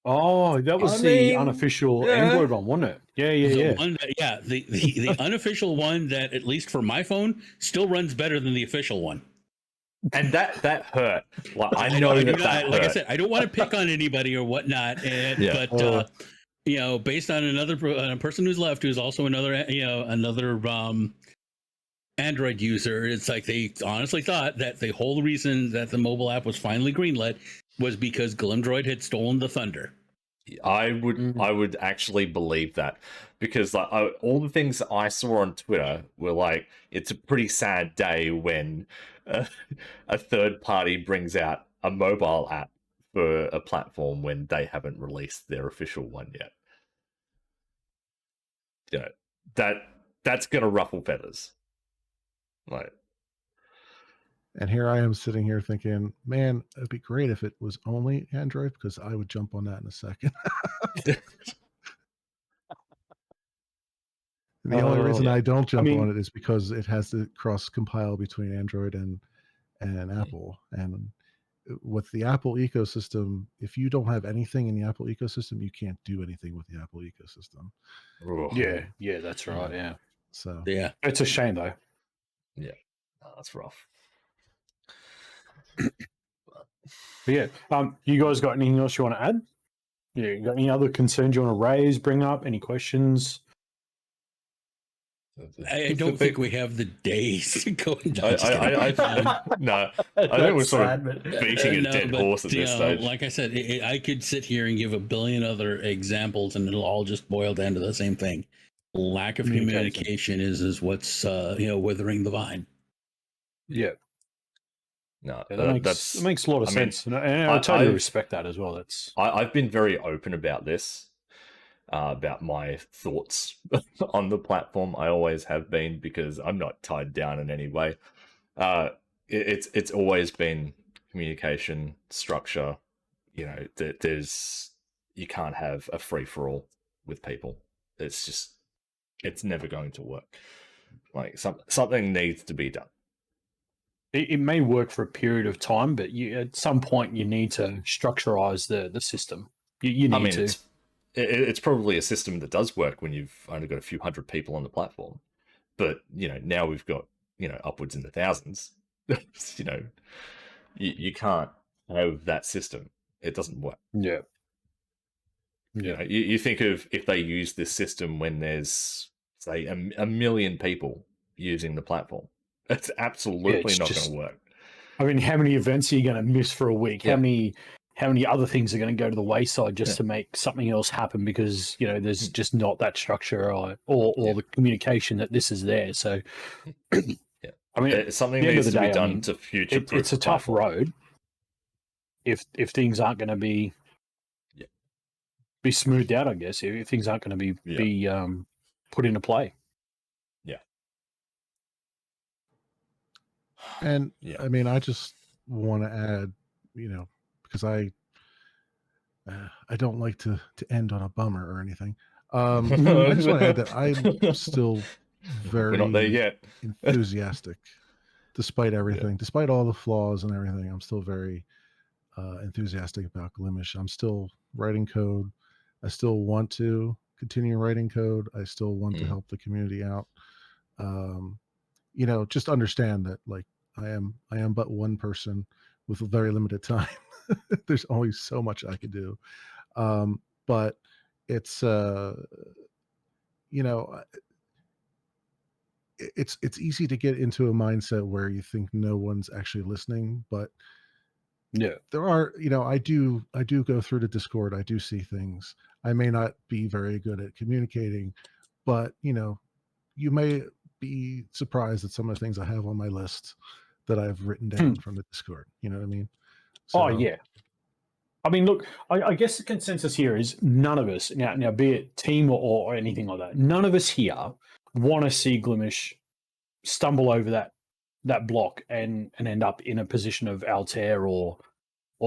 Oh, that was the unofficial Android one, wasn't it? The unofficial one that, at least for my phone, still runs better than the official one. And that hurt. Like, I know that hurt. Like I said, I don't want to pick on anybody or whatnot, but you know, based on another person who's left, who's also another Android user, it's like they honestly thought that the whole reason that the mobile app was finally greenlit was because Glimdroid had stolen the thunder. I would actually believe that, because like all the things I saw on Twitter were like, it's a pretty sad day when a third party brings out a mobile app for a platform when they haven't released their official one yet. You know, that's gonna ruffle feathers. Like, and here I am sitting here thinking, man, it'd be great if it was only Android, because I would jump on that in a second. The only reason I don't jump on it is because it has to cross compile between Android and Apple. And with the Apple ecosystem, if you don't have anything in the Apple ecosystem, you can't do anything with the Apple ecosystem. Yeah, that's right. Yeah. So it's a shame though. Yeah, that's rough. But yeah, you guys got anything else you want to add? Yeah, you got any other concerns you want to raise, bring up? Any questions? I don't think we have the days going down. I think we're sort of beating a dead horse at this stage. Like I said, I could sit here and give a billion other examples, and it'll all just boil down to the same thing: lack of communication is what's withering the vine. Yeah. No, that makes a lot of sense, and I totally respect that as well. I've been very open about this, about my thoughts on the platform. I always have been, because I'm not tied down in any way. It's always been communication structure. You know, you can't have a free for all with people. it's never going to work. Like something needs to be done. It may work for a period of time, but at some point you need to structureize the system. You need to. It's probably a system that does work when you've only got a few hundred people on the platform. But, now we've got, upwards in the thousands. You can't have that system. It doesn't work. Yeah. You think of if they use this system when there's, say, a million people using the platform. It's absolutely not going to work. I mean, how many events are you going to miss for a week? Yeah. How many other things are going to go to the wayside just to make something else happen because, there's just not that structure or the communication that this is there. So, I mean, something needs to be done to future-proof. It's a tough road if things aren't going to be smoothed out, I guess, if things aren't going to be put into play. Yeah. And I mean, I just want to add, because I don't like to end on a bummer or anything. I just want to add that I'm still very We're not there yet. enthusiastic, despite everything, despite all the flaws and everything. I'm still very enthusiastic about Glimesh. I'm still writing code. I still want to continue writing code. I still want to help the community out. Just understand that, like, I am but one person with a very limited time. There's only so much I could do. But it's, it's easy to get into a mindset where you think no one's actually listening, but there are, I do go through the Discord. I do see things. I may not be very good at communicating, but you may be surprised at some of the things I have on my list that I've written down from the Discord. You know what I mean? So, I mean, look, I guess the consensus here is none of us, now be it team or anything like that, none of us here want to see Glimesh stumble over that block and end up in a position of Altair or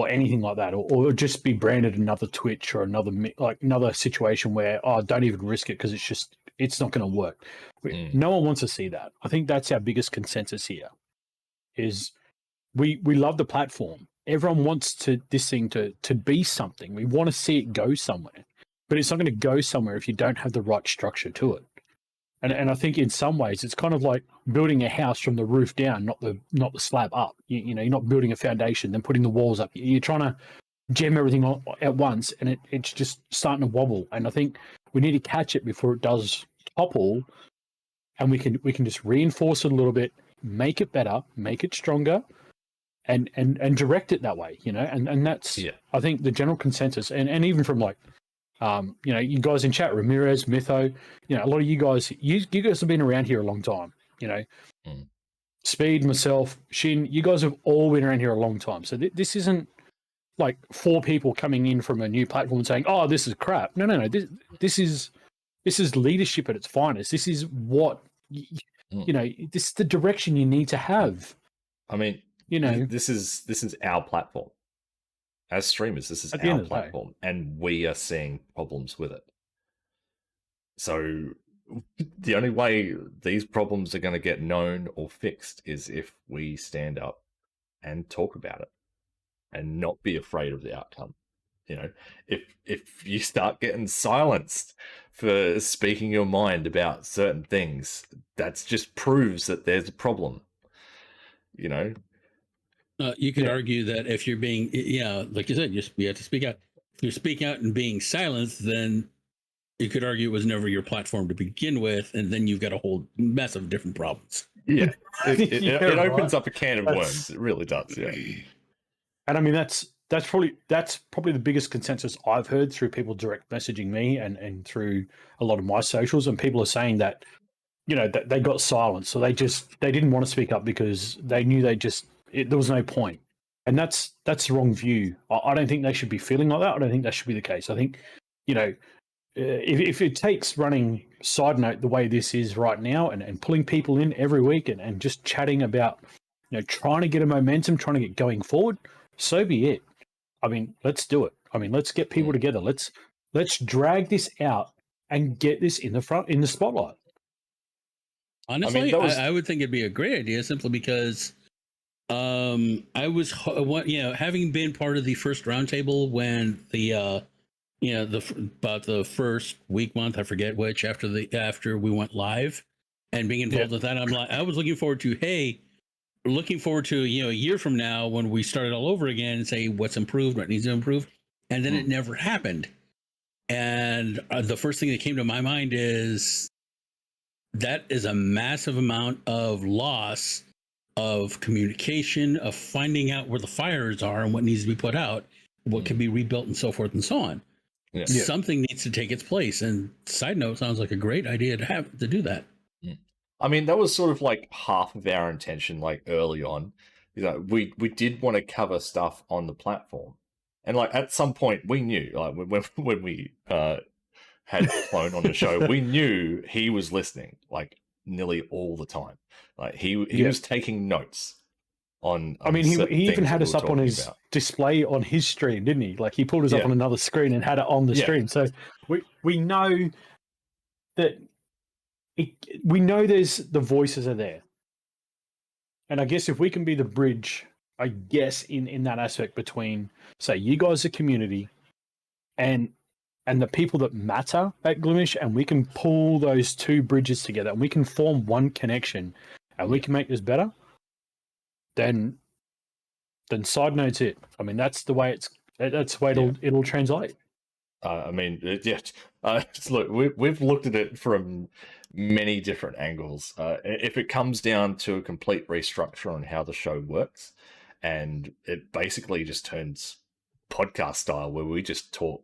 anything like that, or just be branded another Twitch or another situation where, don't even risk it because it's not going to work. No one wants to see that. I think that's our biggest consensus here is we love the platform. Everyone wants this thing to be something. We want to see it go somewhere, but it's not going to go somewhere if you don't have the right structure to it. And I think in some ways it's kind of like building a house from the roof down, not the slab up. You're not building a foundation, then putting the walls up. You're trying to jam everything at once, and it's just starting to wobble. And I think we need to catch it before it does topple, and we can just reinforce it a little bit, make it better, make it stronger, and direct it that way. And that's I think the general consensus, and even from like. You guys in chat, Ramirez, Mytho, a lot of you guys have been around here a long time, Speed, myself, Shin, you guys have all been around here a long time. So this isn't like 4 people coming in from a new platform and saying, oh, this is crap. No. This is leadership at its finest. This is what, this is the direction you need to have. I mean, this is our platform. As streamers, this is our platform, and we are seeing problems with it. So the only way these problems are going to get known or fixed is if we stand up and talk about it and not be afraid of the outcome. If you start getting silenced for speaking your mind about certain things, that just proves that there's a problem. You could argue that if you're being, like you said, you have to speak out. If you speak out and being silenced, then you could argue it was never your platform to begin with, and then you've got a whole mess of different problems. Yeah, it opens up a can of worms. It really does. Yeah, and I mean that's probably the biggest consensus I've heard through people direct messaging me and through a lot of my socials, and people are saying that that they got silenced, so they didn't want to speak up because they knew there was no point. And that's the wrong view. I don't think they should be feeling like that. I don't think that should be the case. I think, if it takes running SideNote the way this is right now and pulling people in every week and just chatting about, trying to get a momentum, trying to get going forward, so be it. I mean, let's do it. I mean, let's get people together. Let's drag this out and get this in the spotlight. Honestly, that was- I would think it'd be a great idea simply because I was having been part of the first roundtable when the about the first month, I forget which, after we went live and being involved with that, I was looking forward to a year from now when we started all over again and say what's improved, what needs to improve, and then it never happened. And the first thing that came to my mind is that is a massive amount of loss of communication, of finding out where the fires are and what needs to be put out, what can be rebuilt, and so forth and so on. Yeah. Something needs to take its place. And SideNote sounds like a great idea to do that. I mean, that was sort of like half of our intention, like early on. We did want to cover stuff on the platform, and like at some point we knew, like when we had Clone on the show, we knew he was listening like nearly all the time. Like he was taking notes on. I mean, he even had us up on his display on his stream, didn't he? Like he pulled us up on another screen and had it on the stream. So we know that we know there's the voices are there, and I guess if we can be the bridge, I guess in that aspect between, say, you guys, the community, and the people that matter at Glimesh, and we can pull those two bridges together, and we can form one connection, and we can make this better. Then SideNote's it. I mean, that's the way it'll translate. I mean, look, we've looked at it from many different angles. If it comes down to a complete restructure on how the show works, and it basically just turns podcast style, where we just talk,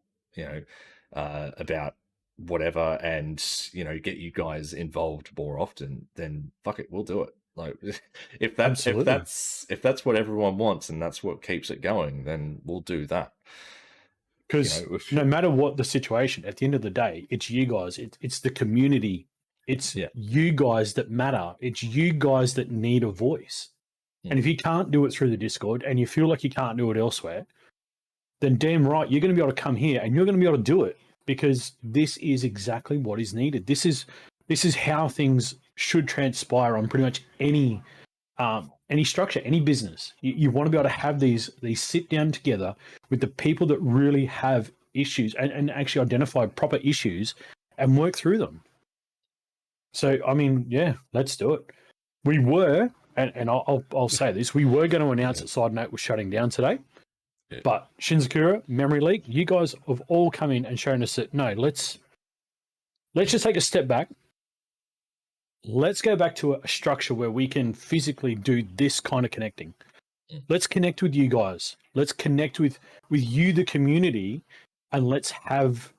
about whatever, and get you guys involved more often, then fuck it, we'll do it. Like if that's what everyone wants and that's what keeps it going, then we'll do that. Because no matter what the situation, at the end of the day, it's you guys. It's the community. It's you guys that matter. It's you guys that need a voice. And if you can't do it through the Discord and you feel like you can't do it elsewhere, then damn right, you're going to be able to come here and you're going to be able to do it, because this is exactly what is needed. This is how things should transpire on pretty much any structure, any business. You want to be able to have these sit down together with the people that really have issues and actually identify proper issues and work through them. So, I mean, yeah, let's do it. We were, and I'll say this, we were going to announce that SideNote was shutting down today. Yeah. But Shinzakura, Memory Leak, you guys have all come in and shown us that, no, let's just take a step back. Let's go back to a structure where we can physically do this kind of connecting. Let's connect with you guys. Let's connect with you, the community, and let's have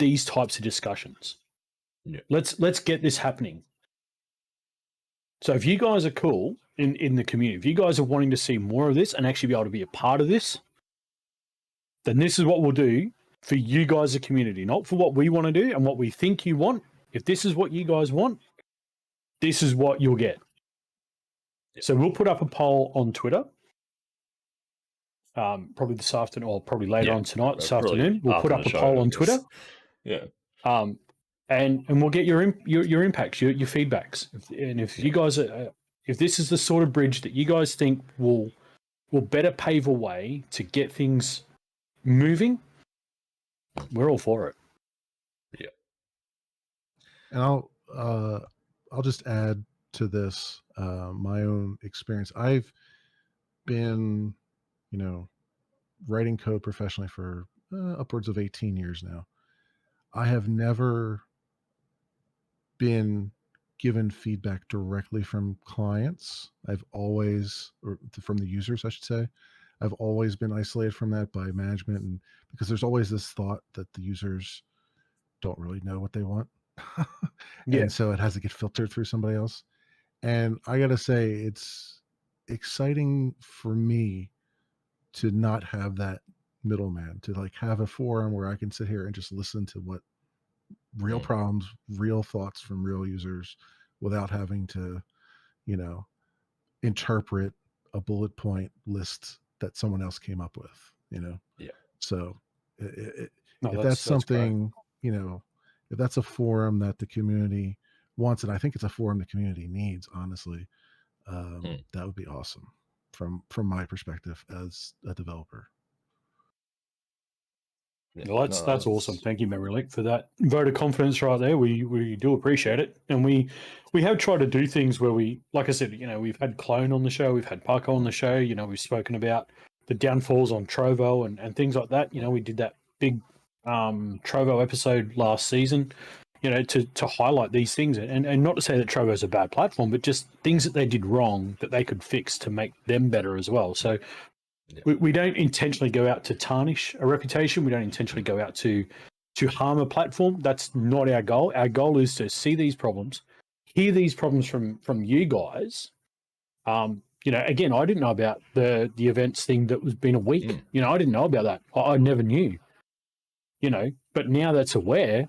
these types of discussions. Yeah. Let's get this happening. So if you guys are cool in the community, if you guys are wanting to see more of this and actually be able to be a part of this, then this is what we'll do for you guys, the community, not for what we want to do and what we think you want. If this is what you guys want, this is what you'll get. Yep. So we'll put up a poll on Twitter, probably this afternoon, or probably later on tonight, this afternoon. We'll put up a poll on Twitter. Yeah. And we'll get your impacts, your feedbacks, and if you guys are, if this is the sort of bridge that you guys think will better pave a way to get things moving, we're all for it. Yeah. And I'll just add to this my own experience. I've been, writing code professionally for upwards of 18 years now. I have never been given feedback directly from clients. I've always, or from the users, I should say, I've always been isolated from that by management, and because there's always this thought that the users don't really know what they want. And so it has to get filtered through somebody else. And I gotta say, it's exciting for me to not have that middleman, to like have a forum where I can sit here and just listen to what real problems, real thoughts from real users without having to, interpret a bullet point list that someone else came up with, Yeah. So if that's something, if that's a forum that the community wants, and I think it's a forum the community needs, honestly, that would be awesome from my perspective as a developer. Yeah, Well, that's awesome. Thank you, Memory Leak, for that vote of confidence right there. We do appreciate it, and we have tried to do things where we, like I said, we've had Clone on the show, we've had Paco on the show. We've spoken about the downfalls on Trovo and things like that. We did that big Trovo episode last season. To highlight these things, and not to say that Trovo is a bad platform, but just things that they did wrong that they could fix to make them better as well. So. Yeah. We don't intentionally go out to tarnish a reputation. We don't intentionally go out to harm a platform. That's not our goal. Our goal is to see these problems, hear these problems from you guys. Again, I didn't know about the events thing that was been a week. I didn't know about that. I never knew. But now that's aware,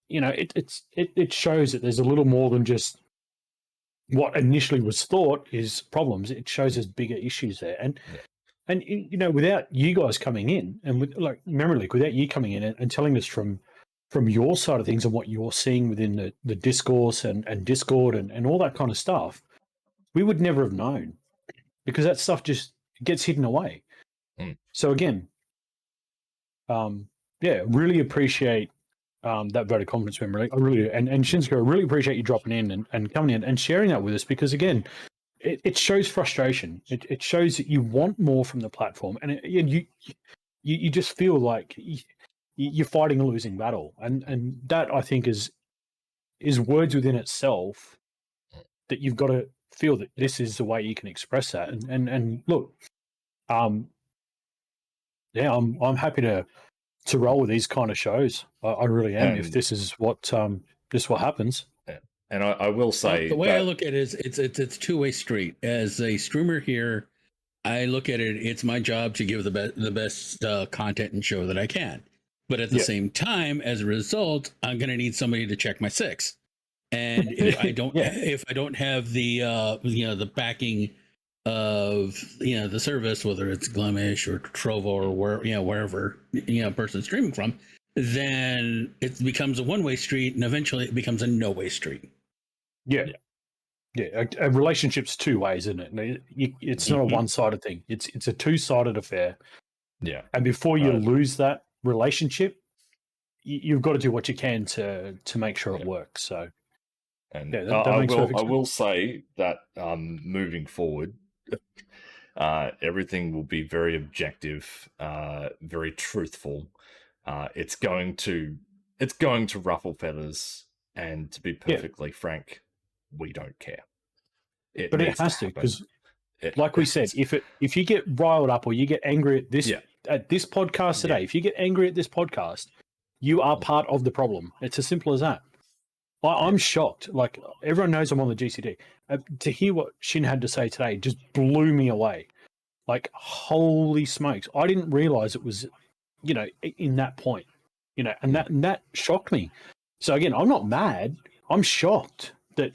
it shows that there's a little more than just what initially was thought is problems. It shows there's bigger issues there. And without you guys coming in, and with Memory Leak, without you coming in and telling us from your side of things and what you're seeing within the discourse and Discord and all that kind of stuff, we would never have known, because that stuff just gets hidden away. So again, really appreciate that vote of confidence, Memory Leak. I really do. And Shinsuke, I really appreciate you dropping in and coming in and sharing that with us, because again, it shows frustration. It shows that you want more from the platform, and you just feel like you're fighting a losing battle, and that, I think, is words within itself, that you've got to feel that this is the way you can express that. And look, I'm happy to roll with these kind of shows. I really am. If this is what happens. And I will say, the way I look at it is it's a two-way street. As a streamer here, I look at it, it's my job to give the best content and show that I can. But at the same time, as a result, I'm going to need somebody to check my six. And if I don't have the the backing of the service, whether it's Glimesh or Trovo or wherever person's streaming from, then it becomes a one-way street, and eventually it becomes a no-way street. Yeah. A relationship's two ways, isn't it? It's not a one-sided thing. It's a two-sided affair. Yeah. And before you lose that relationship, you've got to do what you can to make sure it works. So, and that makes perfect sense. I will say that moving forward, everything will be very objective, very truthful. It's going to ruffle feathers, and to be perfectly frank, we don't care. But it has to, because, like we said, if you get riled up or you get angry at this podcast today, if you get angry at this podcast, you are part of the problem. It's as simple as that. I'm shocked. Like, everyone knows I'm on the GCD. To hear what Shin had to say today just blew me away. Like, holy smokes! I didn't realize it was, in that point, and that shocked me. So again, I'm not mad. I'm shocked that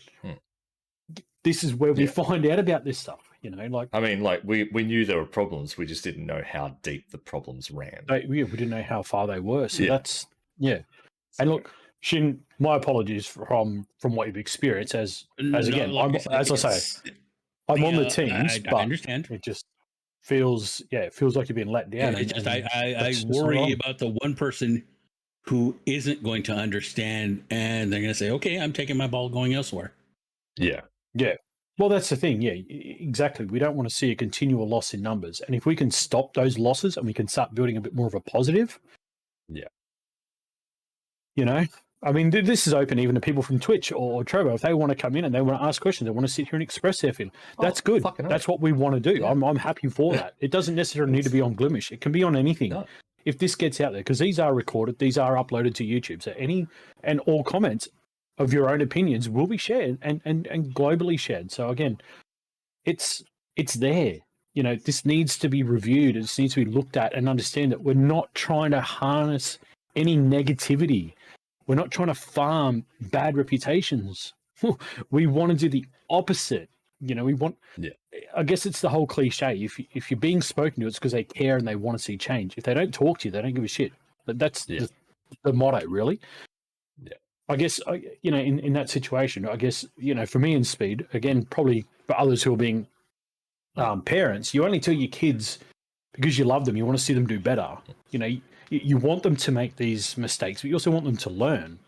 this is where we find out about this stuff. We knew there were problems. We just didn't know how deep the problems ran. We didn't know how far they were. So that's And look, Shin, my apologies from what you've experienced. As again, I'm on the teams, but I understand. It just feels like you've been let down. I worry about the one person who isn't going to understand, and they're going to say, okay, I'm taking my ball going elsewhere. Yeah. Well, that's the thing. Yeah, exactly. We don't want to see a continual loss in numbers. And if we can stop those losses and we can start building a bit more of a positive. Yeah. I mean, this is open even to people from Twitch or Trovo. If they want to come in and they want to ask questions, they want to sit here and express their feeling. That's good. That's what we want to do. Yeah. I'm happy for that. It doesn't necessarily need to be on Glimesh. It can be on anything. No. If this gets out there, because these are recorded, these are uploaded to YouTube. So any and all comments of your own opinions will be shared and globally shared. So again, it's there. This needs to be reviewed. It needs to be looked at and understand that we're not trying to harness any negativity. We're not trying to farm bad reputations. We want to do the opposite. We want. Yeah. I guess it's the whole cliche. If you're being spoken to, it's because they care and they want to see change. If they don't talk to you, they don't give a shit. But that's the motto, really. Yeah. I guess, in that situation, I guess, for me in Speed, again, probably for others who are being parents, you only tell your kids because you love them, you want to see them do better. You want them to make these mistakes, but you also want them to learn.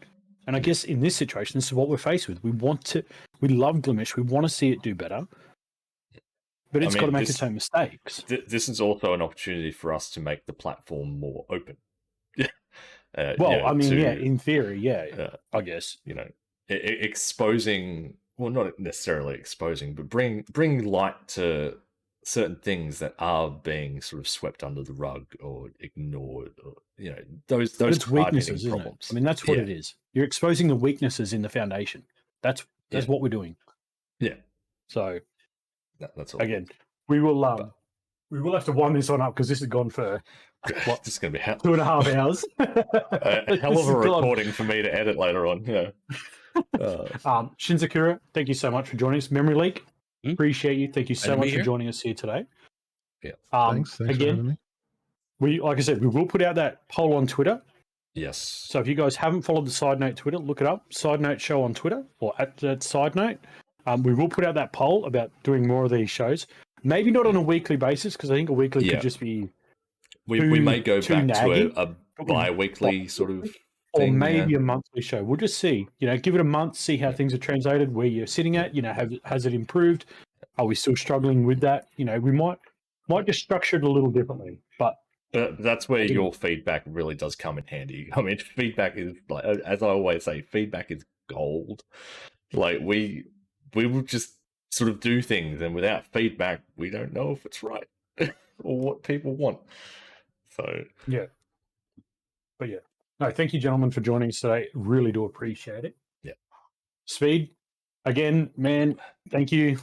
And I guess in this situation, this is what we're faced with. We love Glimesh, we want to see it do better, but it's got to make its own mistakes. This is also an opportunity for us to make the platform more open. In theory, I guess. Exposing, well, not necessarily exposing, but bring light to certain things that are being sort of swept under the rug or ignored, or those weaknesses, isn't problems. it? I mean, that's what it is. You're exposing the weaknesses in the foundation. That's what we're doing. Yeah. So that's all. Again, we will have to wind this on up because this has gone for this is going to be 2.5 hours. a hell of a recording for me to edit later on. Yeah. Shinzakura, thank you so much for joining us. Memory Leak, appreciate you. Thank you so much for joining us here today. Yeah. Thanks again, for having me. Like I said, we will put out that poll on Twitter. Yes. So if you guys haven't followed the SideNote Twitter, look it up. SideNote Show on Twitter or at SideNote. We will put out that poll about doing more of these shows. Maybe not on a weekly basis, because I think a weekly could just be we may go back to a bi-weekly sort of thing, or maybe a monthly show. We'll just see. Give it a month, see how things are translated, where you're sitting at. Has it improved? Are we still struggling with that? We might just structure it a little differently. But that's where your feedback really does come in handy. I mean, feedback is, like, as I always say, feedback is gold. Like we will just sort of do things, and without feedback, we don't know if it's right or what people want. So no, thank you, gentlemen, for joining us today. Really do appreciate it. Yeah, Speed, again, man, thank you.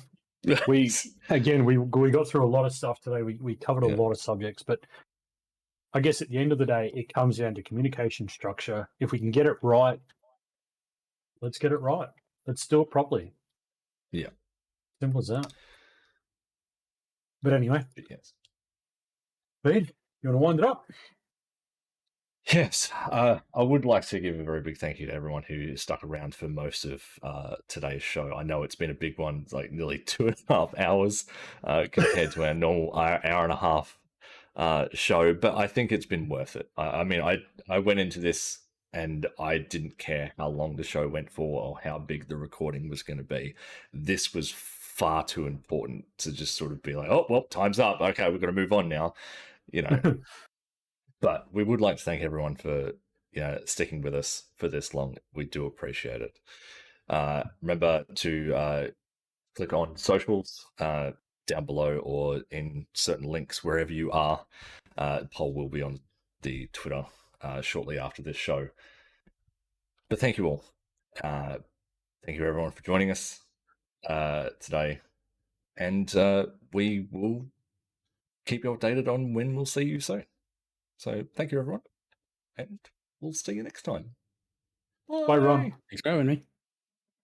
We got through a lot of stuff today. We covered a lot of subjects, but I guess at the end of the day, it comes down to communication structure. If we can get it right, let's get it right. Let's do it properly. Yeah. Simple as that. But anyway, yes. Speed, you want to wind it up? Yes, I would like to give a very big thank you to everyone who stuck around for most of today's show. I know it's been a big one, like nearly 2.5 hours compared to our normal hour and a half show, but I think it's been worth it. I mean, I went into this and I didn't care how long the show went for or how big the recording was going to be. This was far too important to just sort of be like, oh, well, time's up. Okay, we've got to move on now, But we would like to thank everyone for sticking with us for this long. We do appreciate it. Remember to click on socials down below or in certain links wherever you are. Poll will be on the Twitter shortly after this show. But thank you all. Thank you everyone for joining us today. And we will keep you updated on when we'll see you soon. So thank you everyone. And we'll see you next time. Bye, Ron. Thanks for having me.